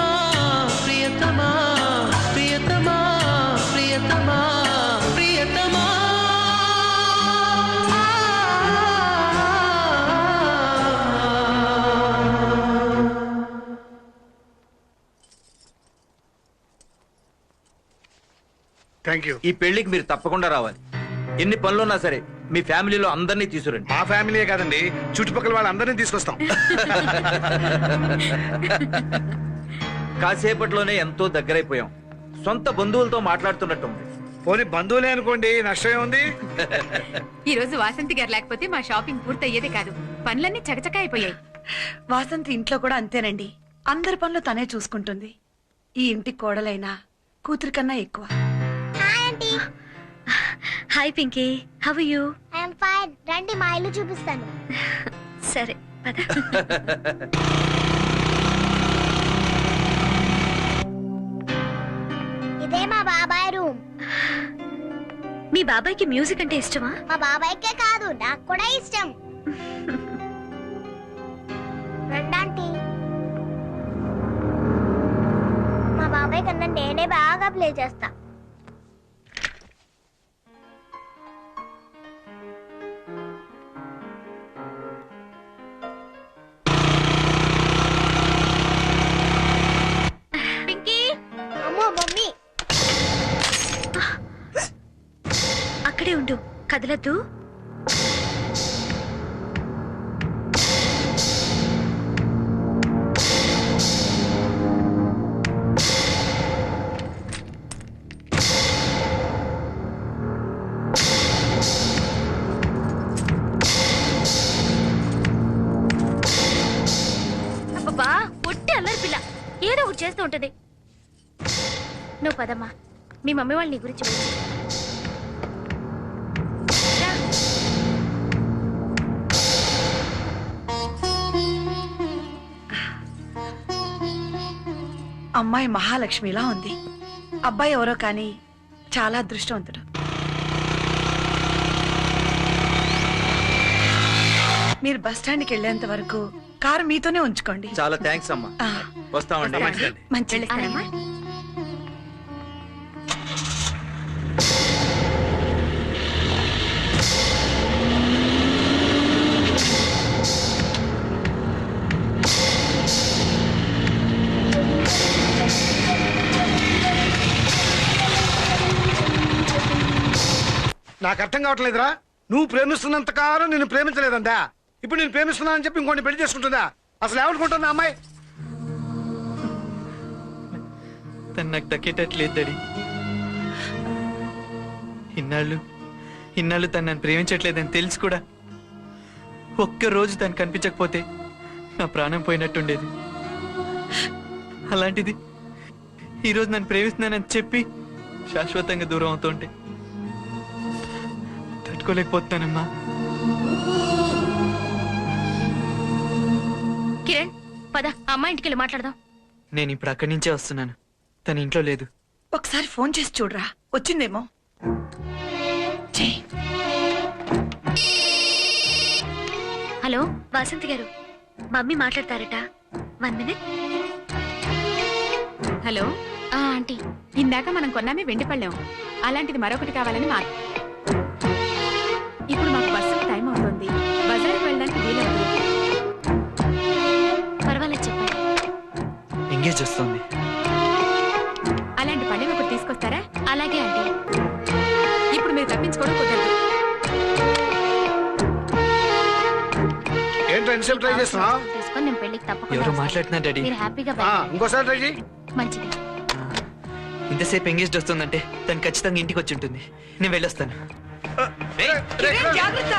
థ్యాంక్ యూ. ఈ పెళ్లికి మీరు తప్పకుండా రావాలి. ఎన్ని పనులున్నా సరే మీ ఫ్యామిలీలో అందరినీ తీసుకురండి. మా ఫ్యామిలీయే కాదండి, చుట్టుపక్కల వాళ్ళందరినీ తీసుకొస్తాం. కాసేపట్లోనే ఎంతో దగ్గరైపోయాం. సొంత బంధువులతో మాట్లాడుతున్నట్టుంది. పోనీ బంధువులే అనుకోండి, నష్టమే ఉంది. ఈ రోజు వాసంతి గారు లేకపోతే మా షాపింగ్ పూర్తయ్యేదే కాదు. పనులన్నీ చకచకా అయిపోయాయి. వాసంతి ఇంట్లో కూడా అంతేనండి. అందరి పనులు తనే చూసుకుంటుంది. ఈ ఇంటి కోడలైనా కూతురి కన్నా ఎక్కువ. Hi Pinky, how are you? I'm fine. రండి మా ఇల్లు చూపిస్తాను. సరే పద. ఇదే మా బాబాయ్ రూమ్. మీ బాబాయ్కి మ్యూజిక్ అంటే ఇష్టమా? మా బాబాయ్కే కాదు, నాకు కూడా ఇష్టం. రండి. మా బాబాయ్ కన్నా నేనే బాగా ప్లే చేస్తా. పింకీ, అమ్మో మమ్మీ. అక్కడే ఉండు, కదలద్దు. అబ్బా పొట్టి అల్లరి పిల్ల ఏదో ఒకటి చేస్తూ ఉంటది. నువ్వు పదమ్మా, మీ మమ్మీ వాళ్ళు నీ గురించి వెయిట్ చేస్తారు. అమ్మాయి మహాలక్ష్మిలా ఉంది. అబ్బాయి ఎవరో కానీ చాలా అదృష్టవంతుడు. మీరు బస్ స్టాండ్కి వెళ్ళేంత వరకు కారు మీతోనే ఉంచుకోండి. చాలా థ్యాంక్స్ అమ్మా. వస్తామండి. మంచిది. నాకు అర్థం కావట్లేదురా. నువ్వు ప్రేమిస్తున్నంత కాలం నేను ప్రేమించలేదందా? ఇప్పుడు నేను ప్రేమిస్తున్నానని చెప్పి ఇంకోటి పెళ్లి చేసుకుంటుందా? అసలు ఏమనుకుంటుందా అమ్మాయి? తను నాకు దక్కేటట్లేదు డాడీ. ఇన్నాళ్ళు తను నన్ను ప్రేమించట్లేదని తెలుసు కూడా ఒక్కరోజు తను కనిపించకపోతే నా ప్రాణం పోయినట్టుండేది. అలాంటిది ఈరోజు నన్ను ప్రేమిస్తున్నానని చెప్పి శాశ్వతంగా దూరం అవుతుంటే తట్టుకోలేకపోతున్నానమ్మా. కిరణ్ పద, అమ్మాయి ఇంటికి వెళ్ళి మాట్లాడదాం. నేను ఇప్పుడు అక్కడి నుంచే వస్తున్నాను. తన ఇంట్లో లేదు. ఒకసారి ఫోన్ చేసి చూడరా, వచ్చిందేమో. హలో వాసంతి గారు, మమ్మీ మాట్లాడతారట. 1 minute. హలో ఆంటీ, ఇందాక మనం కొన్నామే వెండి పళ్ళెం. అలాంటిది మరొకటి కావాలని మా ఇప్పుడు మాకు బస్సుకు టైం అవుతుంది. బజార్కి వెళ్ళడానికి వీలవుతుంది. పర్వాలేదు చెప్పండి. ఎంగేజ్ వస్తుంది. అలాంటి పళ్ళెం ఒకటి తీసుకొస్తారా? అలాగే ఆంటీ. ఇప్పుడు మీరు తప్పించుకోవడం కుదరదు. ఏంటో ఇన్సెల్ ట్రై చేస్తున్నా? తీసుకొని నేను పెళ్లికి తప్పకుండా ఎవరో వస్తాను. మాట్లాడుతున్నారు డాడీ. మీరు హ్యాపీగా ఇంకోసారి ట్రై చేయి. మంచిది. ఇంతసేపు ఎంగేజ్డ్ వస్తుందంటే తను ఖచ్చితంగా ఇంటికి వచ్చి ఉంటుంది. నేను వెళ్ళొస్తాను. జాగ్రత్త.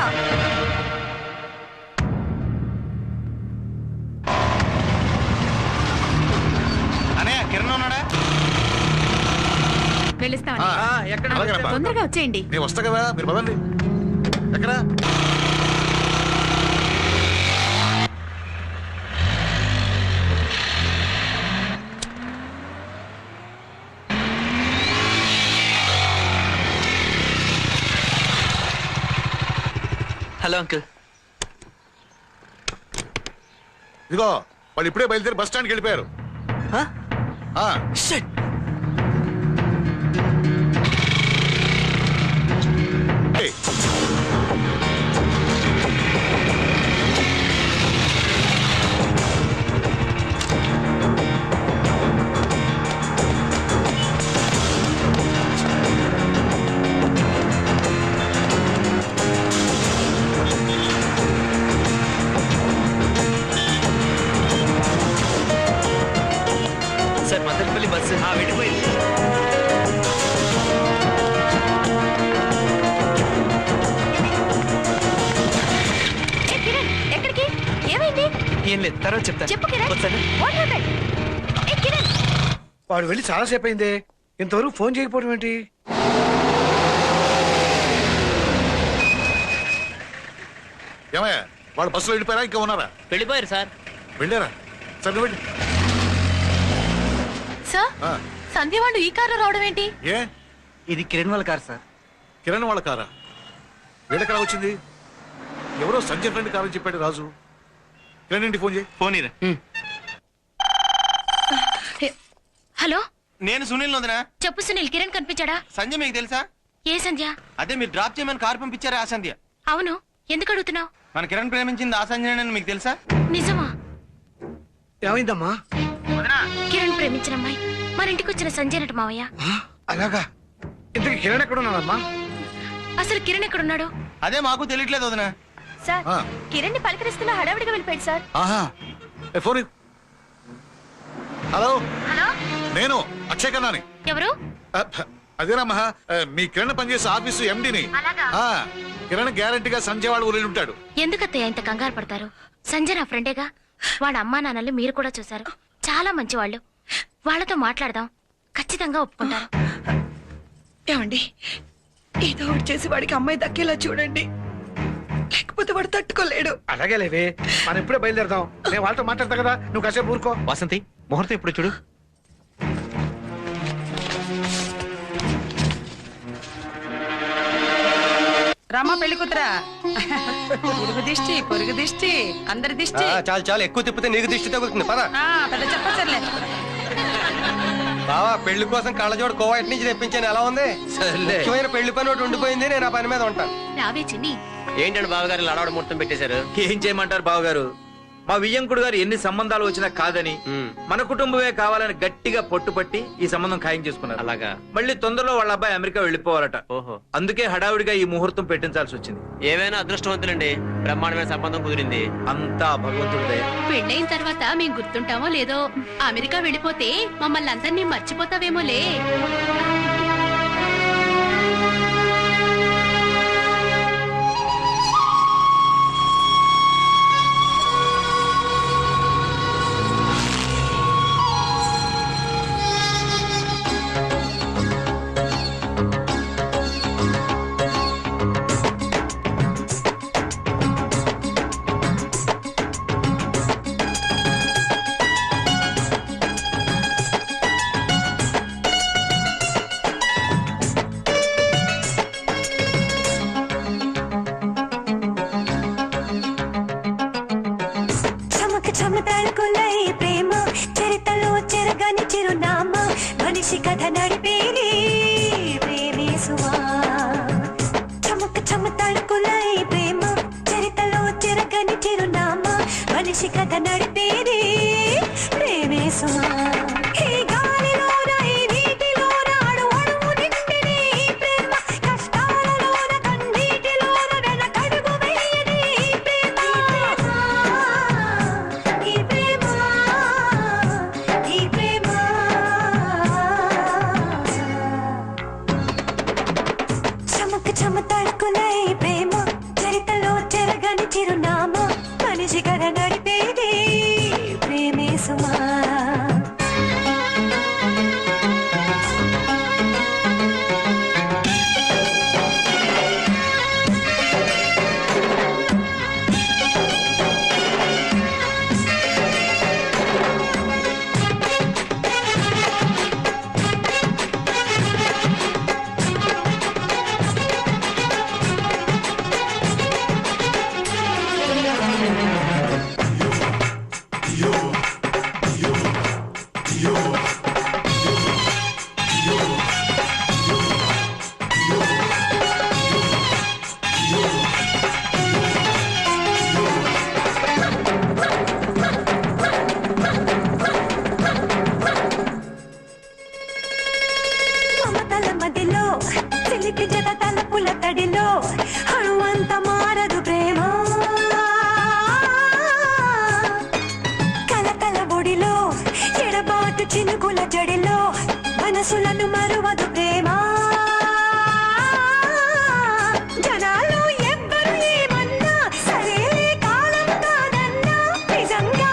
అనయ్య కిరణ్ ఉన్నాడా? వెళ్ళిస్తామని తొందరగా వచ్చేయండి. నేను వస్తా కదా, మీరు పదండి. ఎక్కడ? Hello uncle. ఇదిగో వాళ్ళు ఇప్పుడే బయలుదేరి బస్ స్టాండ్కి వెళ్ళిపోయారు. ఏం లేదు, తర్వాత చెప్తా. చెప్పు కిరణ్. వస్తాను. What happened? ఏ కిరణ్. వాడు వెళ్ళి చాలాసేపు అయింది, ఇంతవరకు ఫోన్ చేయకపోవడం ఏంటి? ఏమయ్యా వాళ్ళు బస్సులో వెళ్ళిపోయారా ఇంకా ఉన్నారా? వెళ్ళిపోయారు సార్. వెళ్ళారా? సరే వెళ్ళి. సార్ సంధ్య వాళ్ళు ఈ కారులో రావడం ఏంటి? ఏ ఇది కిరణ్ వాళ్ళ కారు సార్. కిరణ్ వాళ్ళ కారా? వీడెక్కడ వచ్చింది? ఎవరో సంజయ్ ఫ్రెండ్ కారని చెప్పాడు రాజు. కిరణ్ ఇంటికి ఫోన్ చేయి. ఫోన్ ఇరా. హలో, నేను సునీల్ వదినా. చెప్పు సునీల్, కిరణ్ కనిపించాడా? సంధ్య మీకు తెలుసా? ఏ సంధ్య? అదే మీరు డ్రాప్ చేయమని కారు పంపించారా ఆ సంధ్య. అవును, ఎందుకు అడుగుతున్నావు? మన కిరణ్ ప్రేమించింది ఆ సంధ్యనని మీకు తెలుసా? నిజమా? ఏమైందమ్మా? కిరణ్ ప్రేమించిన అమ్మాయి మన ఇంటికి వచ్చిన సంజయ్ నట మావయ్య. అలాగా? ఇంతకీ కిరణ్ ఎక్కడ ఉన్నాడమ్మా? అసలు కిరణ్ ఎక్కడున్నాడు? అదే మాకు తెలియట్లేదు వదినా. సార్ కిరణ్ ని పలకరిస్తున్న హడావిడిగా వెళ్ళిపోయాడు సార్. ఫోన్. హలో, హలో, నేను అక్షయ్ కన్నాని. ఎవరు? అదేనమ్మా, మీ కిరణ్ పనిచేసే ఆఫీసు ఎండిని. కిరణ్ గ్యారంటీగా సంజయ్ వాడు ఊరి ఉంటాడు. ఎందుకత్తయ్య ఇంత కంగారు పడతారు? సంజయ్ నా ఫ్రెండేగా. వాళ్ళ అమ్మా నాన్నల్ని మీరు కూడా చూశారు, చాలా మంచి వాళ్ళు. వాళ్ళతో మాట్లాడదాం, ఖచ్చితంగా ఒప్పుకుంటారు. ఏమండి, ఏదో ఒకటి చేసి వాడికి అమ్మాయి దక్కేలా చూడండి, లేకపోతే వాడు తట్టుకోలేడు. అలాగే లేవే, మనం ఇప్పుడే బయలుదేరదాం. నేను వాళ్ళతో మాట్లాడతా కదా, నువ్వు కాసేపు ఊరుకో. వాసంతి, ముహూర్తం ఇప్పుడు చూడు. రామా పెళ్లి కూతురా. పొరుగు దిష్టి, పొరుగు దిష్టి, అందరి దిష్టి. చాలు చాలు, ఎక్కువ తిప్పితే నీకు దిష్టి తగులుతుంది. పద. పెద్ద చెప్పసర్లే. బావా, పెళ్లి కోసం కళ్ళజోడు కోవైట్ నుంచి తెప్పించాను. ఎలా ఉంది? ముఖ్యమైన పెళ్లి పని ఒకటి ఉండిపోయింది, నేను ఆ పని మీద ఉంటాను. రావే చిన్ని. ఏంటంటే బావగారు లడవడ ముహూర్తం పెట్టేశారు? ఏం చేయమంటారు బావగారు? మా వియ్యంకుడు గారు ఎన్ని సంబంధాలు వచ్చినా కాదని, మన కుటుంబమే కావాలని గట్టిగా పట్టుపట్టి ఈ సంబంధం ఖాయం చేసుకున్నారు. అలాగా? మళ్ళీ తొందరలో వాళ్ళ అబ్బాయి అమెరికా వెళ్ళిపోవాలట. ఓహో, అందుకే హడావుడిగా ఈ ముహూర్తం పెట్టించాల్సి వచ్చింది. ఏవైనా అదృష్టవంతులండి, బ్రహ్మాండమైన సంబంధం కుదిరింది. అంతా భగవంతుడిదే. పెళ్ళైన తర్వాత మేం గుర్తుంటామో లేదో, అమెరికా వెళ్ళిపోతే మమ్మల్ని అందరినీ మర్చిపోతావేమోలే. మనిషి కథ నడిపేది ప్రేమే సుమా. చమక్ చమ తడుకులై ప్రేమ చరితలో చెరగని చిరునామా. మనిషి కథ నడిపేది ప్రేమే సుమా. ఈ గాలిలోన ఈ నీటిలోన అణు అణువు నిండిని ఈ ప్రేమ. కష్టాలలోన కన్నీటిలోన వెనకడుగు వేయని ఈ ప్రేమ. ఈ ప్రేమ, ఈ ప్రేమ. చమ తడుకులై ప్రేమ చరితలో చెరగని చిరునామా. మనిషి కథ నడిపేది ప్రేమే సుమా. మమతల మదిలో చిలిపి జత తలపుల తడిలో అణువంత మారదు ప్రేమ. కలకల ఒడిలో ఎడబాటు చినుకుల జడిలో మనసులను మరువదు ప్రేమ. జనాలు ఎవ్వరు ఏమన్నా సరే కాలం కాదన్నా నిజంగా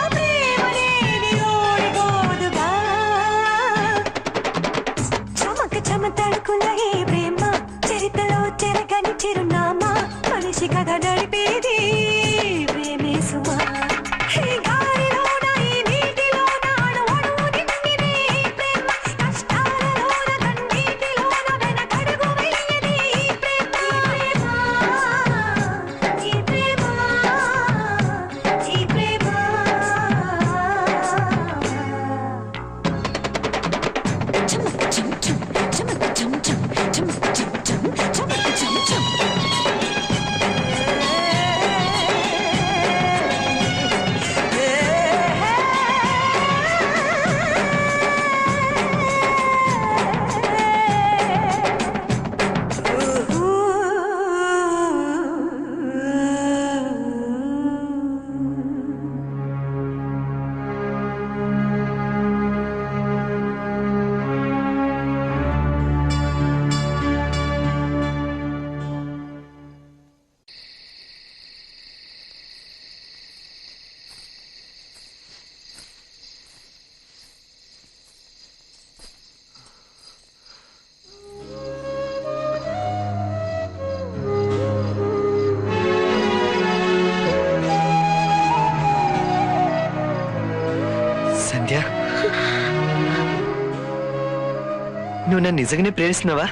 నన్ను నిజంగానే ప్రేమిస్తున్నావా?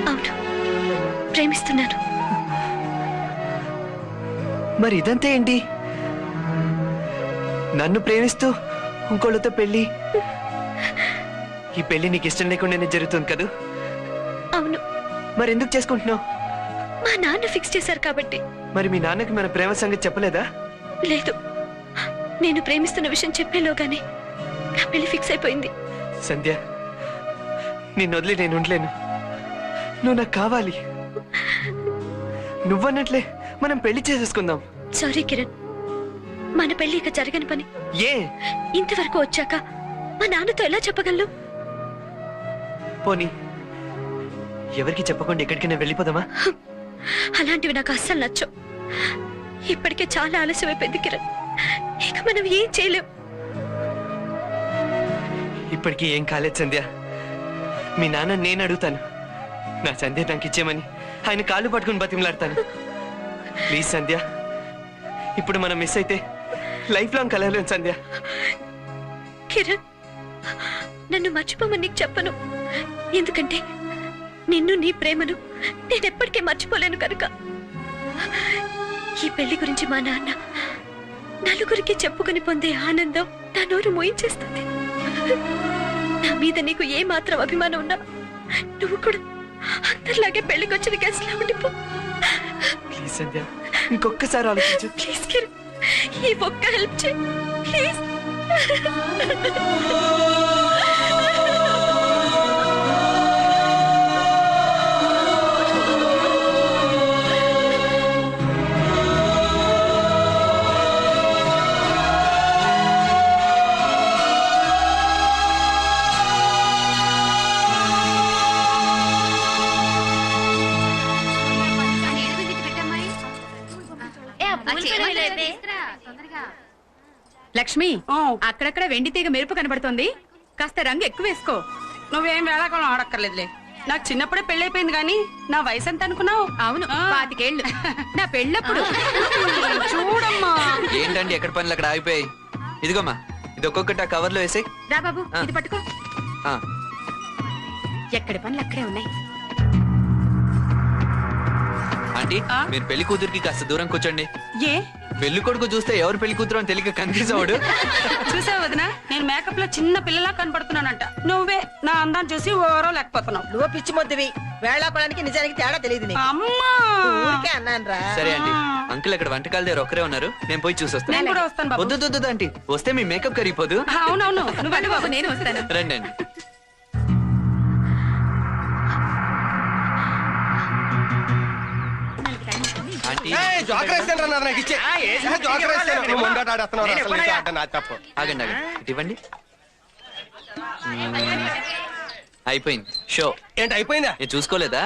అవును, ప్రేమిస్తున్నాను. మరి ఇదంతా ఏంటి? నన్ను ప్రేమిస్తూ ఇంకోళ్ళతో పెళ్లి? ఈ పెళ్లి నీకు ఇష్టం లేకుండానే జరుగుతుంది కదూ? అవును. మరి ఎందుకు చేసుకుంటున్నావు? మా నాన్న ఫిక్స్ చేశారు కాబట్టి. మరి మీ నాన్నకి మన ప్రేమ సంగతి చెప్పలేదా? లేదు, నేను ప్రేమిస్తున్న విషయం చెప్పేలోగానే నా పెళ్లి ఫిక్స్ అయిపోయింది. సంధ్య, నిన్ను వదిలి నేను ఉండలేను. నువ్వు నాకు కావాలి. నువ్వన్నట్లే మనం పెళ్లి చేసేసుకుందాం. సారీ కిరణ్, మన పెళ్లి ఇక జరగని పని. ఏ? ఇంతవరకు వచ్చాక మా నాన్నతో ఎలా చెప్పగలను? పోనీ ఎవరికి చెప్పకుండా ఎక్కడికైనా వెళ్ళిపోదామా? అలాంటివి నాకు అస్సలు నచ్చవు. ఇప్పటికే చాలా ఆలస్యం అయిపోయింది కిరణ్, ఇక మనం ఏం చేయలేం. ఇప్పటికీ ఏం కాలేదు సంధ్య. మీ నాన్న నేను అడుగుతాను, నా సంధ్య నాకు ఇచ్చేమని ఆయన కాళ్ళు పట్టుకుని బతిమలాడతాను. ప్లీజ్ సంధ్య, ఇప్పుడు మనం మిస్ అయితే లైఫ్ లాంగ్ కలవలేం సంధ్య. కిరణ్, నన్ను మర్చిపోమని నీకు చెప్పను. ఎందుకంటే నిన్ను, నీ ప్రేమను నేనెప్పటికీ మర్చిపోలేను కనుక. ఈ పెళ్లి గురించి మా నాన్న నలుగురికి చెప్పుకొని పొందే ఆనందం నా నోరు మోయించేస్తుంది. నా మీద నీకు ఏ మాత్రం అభిమానం ఉన్నా నువ్వు కూడా అందరిలాగే పెళ్లికి వచ్చిన గెస్ట్ లా ఉండిపో. ప్లీజ్ సంధ్య, ఇంకొకసారి ఆలోచించు. ప్లీజ్ కిరణ్, ఈ ఒక్క హెల్ప్ చేయి ప్లీజ్. లక్ష్మి, అక్కడక్కడ వెండి తీగ మెరుపు కనబడుతోంది, కాస్త రంగు ఎక్కువ వేసుకో. నువ్వేం వేళాకాలం ఆడక్కర్లేదులే. నాకు చిన్నప్పుడే పెళ్ళైపోయింది కానీ నా వయసు ఎంత అనుకున్నావు? అవును, 25 ఏళ్ళు. నా పెళ్ళప్పుడు. చూడమ్మా. ఏంటండి ఎక్కడ పనులు అక్కడ ఆగిపోయాయి? ఇదిగోమ్మా, ఇది ఒక్కొక్కటి ఆ కవర్ లో వేసే. రా బాబు, ఇది పట్టుకో. ఆ. ఎక్కడి పనులు అక్కడే ఉన్నాయి. ఆంటీ, మీరు పెళ్లి కూతురికి కాస్త దూరం కూర్చోండి. ఏ? పెళ్లి కొడుకు చూస్తే ఎవరు పెళ్లి కూతురు అని తెలియక కన్ఫ్యూజ్ అవడు. చూసావు వదినా, నేను మేకప్ లో చిన్న పిల్లలా కనపడుతున్నానంట. నువ్వే నా అందాన్ని చూసి ఓరో లేకపోతున్నావు. నువ్వు పిచ్చి మొద్దువి. వేళాకోళానికి నిజానికి తేడా తెలియదు నీకు. అమ్మా, ఊరికే అన్నాను రా. సరే ఆంటీ, అంకుల్ ఇక్కడ వంటకాల దగ్గర ఒక్కరే ఉన్నారు, నేను పోయి చూసొస్తాను. నేను కూడా వస్తాను బాబు. వద్దు ఆంటీ, వస్తే మీ మేకప్ కరిగిపోదు. అవునవును, నువ్వు వెళ్ళి బాబు, నేను వస్తాను. రండి అండి. ఆగండి, ఇవ్వండి. అయిపోయింది షో. ఏంటి అయిపోయిందా? నేను చూసుకోలేదా?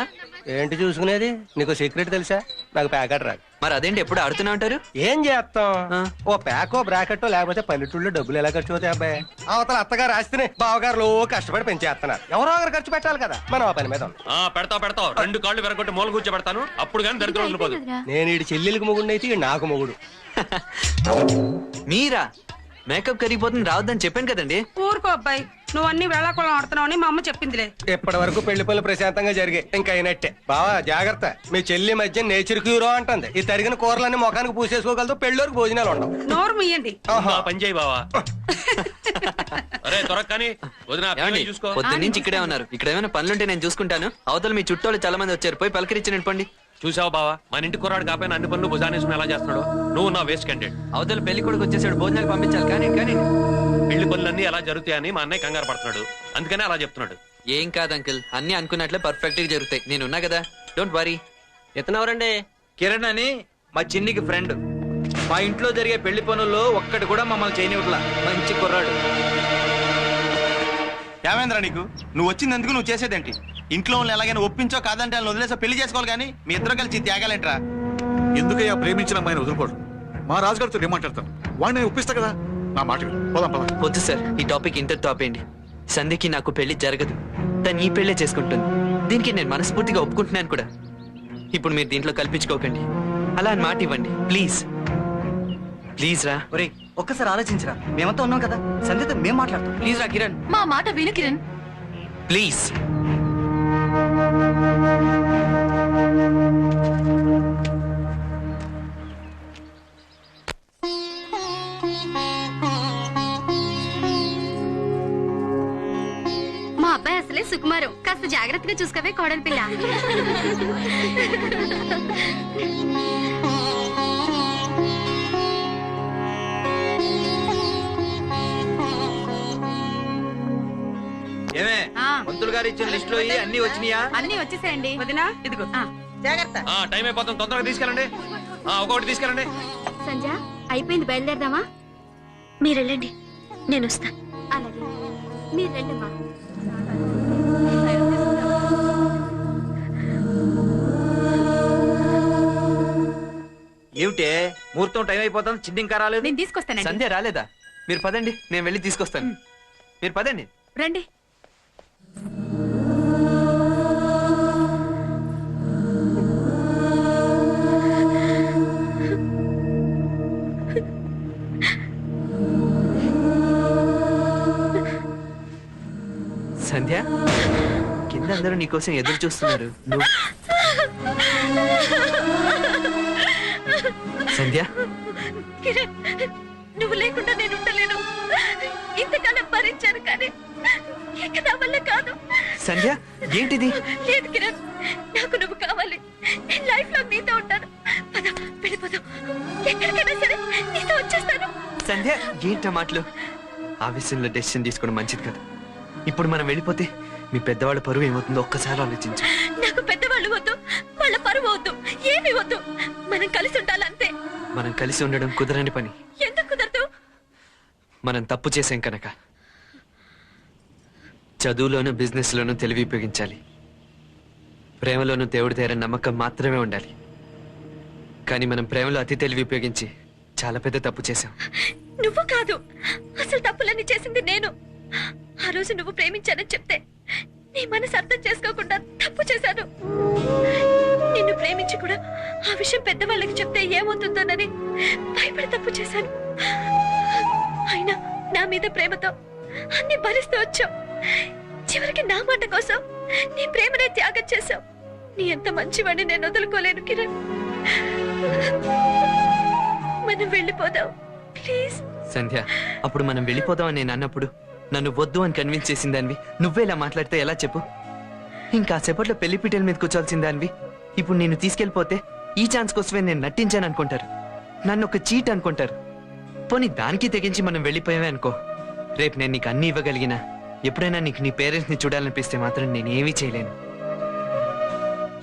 ఏంటి చూసుకునేది? నీకు సీక్రెట్ తెలుసా? నాకు ప్యాకెట్ రాదు. మరి అదేంటి ఎప్పుడు ఆడుతూనే ఉంటారు? ఏం చేస్తాం, ఓ ప్యాకో బ్రాకెట్టో లేకపోతే పల్లెటూళ్ళలో డబ్బులు ఎలా ఖర్చు అవుతాయి అబ్బాయి? అవతల అత్తగారు ఆస్తిని బావగారు కష్టపడి పెంచేస్తున్నారు. ఎవరో ఒకరు ఖర్చు పెట్టాలి కదా, మనం ఆ పని మీద పెడతావు 2 కాళ్ళు వెరగొట్టి మూల కూర్చోబెడతాను, అప్పుడు కానీ దరిద్రం ఉండిపోదు. నేను ఈ చెల్లెలికి మొగుడు అయితే నాకు మొగుడు. మీరా? మేకప్ కరిగిపోతుంది రావద్దని చెప్పాను కదండి. ఊరుకో అబ్బాయి, నువ్వు అన్ని వేళాకోళం ఆడుతున్నావు అని మా అమ్మ చెప్పిందిలే. ఇప్పటి వరకు పెళ్లి పనులు ప్రశాంతంగా జరిగాయి, ఇంకా అయినట్టే. బావా జాగ్రత్త, మీ చెల్లి మధ్య నేచర్ క్యూరో అంటుంది. ఈ తరిగిన కూరలన్నీ ముఖానికి పూసేసుకోగలదు, పెళ్ళోరికి భోజనాలు ఉండవు. నోరు మీయండి. పని చేయి బావా. అరే త్వరగా కానీ చూసుకో. పొద్దు నుంచి ఇక్కడే ఉన్నారు, ఇక్కడ ఏమైనా పనులుంటే నేను చూసుకుంటాను. అవతల మీ చుట్టాలు చాలా మంది వచ్చారు, పోయి పలకరించి నింపండి. చూసావు బావా, మన ఇంటి కుర్రాడు కాపోయినా అన్ని పనులు భుజానేసుకుని ఎలా చేస్తున్నాడు. నువ్వు నా వేస్ట్ క్యాండిడేట్. అవతల పెళ్లి కొడుకు వచ్చేసాడు, భోజనాలు పంపించాలి. కానీ పెళ్లి పనులన్నీ ఎలా జరుగుతాయని మా అన్నయ్య కంగారు పడుతున్నాడు, అందుకనే అలా చెప్తున్నాడు. ఏం కాదు అంకుల్, అన్ని అనుకున్నట్లే పర్ఫెక్ట్ గా జరుగుతాయి. నేనున్నా కదా, డోంట్ వరీ. ఎతనెవరండి? కిరణ్ అని మా చిన్నికి ఫ్రెండ్. మా ఇంట్లో జరిగే పెళ్లి పనుల్లో ఒక్కటి కూడా మమ్మల్ని చేయనివ్వట్లా. మంచి కుర్రాడు. ఏమేంద్రా నీకు? నువ్వు వచ్చిందెందుకు? నువ్వు చేసేదేంటి? ఇంట్లో వాళ్ళని ఎలాగైనా ఒప్పించో కాదంటే వాళ్ళని వదిలేసో పెళ్లి చేసుకోవాలి, కానీ మీ ఇద్దరు కలిసి త్యాగాలేంట్రా? ఎందుకయ్యా ప్రేమించిన అమ్మాయిని వదులుకోవడం? మా రాజుగారితో ఏం మాట్లాడతాను, వాడిని ఒప్పిస్తా కదా. నా మాట పోదాం. వద్దు సార్, ఈ టాపిక్ ఇంతటితో ఆపేయండి. సంధ్యకి నాకు పెళ్లి జరగదు, తను ఈ పెళ్లే చేసుకుంటుంది. దీనికి నేను మనస్ఫూర్తిగా ఒప్పుకుంటున్నాను కూడా. ఇప్పుడు మీరు దీంట్లో కల్పించుకోకండి, అలా అని మాట ఇవ్వండి ప్లీజ్. ప్లీజ్ రా. ఒక్కసారి ఆలోచించరా, మేమంతా ఉన్నాం కదా, సంధ్యతో మేం మాట్లాడతాం. ప్లీజ్ రా కిరణ్, మా మాట విను కిరణ్. ప్లీజ్. మా అబ్బాయి అసలే సుకుమారం, కాస్త జాగ్రత్తగా చూసుకోవే కోడలి పిల్ల. ఏమే పంతులు గారు ఇచ్చిన లిస్ట్ లో అన్ని వచ్చినాయా? అన్ని వచ్చేసాయండి. వదినా ఇదిగో జాగ్రత్త. టైం అయిపోతుంది, తొందరగా తీసుకెళ్ళండి. ఒక్కొక్కటి తీసుకెళ్ళండి. సంజ అయిపోయింది, బయలుదేరదామా? మీరు వెళ్ళండి, నేను వస్తా. అలాగే, మీరు రండమ్మా. ఏమిటే ముహూర్తం టైం అయిపోతుంది, చిన్ని ఇంకా రాలేదు. నేను తీసుకొస్తానండి. సంధ్య రాలేదా? మీరు పదండి, నేను వెళ్ళి తీసుకొస్తాను. మీరు పదండి. రండి. సంధ్య, కింద అందరూ నీకోసం ఎదురు చూస్తున్నారు. సంధ్య, కిరణ్, నువ్వు లేకుండా నేను ఉండలేను. ఇంతకాలం భరించాను, కానీ ఇక నా వల్ల కాదు. సంధ్య ఏంటిది? లేదు కిరణ్, నాకు నువ్వు కావాలి. నేను లైఫ్ లాంగ్ నీతో ఉంటాను. పద, వెళ్ళిపోదాం. ఎక్కడికైనా సరే నీతో వచ్చేస్తాను. సంధ్య, ఏంట మాటలు? ఆవేశంలో డెసిషన్ తీసుకోవడం మంచిది కదా. ఇప్పుడు మనం వెళ్ళిపోతే మీ పెద్దవాళ్ళ పరువు ఏమవుతుందో ఒక్కసారి ఆలోచించు. నాకు పెద్దవాళ్ళు వద్దు, వాళ్ళ పరువు వద్దు, ఏమి వద్దు. మనం కలిసి ఉండాలంతే. మనం కలిసి ఉండడం కుదరని పని. ఎందుకు కుదరదు? మనం తప్పు చేసాం కనుక. చదువులోనూ బిజినెస్ లోనూ తెలివి ఉపయోగించాలి. ప్రేమలోనూ దేవుడి దగ్గర నమ్మకం మాత్రమే ఉండాలి. కానీ మనం ప్రేమలో అతి తెలివి ఉపయోగించి చాలా పెద్ద తప్పు చేశాం. నువ్వు కాదు, అసలు తప్పులన్నీ చేసింది నేను. ఆ రోజు నువ్వు ప్రేమించానని చెప్తే నీ మనసు అర్థం చేసుకోకుండా తప్పు చేశాను. నిన్ను ప్రేమించి కూడా ఆ విషయం పెద్దవాళ్ళకి చెప్తే ఏమవుతుందోనని భయపడి తప్పు చేశాను. అయినా నా మీద ప్రేమతో అన్ని భరిస్తూ వచ్చావు. చివరికి నా మాట కోసం నీ ప్రేమనే త్యాగం చేశావు. నీ ఎంత మంచివాడిని నేను వదులుకోలేను కిరణ్. మనం వెళ్ళిపోదాం ప్లీజ్. సంధ్య, అప్పుడు మనం వెళ్ళిపోదాం అని నేను అన్నప్పుడు నన్ను వద్దు అని కన్విన్స్ చేసిందానివి. నువ్వే ఇలా మాట్లాడితే ఎలా చెప్పు? ఇంకాసేపట్లో పెళ్లి పీటల మీద కూర్చోాల్సిందానివి. ఇప్పుడు నేను తీసుకెళ్ళిపోతే ఈ ఛాన్స్ కోసమే నేను నటించాను అనుకుంటారు. నన్ను ఒక చీట్ అనుకుంటారు. పోనీ దానికి తెగించి మనం వెళ్ళిపోయావే అనుకో, రేపు నేను నీకు అన్ని ఇవ్వగలిగినా ఎప్పుడైనా నీకు నీ పేరెంట్స్ ని చూడాలనిపిస్తే మాత్రం నేనేమీ చేయలేను.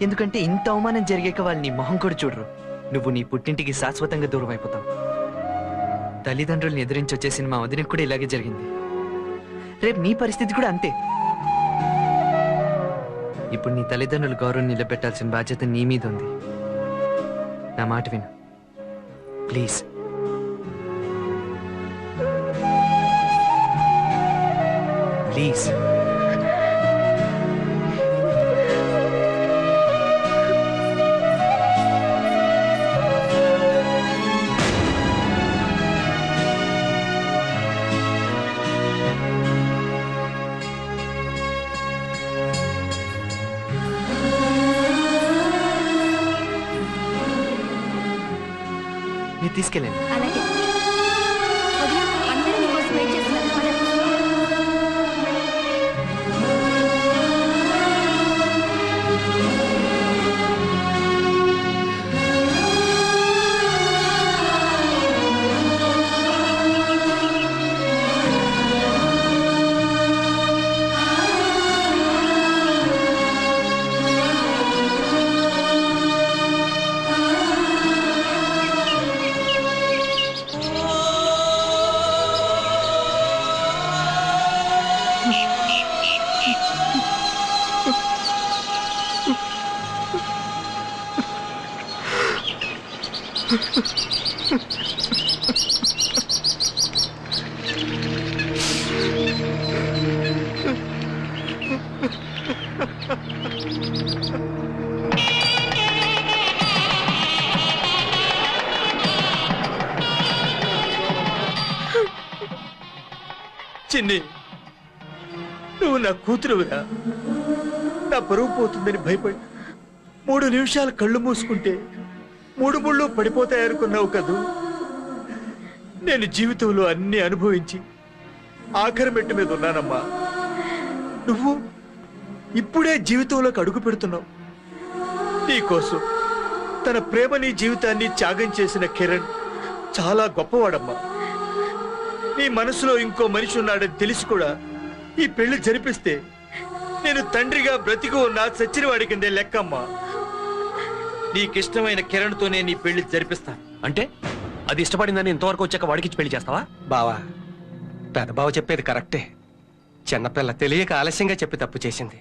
ఎందుకంటే ఇంత అవమానం జరిగాక వాళ్ళు నీ మొహం కూడా చూడరు. నువ్వు నీ పుట్టింటికి శాశ్వతంగా దూరం అయిపోతావు. తల్లిదండ్రుల్ని ఎదిరించి వచ్చేసిన మా వదినకు కూడా ఇలాగే జరిగింది. రేపు నీ పరిస్థితి కూడా అంతే. ఇప్పుడు నీ తల్లిదండ్రుల గౌరవం నిలబెట్టాల్సిన బాధ్యత నీ మీద ఉంది. నా మాట విను ప్లీజ్. ప్లీజ్. మీరు తీసుకెళ్ళండి. అలాగే. వదినా, అందరూ నీకోసం వెయిట్ చేస్తున్నారు. పద. చిన్ని, నువ్వు నా కూతురురా. నా పరువు పోతుందని భయపడి 3 నిమిషాలు కళ్ళు మూసుకుంటే 3 ముళ్ళు పడిపోతాయనుకున్నావు కదూ. నేను జీవితంలో అన్ని అనుభవించి ఆఖరి మెట్టు మీద ఉన్నానమ్మా. నువ్వు ఇప్పుడే జీవితంలోకి అడుగు పెడుతున్నావు. నీకోసం తన ప్రేమని జీవితాన్ని త్యాగం చేసిన కిరణ్ చాలా గొప్పవాడమ్మా. నీ మనసులో ఇంకో మనిషి ఉన్నాడని తెలిసి కూడా ఈ పెళ్లి జరిపిస్తే నేను తండ్రిగా బ్రతికి ఉన్నా చచ్చిన వాడి కిందే లెక్కమ్మా. నీకిష్టమైన కిరణ్తోనే నీ పెళ్లి జరిపిస్తాను. అంటే అది ఇష్టపడిందని ఇంతవరకు వచ్చాక వాడికి పెళ్లి చేస్తావా? బావా, పెదబావ చెప్పేది కరెక్టే. చిన్నపిల్ల తెలియక ఆలస్యంగా చెప్పి తప్పు చేసింది.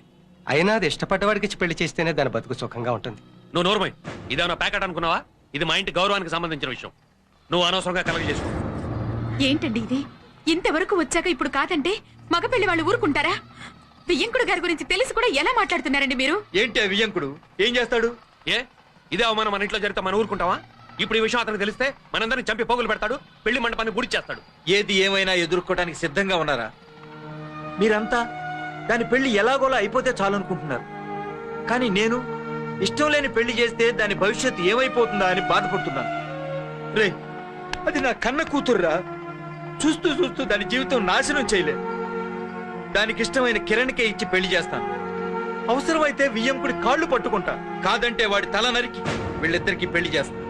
అయినా అది ఇష్టపడ్డవాడికి పెళ్లి చేస్తేనే దాని బతుకు సుఖంగా ఉంటుంది. నువ్వు నోర్మై, ఇదేమన్నా ప్యాకెట్ అనుకున్నావా? ఇది మా ఇంటి గౌరవానికి సంబంధించిన విషయం. నువ్వు అనవసరంగా కలగ చేసుకో. ఏంటండి ఇది? ఇంతవరకు వచ్చాక ఇప్పుడు కాదంటే మగ పెళ్లి వాళ్ళు ఊరుకుంటారా? వియ్యంకుడు గారి గురించి తెలిసి కూడా ఎలా మాట్లాడుతున్నారండి మీరు? ఏంటి ఆ వియ్యంకుడు? ఏం చేస్తాడు? ఏ ఇదే అవమానం మన ఇంట్లో జరిగితే మనం ఊరుకుంటావా? ఇప్పుడు ఈ విషయం అతనికి తెలిస్తే మనందరినీ చంపి పోగులు పెడతాడు, పెళ్లి మండపాన్ని గుడి చేస్తాడు. ఏది ఏమైనా ఎదుర్కోవడానికి సిద్ధంగా ఉన్నారా? మీరంతా దాని పెళ్లి ఎలాగోలా అయిపోతే చాలనుకుంటున్నారు. కానీ నేను ఇష్టం లేని పెళ్లి చేస్తే దాని భవిష్యత్తు ఏమైపోతుందా అని బాధపడుతున్నాను. రే, అది నా కన్న కూతుర్రా. చూస్తూ చూస్తూ దాని జీవితం నాశనం చేయలే. దానికి ఇష్టమైన కిరణ్కే ఇచ్చి పెళ్లి చేస్తాను. అవసరమైతే వియ్యంకుడి కాళ్ళు పట్టుకుంటా, కాదంటే వాడి తల నరికి వీళ్ళిద్దరికి పెళ్లి చేస్తాను.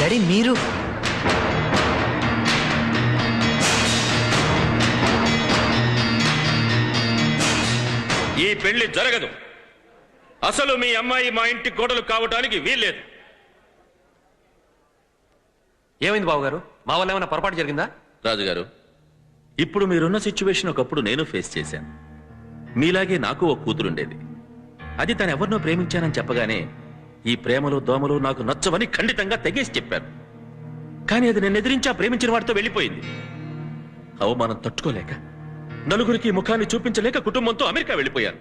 డాడీ, మీరు ఈ పెళ్లి జరగదు. అసలు మీ అమ్మాయి మా ఇంటి కోడలు కావటానికి వీల్లేదు. ఏమైంది బావగారు? మా వల్ల ఏమైనా పొరపాటు జరిగిందా? రాజుగారు, ఇప్పుడు మీరున్న సిచ్యువేషన్ ఒకప్పుడు నేను ఫేస్ చేశాను. మీలాగే నాకు ఒక కూతురుండేది. అది తను ఎవరినో ప్రేమించానని చెప్పగానే ఈ ప్రేమలో దోమలు నాకు నచ్చవని ఖండితంగా తెగేసి చెప్పాను. కానీ అది నేను ఎదిరించి ఆ ప్రేమించిన వాడితో వెళ్ళిపోయింది. అవమానం తట్టుకోలేక, నలుగురికి ముఖాన్ని చూపించలేక కుటుంబంతో అమెరికా వెళ్ళిపోయాను.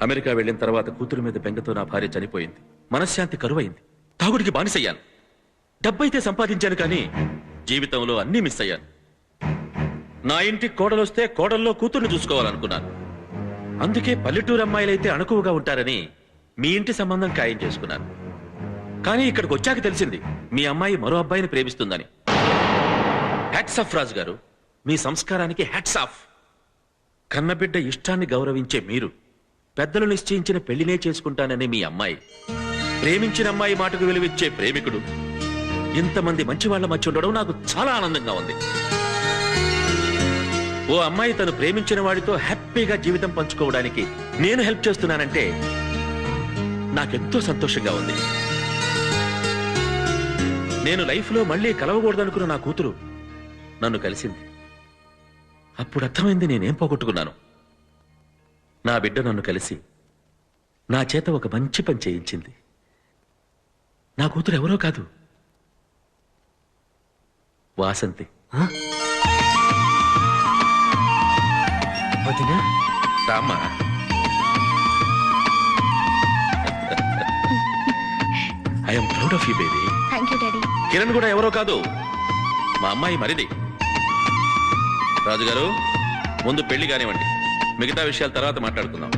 అమెరికా వెళ్ళిన తర్వాత కూతురు మీద బెంగతో నా భార్య చనిపోయింది. మనశ్శాంతి కరువైంది. తాగుడికి బానిసయ్యాను. డబ్బైతే సంపాదించాను, కానీ జీవితంలో అన్నీ మిస్ అయ్యాను. నా ఇంటికి కోడలొస్తే కోడల్లో కూతుర్ని చూసుకోవాలనుకున్నాను. అందుకే పల్లెటూరు అమ్మాయిలైతే అణకువగా ఉంటారని మీ ఇంటి సంబంధం ఖాయం చేసుకున్నాను. కానీ ఇక్కడికి వచ్చాక తెలిసింది మీ అమ్మాయి మరో అబ్బాయిని ప్రేమిస్తుందని. హ్యాట్స్ ఆఫ్ రాజు గారు, మీ సంస్కారానికి హ్యాట్స్ ఆఫ్. కన్నబిడ్డ ఇష్టాన్ని గౌరవించే మీరు, పెద్దలు నిశ్చయించిన పెళ్లినే చేసుకుంటానని మీ అమ్మాయి, ప్రేమించిన అమ్మాయి మాటకు విలువిచ్చే ప్రేమికుడు, ఇంతమంది మంచి వాళ్ల మధ్య ఉండడం నాకు చాలా ఆనందంగా ఉంది. ఓ అమ్మాయి తను ప్రేమించిన వాడితో హ్యాపీగా జీవితం పంచుకోవడానికి నేను హెల్ప్ చేస్తున్నానంటే నాకెంతో సంతోషంగా ఉంది. నేను లైఫ్లో మళ్ళీ కలవకూడదనుకున్న నా కూతురు నన్ను కలిసింది. అప్పుడు అర్థమైంది నేనేం పోగొట్టుకున్నాను. నా బిడ్డ నన్ను కలిసి నా చేత ఒక మంచి పని చేయించింది. నా కూతురు ఎవరో కాదు, వాసంతి. రామ్మా. I'm proud of you baby. Thank you daddy. Kiran కూడా ఎవరో కాదు, మా అమ్మాయి మరిది. రాజుగారు, ముందు పెళ్లి కానివ్వండి, మిగతా విషయాల తర్వాత మాట్లాడుకుందాం.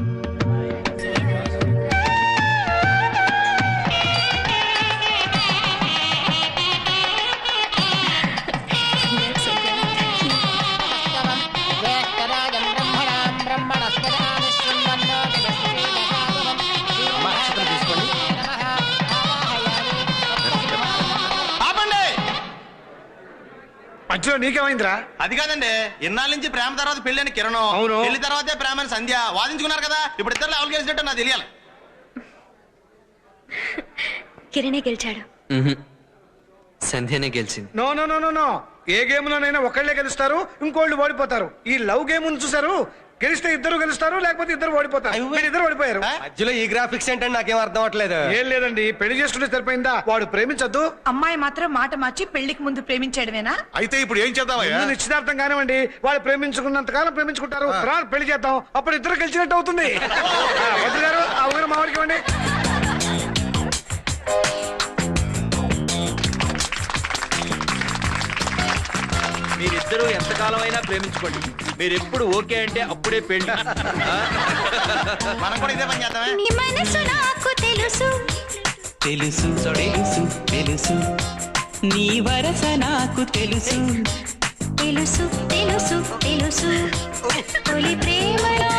మధ్యలో నీకేమైందిరా? అది కాదండి, ఇన్నాళ్ళ నుంచి ప్రేమ తర్వాత పెళ్లి అని కిరణ్, అవును, పెళ్లి తర్వాతే ప్రేమ అని సంధ్య వాదించుకున్నారు కదా. ఇప్పుడు ఇద్దరు ఎవరు గెలిచినట్టు నాకు తెలియాలి. కిరణే గెలిచాడు. సంధ్యనే గెలిచింది. No no no no no. ఏ గేమ్ లోనైనా ఒకళ్ళే గెలుస్తారు, ఇంకోళ్ళు ఓడిపోతారు. ఈ లవ్ గేమ్ ఉంది చూసారు, గెలిస్తే ఇద్దరు గెలుస్తారు, లేకపోతే ఇద్దరు ఓడిపోతారు. మీరు ఇద్దరు ఓడిపోయారు. మధ్యలో ఈ గ్రాఫిక్స్ ఏంటంటే నాకేం అర్థం అవట్లేదు. ఏం లేదండి, పెళ్లి చేసుకుంటే సరిపోయిందా? వాడు ప్రేమించద్దు. అమ్మాయి మాత్రం మాట మార్చి పెళ్లికి ముందు ప్రేమించడమేనా? అయితే ఇప్పుడు ఏం చేద్దామయ్యా? నిశ్చితార్థం కానివ్వండి, వాళ్ళు ప్రేమించుకున్నంత కాలం ప్రేమించుకుంటారు. తర్వాత పెళ్లి చేద్దాం, అప్పుడు ఇద్దరు గెలిచినట్టు అవుతుంది. వద్దు గారు, ఆ ఊరు మామిడికి ఇవ్వండి. మీరిద్దరూ ఎంతకాలం అయినా ప్రేమించుకోండి. మీరు ఎప్పుడు ఓకే అంటే అప్పుడే పెళ్లి. మనం కూడా ఇదే పని చేద్దామే. నీ మనసు నాకు తెలుసు తెలుసు తెలుసు తెలుసు నీ వరస నాకు తెలుసు తెలుసు తెలుసు తెలుసు తొలి ప్రేమలో